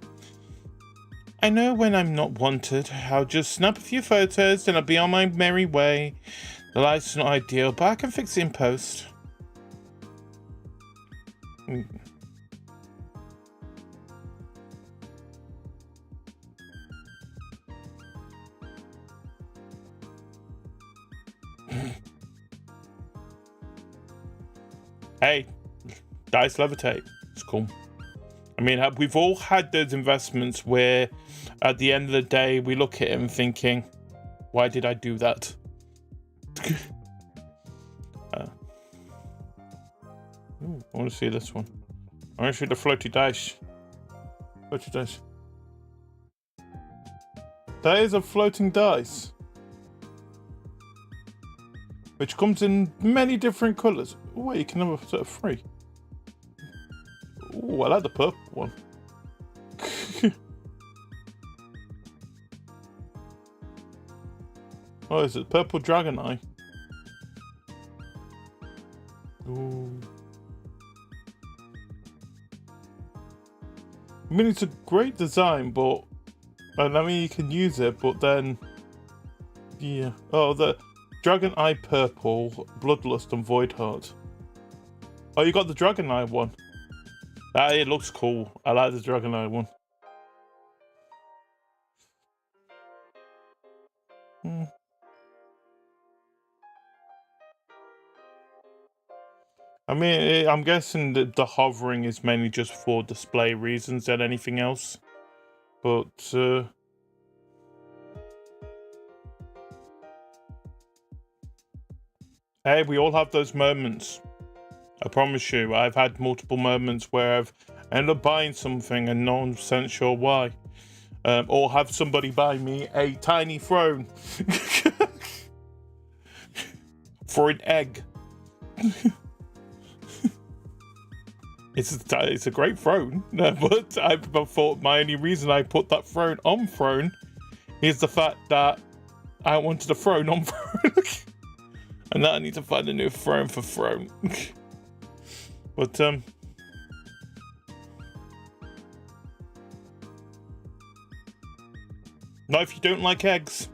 Speaker 1: I know when I'm not wanted, I'll just snap a few photos and I'll be on my merry way. The light's not ideal, but I can fix it in post. Hey, dice levitate. It's cool. I mean, we've all had those investments where at the end of the day, we look at him thinking, why did I do that? I want to see this one. I want to see the floaty dice. Floaty dice. That is a floating dice, which comes in many different colours. Oh, wait, you can have a set of 3. Oh, I like the purple one. Oh, is it purple dragon eye? Ooh. I mean, it's a great design, but I mean, you can use it, but then, yeah. Oh, the Dragon Eye Purple, Bloodlust, and Voidheart. Oh, you got the Dragon Eye one. It looks cool. I like the Dragon Eye one. I mean, I'm guessing that the hovering is mainly just for display reasons than anything else. But, hey, we all have those moments. I promise you, I've had multiple moments where I've ended up buying something and no one's sure why. Or have somebody buy me a tiny throne for an egg. It's a great throne, but I thought my only reason I put that throne on throne is the fact that I wanted a throne on throne. And now I need to find a new throne for throne. But, not if you don't like eggs.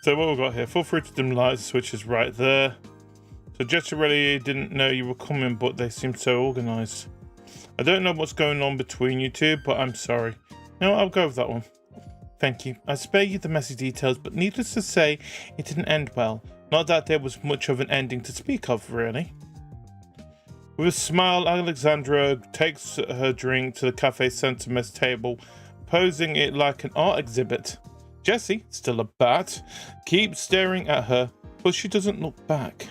Speaker 1: So what we've got here, feel free to dim light switch is right there. So Jess really didn't know you were coming, but they seem so organised. I don't know what's going on between you two, but I'm sorry. No, I'll go with that one. Thank you. I spare you the messy details, but needless to say, it didn't end well. Not that there was much of an ending to speak of, really. With a smile, Alexandra takes her drink to the cafe centre mess table, posing it like an art exhibit. Jessie, still a bat, keeps staring at her, but she doesn't look back.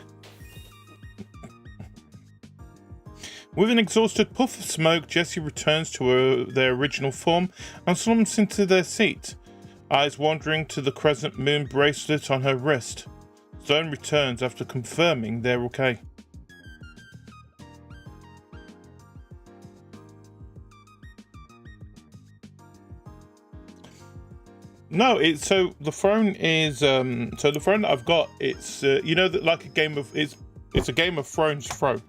Speaker 1: With an exhausted puff of smoke, Jessie returns to their original form and slumps into their seat, eyes wandering to the crescent moon bracelet on her wrist. Stone returns after confirming they're okay. No, it's so the throne is so the throne that I've got, it's you know that like a game of it's a Game of Thrones throne.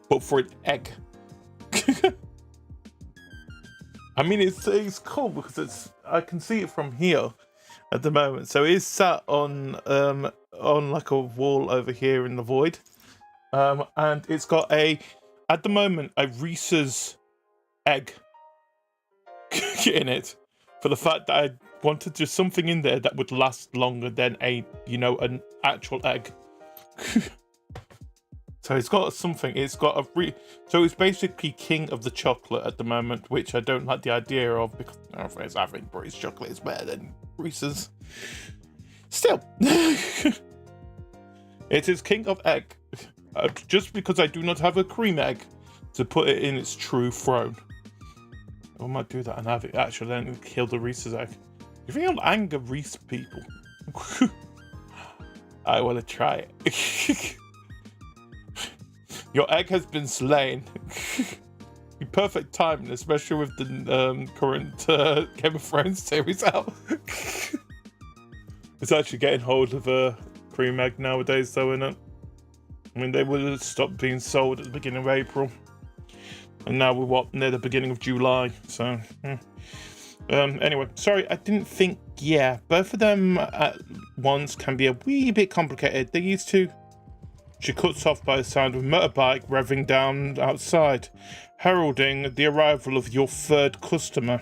Speaker 1: But for an egg. I mean, it's cool because I can see it from here at the moment. So it is sat on like a wall over here in the void, and it's got at the moment a Reese's egg in it for the fact that I wanted just something in there that would last longer than an actual egg. So it's got something. It's got so it's basically king of the chocolate at the moment, which I don't like the idea of because I think British chocolate is better than Reese's. Still, it is king of egg. Just because I do not have a cream egg to put it in its true throne. I might do that and have it actually then kill the Reese's egg. You think I'll anger Reese people? I want to try it. Your egg has been slain. Perfect timing, especially with the current Game of Thrones series out. It's actually getting hold of a cream egg nowadays, though, isn't it? I mean, they would have stopped being sold at the beginning of April. And now we're, what, near the beginning of July. So, anyway, sorry, I didn't think, yeah, both of them at once can be a wee bit complicated. They used to. She cuts off by the sound of a motorbike revving down outside, heralding the arrival of your third customer.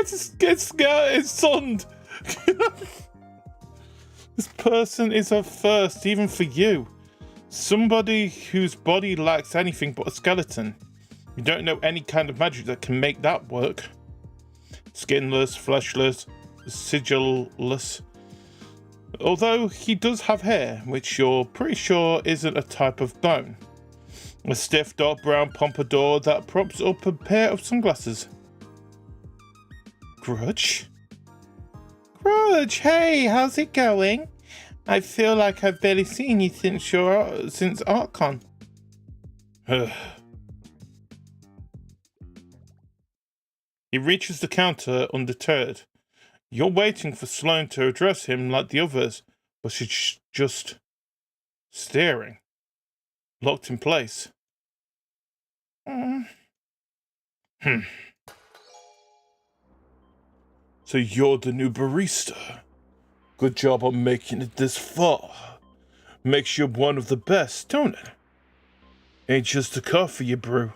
Speaker 1: it's sunned. This person is a first, even for you. Somebody whose body lacks anything but a skeleton. You don't know any kind of magic that can make that work. Skinless, fleshless, sigilless. Although he does have hair, which you're pretty sure isn't a type of bone. A stiff dark brown pompadour that props up a pair of sunglasses. Grudge? Grudge, hey, how's it going? I feel like I've barely seen you since ArtCon. He reaches the counter undeterred. You're waiting for Sloane to address him like the others, but she's just staring, locked in place. So you're the new barista. Good job on making it this far. Makes you one of the best, don't it? Ain't just the coffee you brew.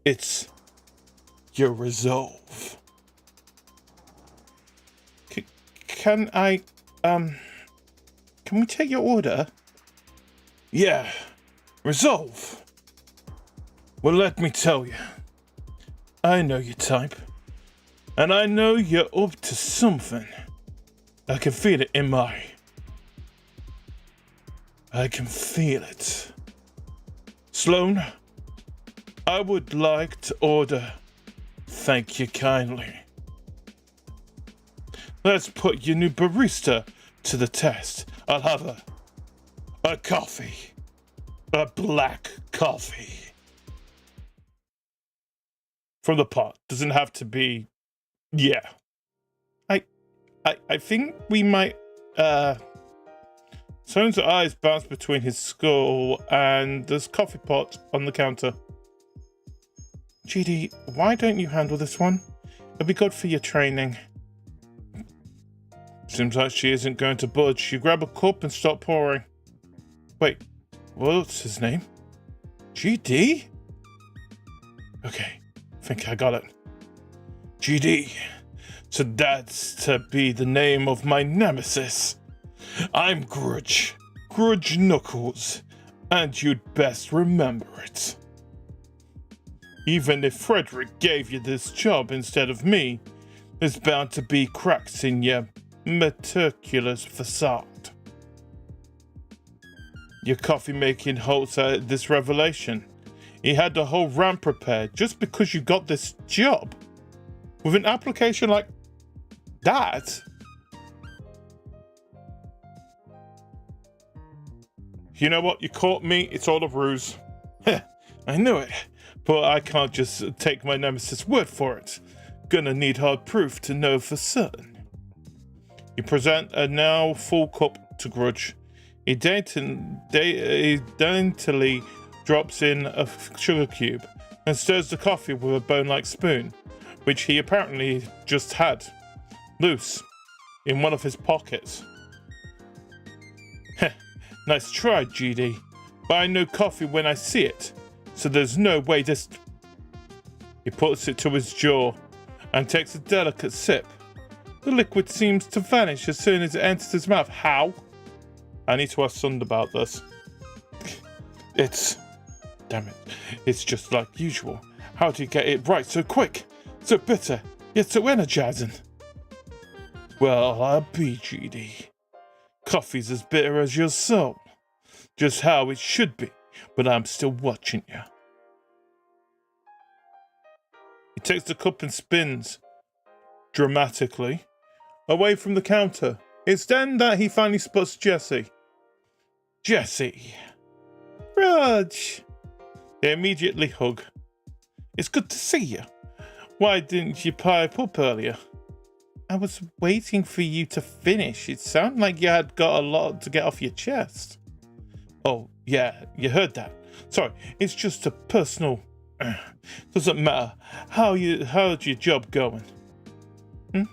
Speaker 1: It's your resolve. Can we take your order? Yeah, resolve. Well, let me tell you. I know your type. And I know you're up to something. I can feel it in I can feel it. Sloane, I would like to order. Thank you kindly. Let's put your new barista to the test. I'll have a coffee. A black coffee. From the pot. Doesn't have to be. Yeah. I think we might. Sloane's eyes bounce between his skull and there's coffee pot on the counter. GD, why don't you handle this one? It'll be good for your training. Seems like she isn't going to budge. You grab a cup and start pouring. Wait, what's his name? GD? Okay, I think I got it. GD. So that's to be the name of my nemesis. I'm Grudge. Grudge Knuckles. And you'd best remember it. Even if Frederick gave you this job instead of me, there's bound to be cracks in your meticulous facade. Your coffee making halts at this revelation. He had the whole rant prepared just because you got this job. With an application like that? You know what? You caught me. It's all a ruse. I knew it. But I can't just take my nemesis' word for it. Gonna need hard proof to know for certain. You present a now full cup to Grudge. He daintily drops in a sugar cube and stirs the coffee with a bone-like spoon, which he apparently just had, loose, in one of his pockets. Heh, nice try, GD, but I know coffee when I see it, so there's no way this... He puts it to his jaw and takes a delicate sip. The liquid seems to vanish as soon as it enters his mouth. How? I need to ask Sund about this. Damn it. It's just like usual. How do you get it right so quick? So bitter, yet so energizing. Well, I'll be GD. Coffee's as bitter as your soul. Just how it should be, but I'm still watching you. He takes the cup and spins, dramatically, away from the counter. It's then that he finally spots Jessie. Jessie. Raj. They immediately hug. It's good to see you. Why didn't you pipe up earlier? I was waiting for you to finish. It sounded like you had got a lot to get off your chest. Oh, yeah, you heard that. Sorry, it's just a personal... Doesn't matter. How's your job going?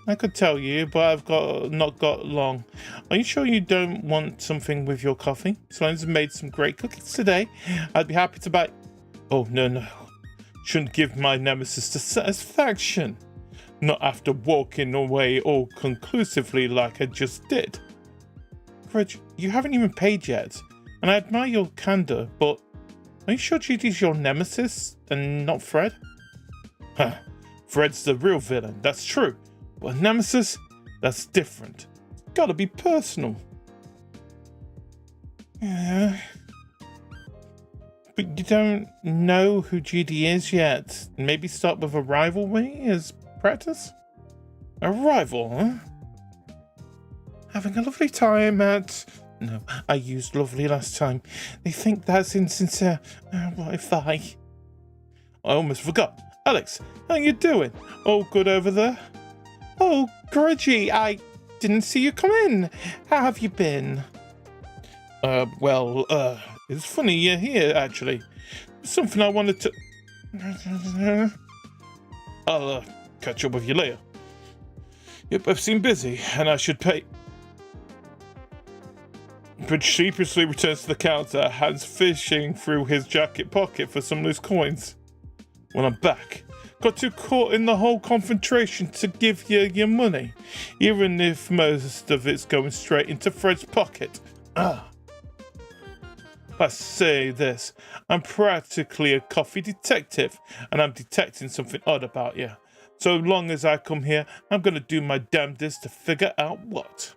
Speaker 1: I could tell you, but I've not got long. Are you sure you don't want something with your coffee? Sloane's made some great cookies today. I'd be happy to buy... Oh, no. Shouldn't give my nemesis the satisfaction. Not after walking away all conclusively like I just did. Reg, you haven't even paid yet, and I admire your candor, but are you sure Judy's your nemesis and not Fred? Huh. Fred's the real villain, that's true. But nemesis, that's different. It's gotta be personal. Yeah. But you don't know who Judy is yet. Maybe start with a rivalry as practice? A rival, huh? Having a lovely time at... No, I used lovely last time. They think that's insincere. What if I almost forgot. Alex, how you doing? All good over there? Oh, Greggy, I didn't see you come in. How have you been? It's funny you're here, actually. Something I wanted to... I'll catch up with you later. Yep, I've seen busy, and I should pay... But sheepishly returns to the counter, hands fishing through his jacket pocket for some loose coins. When I'm back, got too caught in the whole confrontation to give you your money, even if most of it's going straight into Fred's pocket. I say this, I'm practically a coffee detective, and I'm detecting something odd about you. So long as I come here, I'm gonna do my damnedest to figure out what.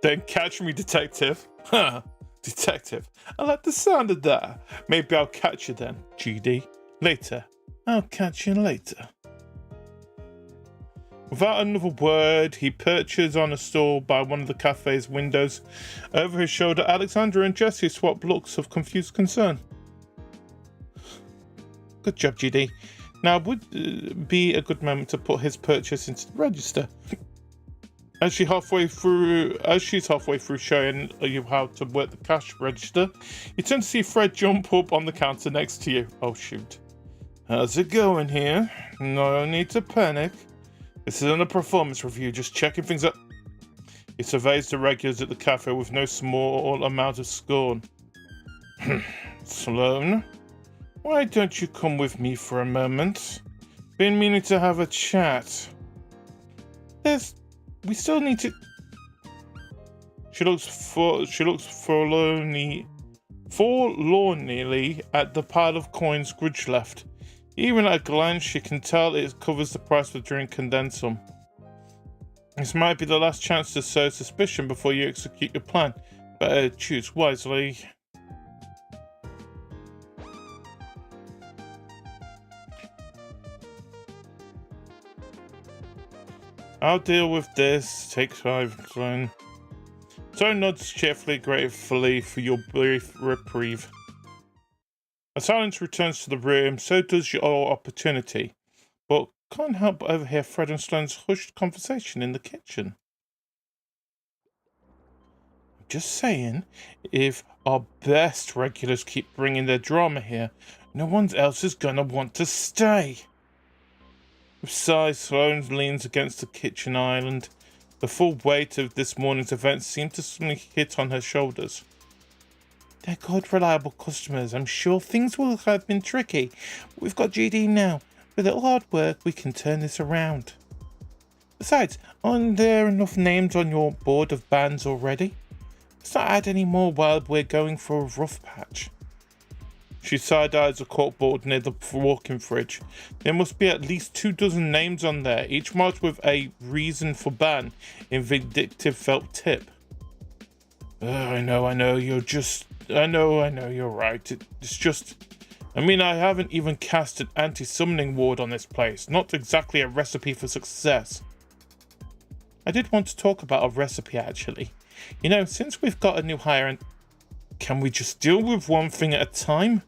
Speaker 1: Then catch me, detective. Detective. I like the sound of that. Maybe I'll catch you then, GD. Later. I'll catch you later. Without another word, he perches on a stool by one of the cafe's windows. Over his shoulder, Alexandra and Jesse swap looks of confused concern. Good job, GD. Now would be a good moment to put his purchase into the register. As she's halfway through showing you how to work the cash register, you turn to see Fred jump up on the counter next to you. Oh shoot. How's it going here? No need to panic. This isn't a performance review, just checking things up. He surveys the regulars at the cafe with no small amount of scorn. Sloane, why don't you come with me for a moment? Been meaning to have a chat. We still need to... She looks forlornly at the pile of coins Grudge left. Even at a glance, she can tell it covers the price of the drink and then some. This might be the last chance to sow suspicion before you execute your plan. Better choose wisely. I'll deal with this. Take 5, Sloane. So nods cheerfully, gratefully for your brief reprieve. A silence returns to the room, so does your opportunity. But can't help but overhear Fred and Sloane's hushed conversation in the kitchen. Just saying, if our best regulars keep bringing their drama here, no one else is gonna want to stay. With sighs, Sloane leans against the kitchen island. The full weight of this morning's events seemed to suddenly hit on her shoulders. They're good, reliable customers. I'm sure things will have been tricky. But we've got GD now. With a little hard work, we can turn this around. Besides, aren't there enough names on your board of bands already? Let's not add any more while we're going for a rough patch. She side-eyes a corkboard near the walk-in fridge. There must be at least 24 names on there, each marked with a reason for ban in vindictive felt tip. I know, you're right. It's just... I mean, I haven't even cast an anti-summoning ward on this place. Not exactly a recipe for success. I did want to talk about a recipe, actually. You know, since we've got a new hire and... Can we just deal with one thing at a time?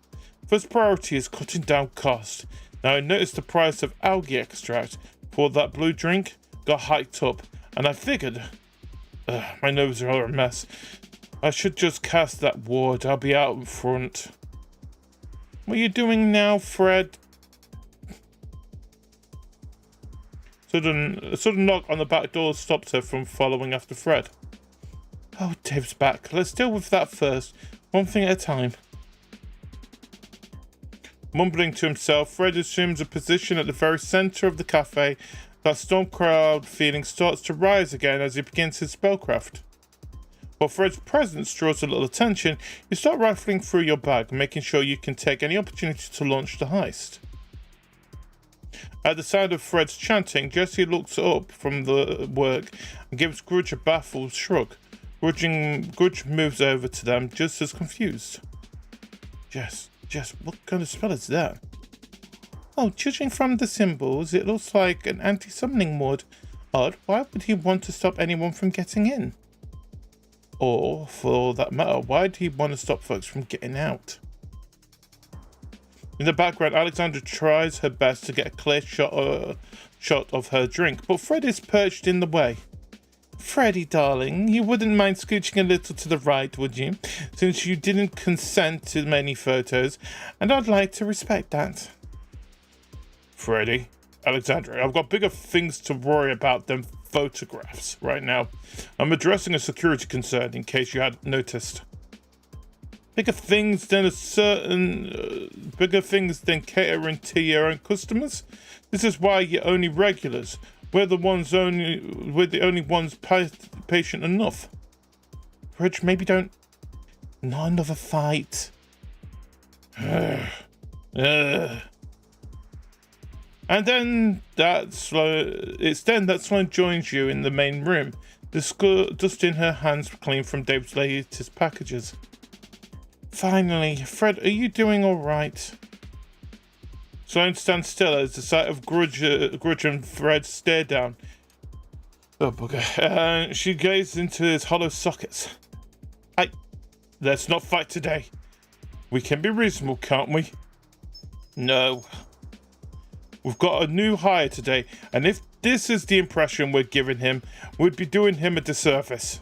Speaker 1: First priority is cutting down cost. Now I noticed the price of algae extract for that blue drink got hiked up, and I figured, my nose are a mess. I should just cast that ward. I'll be out in front. What are you doing now, Fred? A sudden knock on the back door stopped her from following after Fred. Oh, Dave's back. Let's deal with that first. One thing at a time. Mumbling to himself, Fred assumes a position at the very centre of the cafe. That storm cloud feeling starts to rise again as he begins his spellcraft. While Fred's presence draws a little attention, you start rifling through your bag, making sure you can take any opportunity to launch the heist. At the sound of Fred's chanting, Jesse looks up from the work and gives Grudge a baffled shrug. Grudge moves over to them just as confused. Jess, what kind of spell is that? Oh, judging from the symbols, it looks like an anti-summoning ward. Odd, why would he want to stop anyone from getting in? Or, for that matter, why do he want to stop folks from getting out? In the background, Alexandra tries her best to get a clear shot of her drink, but Fred is perched in the way. Freddy, darling, you wouldn't mind scooching a little to the right, would you? Since you didn't consent to many photos, and I'd like to respect that. Freddy, Alexandra, I've got bigger things to worry about than photographs right now. I'm addressing a security concern, in case you hadn't noticed. Bigger things than catering to your own customers? This is why you're only regulars. We're the only ones patient enough. Reg, maybe don't. Not another fight. And then that Sloane joins you in the main room, dusting her hands clean from Dave's latest packages. Finally, Fred, are you doing all right? Sloane stands still as the sight of Grudge and Fred stare down. Oh, bugger. She gazes into his hollow sockets. Hey, let's not fight today. We can be reasonable, can't we? No. We've got a new hire today, and if this is the impression we're giving him, we'd be doing him a disservice.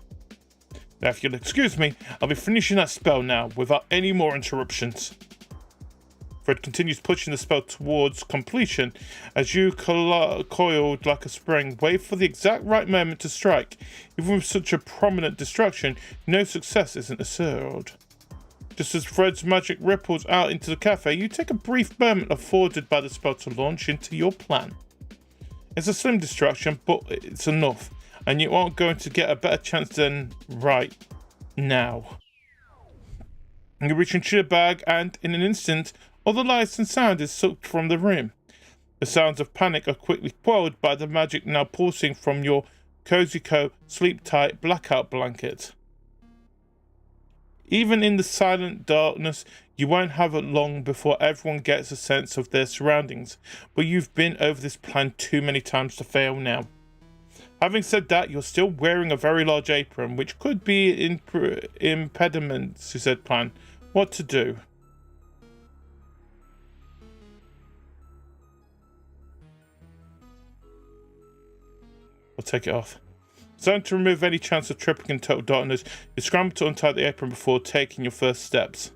Speaker 1: Now, if you'll excuse me, I'll be finishing that spell now, without any more interruptions. Fred continues pushing the spell towards completion as you, coiled like a spring, wait for the exact right moment to strike. Even with such a prominent distraction, no success isn't assured. Just as Fred's magic ripples out into the cafe, you take a brief moment afforded by the spell to launch into your plan. It's a slim distraction, but it's enough, and you aren't going to get a better chance than right now. You reach into your bag, and in an instant, all the lights and sound is sucked from the room. The sounds of panic are quickly quelled by the magic now pulsing from your Cozy Co sleep-tight blackout blanket. Even in the silent darkness, you won't have it long before everyone gets a sense of their surroundings, but you've been over this plan too many times to fail now. Having said that, you're still wearing a very large apron, which could be an impediment to said plan. What to do? I'll take it off. Designed to remove any chance of tripping in total darkness, you scramble to untie the apron before taking your first steps.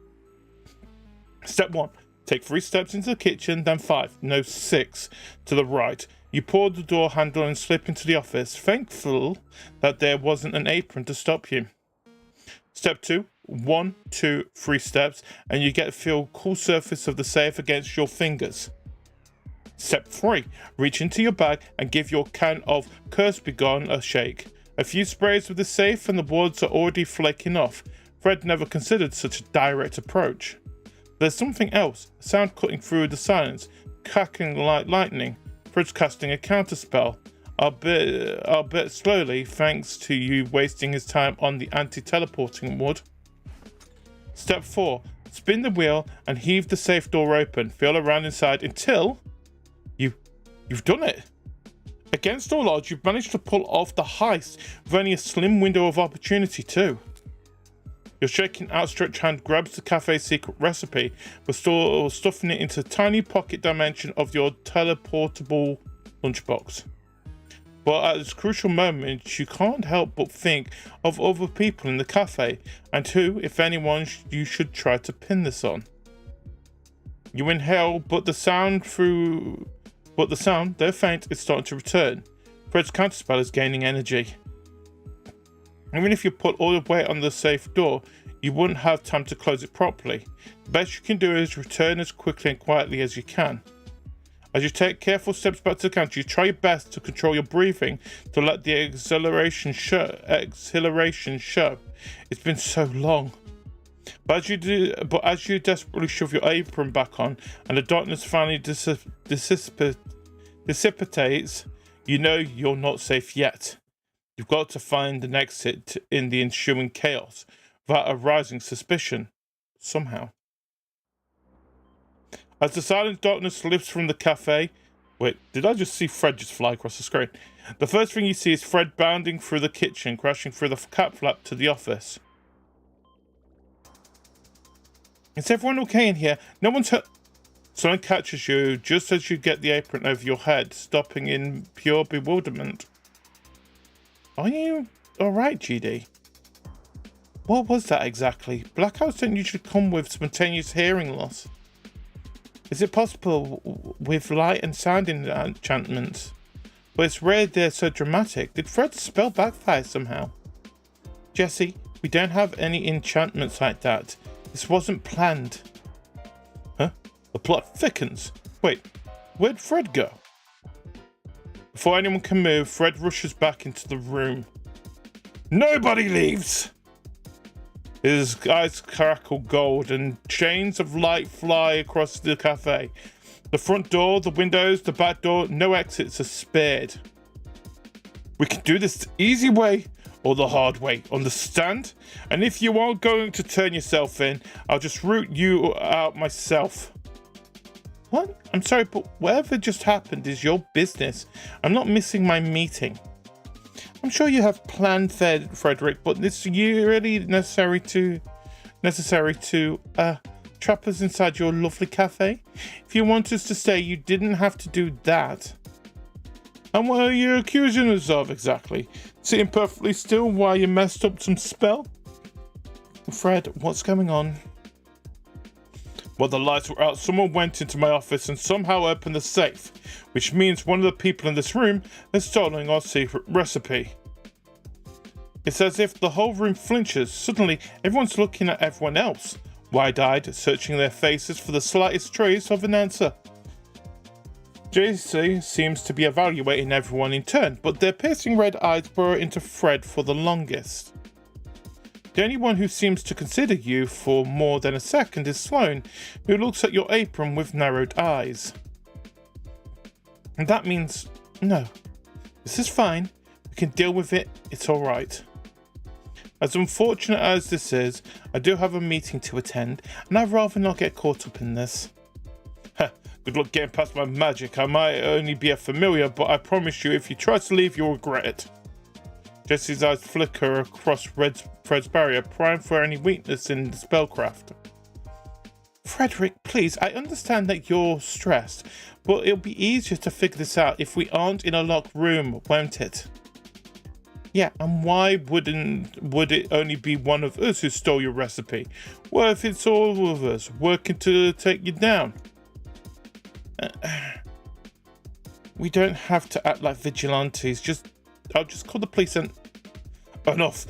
Speaker 1: Step 1. Take 3 steps into the kitchen, then 5, no 6, to the right. You pull the door handle and slip into the office, thankful that there wasn't an apron to stop you. Step 2. 1, 2, 3 steps, and you get to feel cool surface of the safe against your fingers. Step 3. Reach into your bag and give your can of Curse Begone a shake. A few sprays with the safe and the wards are already flaking off. Fred never considered such a direct approach. There's something else, a sound cutting through the silence, crackling like lightning. Fred's casting a counterspell, albeit slowly, thanks to you wasting his time on the anti-teleporting ward. Step 4. Spin the wheel and heave the safe door open. Feel around inside until you've done it. Against all odds, you've managed to pull off the heist with only a slim window of opportunity too. Your shaking, outstretched hand grabs the cafe's secret recipe, before stuffing it into a tiny pocket dimension of your teleportable lunchbox. But at this crucial moment, you can't help but think of other people in the cafe, and who, if anyone, you should try to pin this on. You inhale, but the sound, though faint, is starting to return. Fred's counterspell is gaining energy. Even if you put all the weight on the safe door, you wouldn't have time to close it properly. The best you can do is return as quickly and quietly as you can. As you take careful steps back to the counter, you try your best to control your breathing to let the exhilaration show. It's been so long. But as you desperately shove your apron back on and the darkness finally dissipates, you know you're not safe yet. You've got to find an exit in the ensuing chaos without arousing suspicion, somehow. As the silent darkness lifts from the cafe... Wait, did I just see Fred just fly across the screen? The first thing you see is Fred bounding through the kitchen, crashing through the cat flap to the office. Is everyone okay in here? No one's hurt. Someone catches you just as you get the apron over your head, stopping in pure bewilderment. Are you alright, GD? What was that exactly? Blackouts don't usually come with spontaneous hearing loss. Is it possible with light and sound enchantments? But it's rare they're so dramatic. Did Fred's spell backfire somehow? Jesse, we don't have any enchantments like that. This wasn't planned. Huh? The plot thickens. Wait, where'd Fred go? Before anyone can move, Fred rushes back into the room. Nobody leaves! His eyes crackle gold and chains of light fly across the cafe. The front door, the windows, the back door, no exits are spared. We can do this the easy way or the hard way, understand? And if you aren't going to turn yourself in, I'll just root you out myself. What? I'm sorry, but whatever just happened is your business. I'm not missing my meeting. I'm sure you have planned, Frederick, but it's really necessary to trap us inside your lovely cafe. If you want us to stay, you didn't have to do that. And what are you accusing us of exactly? Sitting perfectly still while you messed up some spell? Fred, what's going on? While the lights were out, someone went into my office and somehow opened the safe, which means one of the people in this room has stolen our secret recipe. It's as if the whole room flinches. Suddenly, everyone's looking at everyone else, wide-eyed, searching their faces for the slightest trace of an answer. JC seems to be evaluating everyone in turn, but their piercing red eyes burrow into Fred for the longest. The only one who seems to consider you for more than a second is Sloane, who looks at your apron with narrowed eyes. And that means, no, this is fine. We can deal with it. It's all right. As unfortunate as this is, I do have a meeting to attend, and I'd rather not get caught up in this. Good luck getting past my magic. I might only be a familiar, but I promise you, if you try to leave, you'll regret it. Jesse's eyes flicker across Fred's barrier, primed for any weakness in the spellcraft. Frederick, please, I understand that you're stressed, but it'll be easier to figure this out if we aren't in a locked room, won't it? Yeah, and why would it only be one of us who stole your recipe? What if it's all of us working to take you down? We don't have to act like vigilantes. I'll just call the police and... Enough.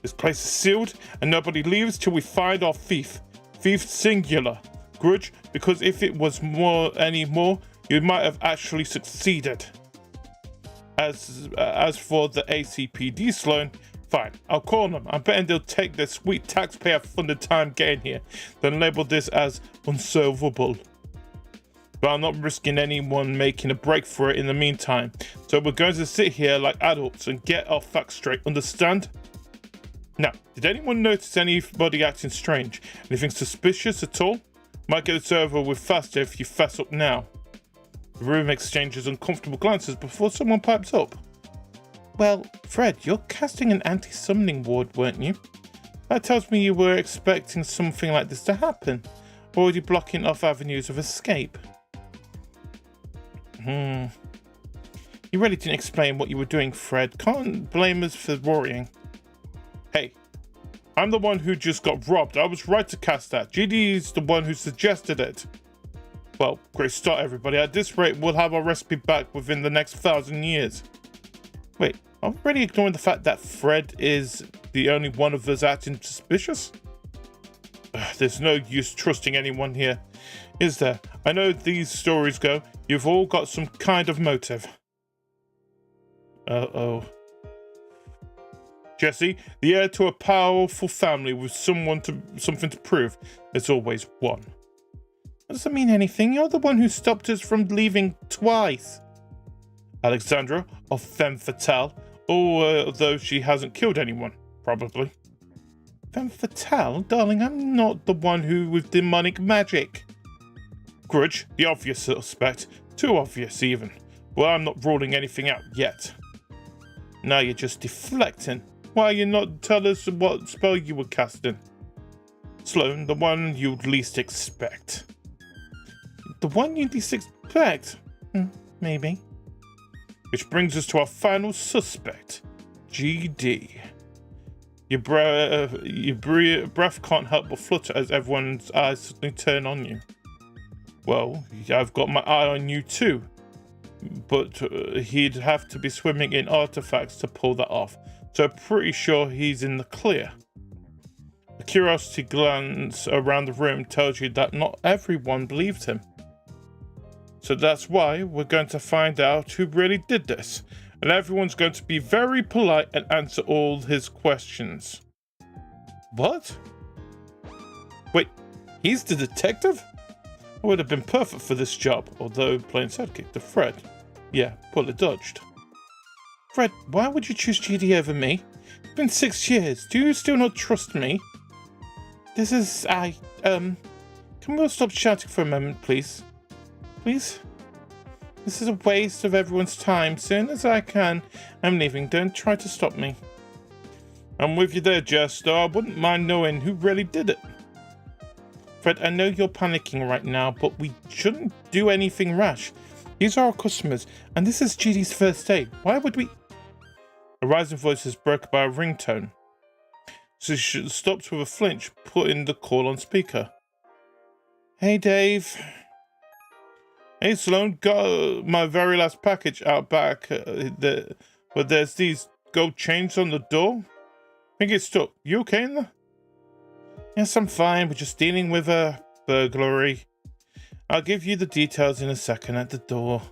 Speaker 1: This place is sealed and nobody leaves till we find our thief. Thief singular. Grudge, because if it was any more, you might have actually succeeded. As for the ACPD, Sloane, fine, I'll call them. I'm betting they'll take their sweet taxpayer-funded time getting here, then label this as unsolvable. But I'm not risking anyone making a break for it in the meantime. So we're going to sit here like adults and get our facts straight, understand? Now, did anyone notice anybody acting strange? Anything suspicious at all? Might get this over with faster if you fess up now. The room exchanges uncomfortable glances before someone pipes up. Well, Fred, you're casting an anti-summoning ward, weren't you? That tells me you were expecting something like this to happen, already blocking off avenues of escape. You really didn't explain what you were doing, Fred. Can't blame us for worrying. Hey, I'm the one who just got robbed. I was right to cast that. GD's the one who suggested it. Well, great start, everybody. At this rate, we'll have our recipe back within the next 1,000 years. Wait, are we really ignoring the fact that Fred is the only one of us acting suspicious? There's no use trusting anyone here, is there? I know these stories go. You've all got some kind of motive. Uh-oh. Jesse, the heir to a powerful family with something to prove. There's always one. That doesn't mean anything. You're the one who stopped us from leaving twice. Alexandra, or femme fatale, although she hasn't killed anyone, probably. Femme fatale? Darling, I'm not the one who with demonic magic. Grudge, the obvious suspect. Too obvious, even. Well, I'm not ruling anything out yet. Now you're just deflecting. Why you not tell us what spell you were casting? Sloane, the one you'd least expect. The one you'd least expect? Maybe. Which brings us to our final suspect, GD. Your breath can't help but flutter as everyone's eyes suddenly turn on you. Well, I've got my eye on you too. But he'd have to be swimming in artifacts to pull that off. So pretty sure he's in the clear. A curiosity glance around the room tells you that not everyone believed him. So that's why we're going to find out who really did this. And everyone's going to be very polite and answer all his questions. What? Wait, he's the detective? I would have been perfect for this job, although playing sidekick to Fred. Yeah, bullet dodged. Fred, why would you choose GD over me? It's been 6 years. Do you still not trust me? This is... Can we all stop shouting for a moment, please? Please? This is a waste of everyone's time. Soon as I can, I'm leaving. Don't try to stop me. I'm with you there, Jess, though I wouldn't mind knowing who really did it. Fred, I know you're panicking right now, but we shouldn't do anything rash. These are our customers, and this is GD's first day. Why would we... A rising voice is broken by a ringtone. So she stops with a flinch, putting the call on speaker. Hey, Dave. Hey, Sloane, got my very last package out back. But there's these gold chains on the door. I think it's stuck. You okay in there? Yes, I'm fine. We're just dealing with a burglary. I'll give you the details in a second at the door.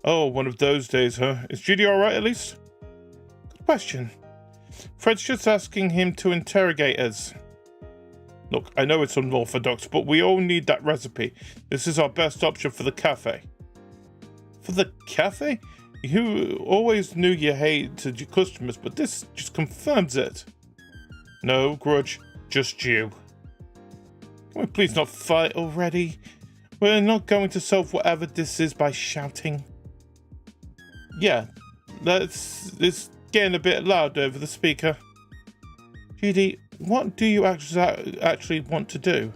Speaker 1: Oh, one of those days, huh? Is GD alright at least? Good question. Fred's just asking him to interrogate us. Look, I know it's unorthodox, but we all need that recipe. This is our best option for the cafe. For the cafe? You always knew you hated your customers, but this just confirms it. No, Grudge, just you. Can we please not fight already? We're not going to solve whatever this is by shouting. Yeah, it's getting a bit loud over the speaker. GD, what do you actually want to do?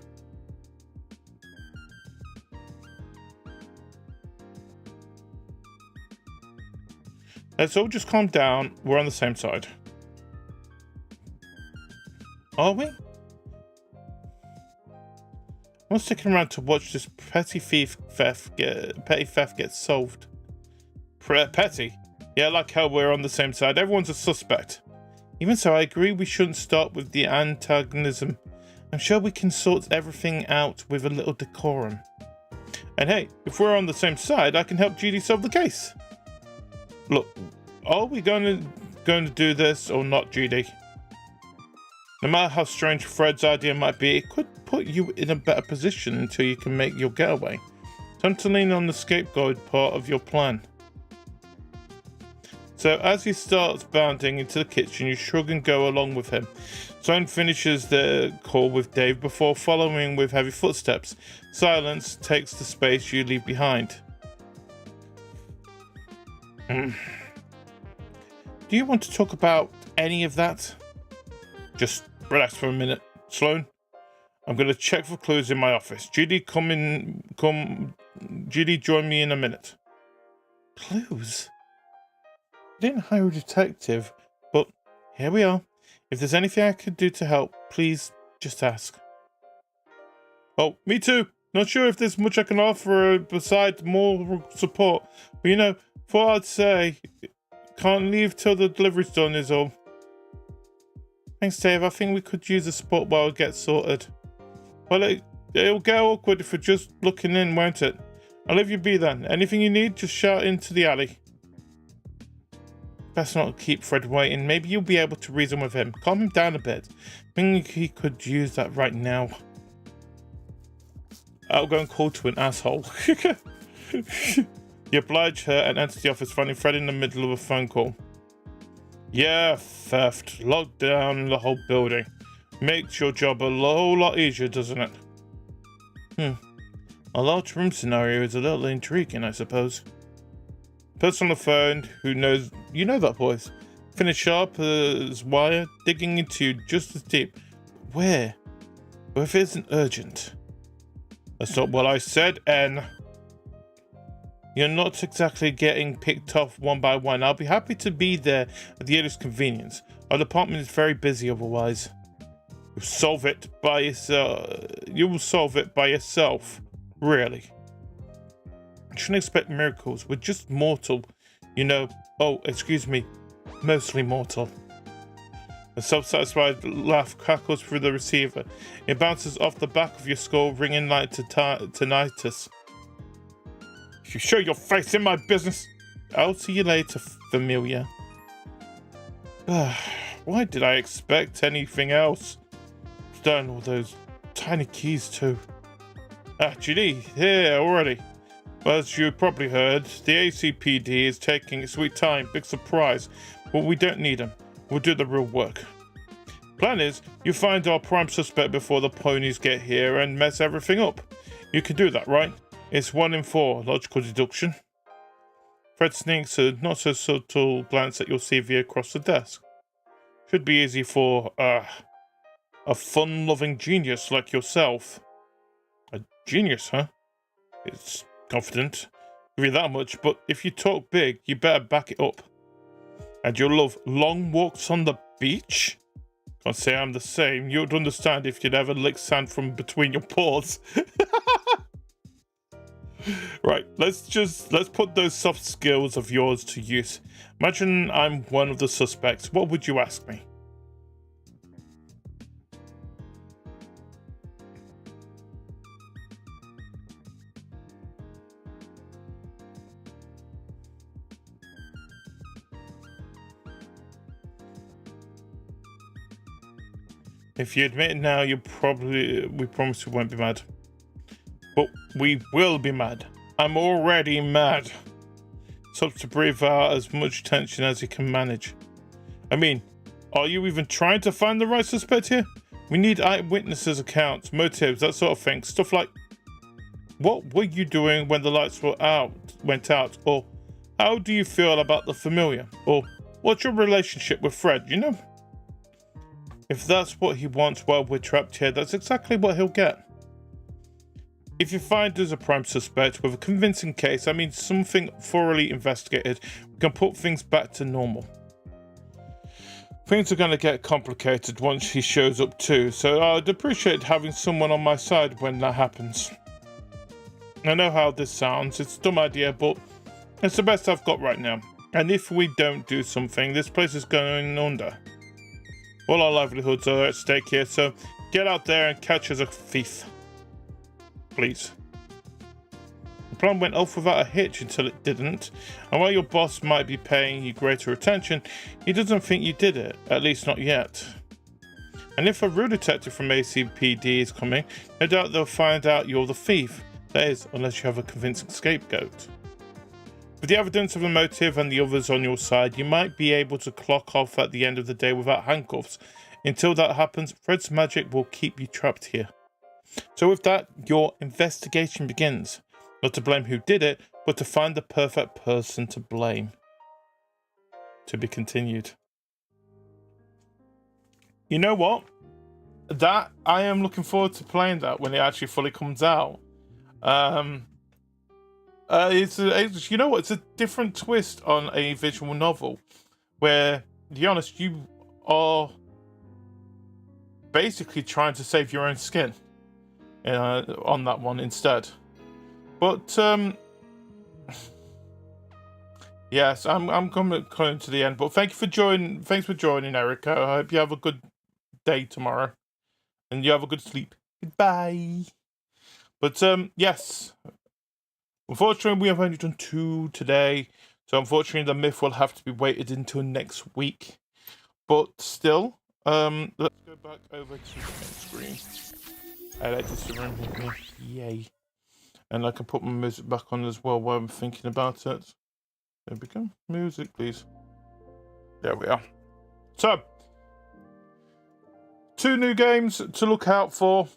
Speaker 1: Let's all just calm down. We're on the same side. Are we? I'm sticking around to watch this petty theft get solved. Petty? Yeah, like how we're on the same side. Everyone's a suspect. Even so, I agree we shouldn't start with the antagonism. I'm sure we can sort everything out with a little decorum. And hey, if we're on the same side, I can help GD solve the case. Look, are we going to do this or not, GD? No matter how strange Fred's idea might be, it could put you in a better position until you can make your getaway. Time to lean on the scapegoat part of your plan. So as he starts bounding into the kitchen, you shrug and go along with him. Sloane finishes the call with Dave before following with heavy footsteps. Silence takes the space you leave behind. Do you want to talk about any of that? Just relax for a minute, Sloan. I'm going to check for clues in my office. Judy, Judy, join me in a minute. Clues? I didn't hire a detective, but here we are. If there's anything I could do to help, please just ask. Oh, me too. Not sure if there's much I can offer besides more support. But you know, thought I'd say, can't leave till the delivery's done is all. Thanks, Dave. I think we could use the support while it gets sorted. Well, it'll get awkward if we're just looking in, won't it? I'll leave you be then. Anything you need, just shout into the alley. Best not keep Fred waiting. Maybe you'll be able to reason with him. Calm him down a bit. Think he could use that right now. Outgoing call to an asshole. You oblige her and enter the office, finding Fred in the middle of a phone call. Yeah, theft. Lock down the whole building. Makes your job a whole lot easier, doesn't it? A large room scenario is a little intriguing, I suppose. Person on the phone who knows, you know that voice. Finish sharp as wire, digging into you just as deep. Where? Well, if it isn't urgent. That's not what I said, N. You're not exactly getting picked off one by one. I'll be happy to be there at the earliest convenience. Our department is very busy otherwise. You will solve it by yourself. Really. You shouldn't expect miracles. We're just mortal. You know. Oh, excuse me. Mostly mortal. A self-satisfied laugh crackles through the receiver. It bounces off the back of your skull, ringing like tinnitus. If you show your face in my business, I'll see you later, familiar. Why did I expect anything else? Darn, all those tiny keys too. Judy, here already. Well, as you probably heard, the ACPD is taking its sweet time. Big surprise. But we don't need them. We'll do the real work. Plan is, you find our prime suspect before the ponies get here and mess everything up. You can do that, right? It's 1 in 4, logical deduction. Fred sneaks a not so subtle glance at your CV across the desk. Should be easy for, a fun-loving genius like yourself. A genius, huh? It's confident. Give you that much, but if you talk big, you better back it up. And you'll love long walks on the beach? Can't say I'm the same. You'd understand if you'd ever lick sand from between your paws. Right, let's put those soft skills of yours to use. Imagine I'm one of the suspects. What would you ask me? If you admit it now, we promise we won't be mad. But we will be mad. I'm already mad. It's up to breathe out as much tension as you can manage. I mean, are you even trying to find the right suspect here? We need eyewitnesses' accounts, motives, that sort of thing. Stuff like, what were you doing when the lights went out? Or how do you feel about the familiar? Or what's your relationship with Fred, you know? If that's what he wants while we're trapped here, that's exactly what he'll get. If you find there's a prime suspect with a convincing case, I mean something thoroughly investigated, we can put things back to normal. Things are going to get complicated once he shows up too, so I'd appreciate having someone on my side when that happens. I know how this sounds, it's a dumb idea, but it's the best I've got right now. And if we don't do something, this place is going under. All our livelihoods are at stake here, so get out there and catch us a thief. Please. The plan went off without a hitch until it didn't, and while your boss might be paying you greater attention, he doesn't think you did it, at least not yet. And if a real detective from ACPD is coming, no doubt they'll find out you're the thief. That is, unless you have a convincing scapegoat. With the evidence of the motive and the others on your side, you might be able to clock off at the end of the day without handcuffs. Until that happens, Fred's magic will keep you trapped here. So with that, your investigation begins. Not to blame who did it, but to find the perfect person to blame. To be continued. You know what? That I am looking forward to playing that when it actually fully comes out. It's you know what? It's a different twist on a visual novel, where, to be honest, you are basically trying to save your own skin on that one instead. But yes, I'm coming to the end. But thank you for joining. Thanks for joining, Erica. I hope you have a good day tomorrow, and you have a good sleep. Goodbye. But yes, unfortunately, we have only done 2 today. So unfortunately, the myth will have to be waited until next week. But still, let's go back over to the main screen. I like this room here. Yay. And I can put my music back on as well while I'm thinking about it. There we go. Music, please. There we are. So, 2 new games to look out for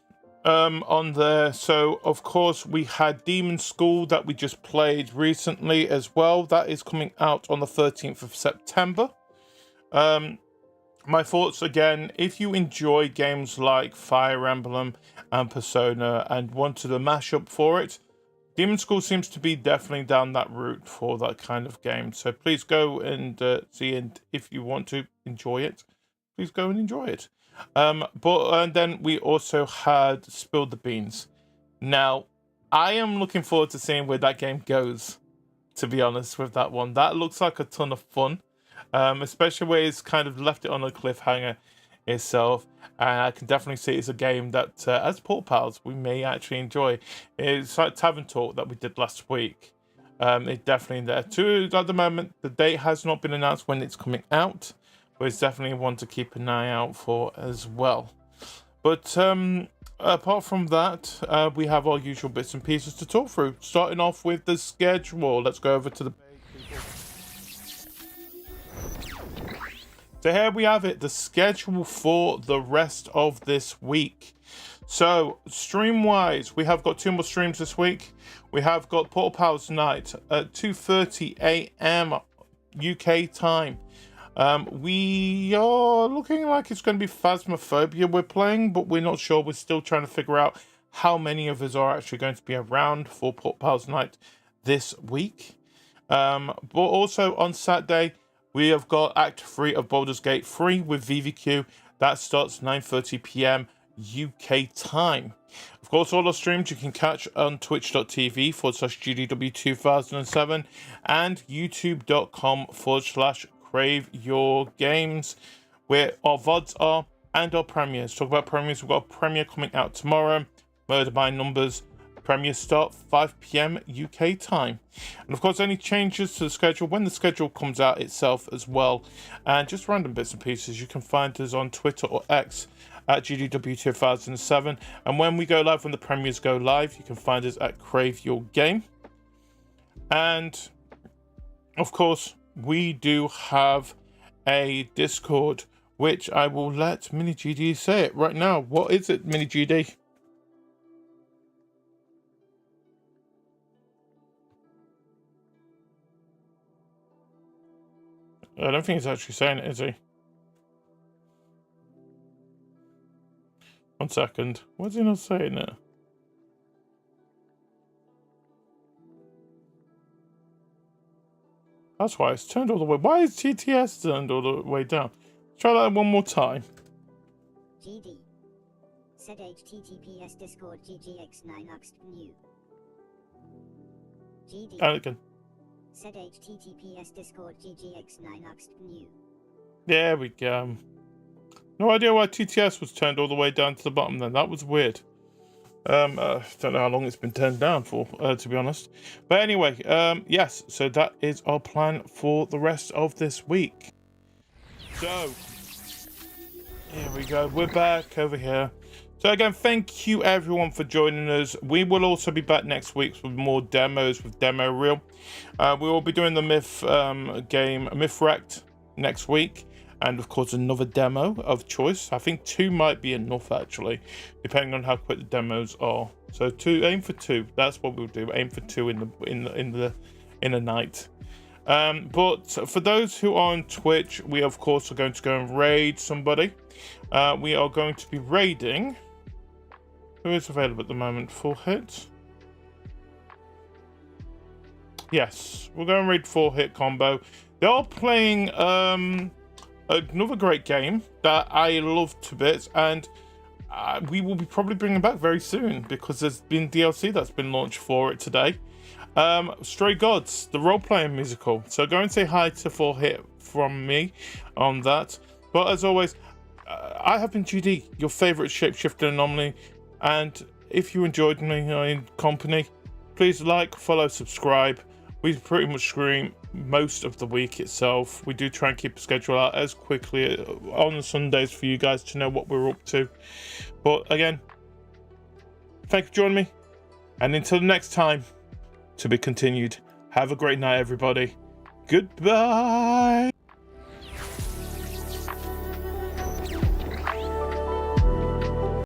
Speaker 1: on there. So, of course, we had Demon School that we just played recently as well. That is coming out on the 13th of September. My thoughts again, if you enjoy games like Fire Emblem and Persona and wanted a mashup for it, Demon School seems to be definitely down that route for that kind of game. So please go and see it. If you want to enjoy it, please go and enjoy it. And then we also had Spill the Beans. Now, I am looking forward to seeing where that game goes, to be honest with that one. That looks like a ton of fun. Especially where it's kind of left it on a cliffhanger itself, and I can definitely see it's a game that, as Port Pals, we may actually enjoy. It's like Tavern Talk that we did last week. It's definitely there too. At the moment, the date has not been announced when it's coming out, but it's definitely one to keep an eye out for as well. But apart from that, we have our usual bits and pieces to talk through. Starting off with the schedule. Let's go over to the So here we have it, the schedule for the rest of this week. So stream-wise, we have got 2 more streams this week. We have got Portal Pals Night at 2:30 a.m. UK time. We are looking like it's going to be Phasmophobia we're playing, but we're not sure. We're still trying to figure out how many of us are actually going to be around for Portal Pals Night this week. But also on Saturday, we have got Act 3 of Baldur's Gate 3 with VVQ. That starts 9:30 p.m. UK time. Of course, all our streams you can catch on twitch.tv/GDW2007 and youtube.com/CraveYourGames, where our VODs are and our premieres. Talk about premieres, we've got a premiere coming out tomorrow, Murder by Numbers. Premiere start 5 p.m. UK time. And of course, any changes to the schedule when the schedule comes out itself as well. And just random bits and pieces, you can find us on Twitter or X at GDW2007. And when we go live, when the premieres go live, you can find us at Crave Your Game. And of course, we do have a Discord, which I will let Mini GD say it right now. What is it, Mini GD? I don't think he's actually saying it, is he? 1 second. Why is he not saying it? That's why it's turned all the way. Why is TTS turned all the way down? Try that one more time.
Speaker 3: GD. Said HTTPS Discord GGX9 Uxt new. GD.
Speaker 1: Again.
Speaker 3: Said HTTPS Discord GGX9 Uxt new.
Speaker 1: There we go. No idea why TTS was turned all the way down to the bottom then. That was weird. I don't know how long it's been turned down for, to be honest. But anyway, yes, so that is our plan for the rest of this week. So, here we go. We're back over here. So again, thank you everyone for joining us. We will also be back next week with more demos with Demo Reel. We will be doing the Myth game, Myth Wrecked, next week. And of course, another demo of choice. I think 2 might be enough actually, depending on how quick the demos are. So aim for 2. That's what we'll do. Aim for 2 in the night. But for those who are on Twitch, we of course are going to go and raid somebody. We are going to be raiding. Who is available at the moment? Full hit. Yes, we're going to raid full hit combo. They are playing another great game that I love to bits, and we will be probably bringing back very soon because there's been DLC that's been launched for it today. Stray Gods, the role-playing musical. So go and say hi to Full Hit from me on that. But as always, I have been GD, your favourite shapeshifter anomaly, and if you enjoyed me in company, please like, follow, subscribe. We pretty much stream most of the week itself. We do try and keep a schedule out as quickly on the Sundays for you guys to know what we're up to. But again, thank you for joining me, and until next time, to be continued. Have a great night, everybody. Goodbye.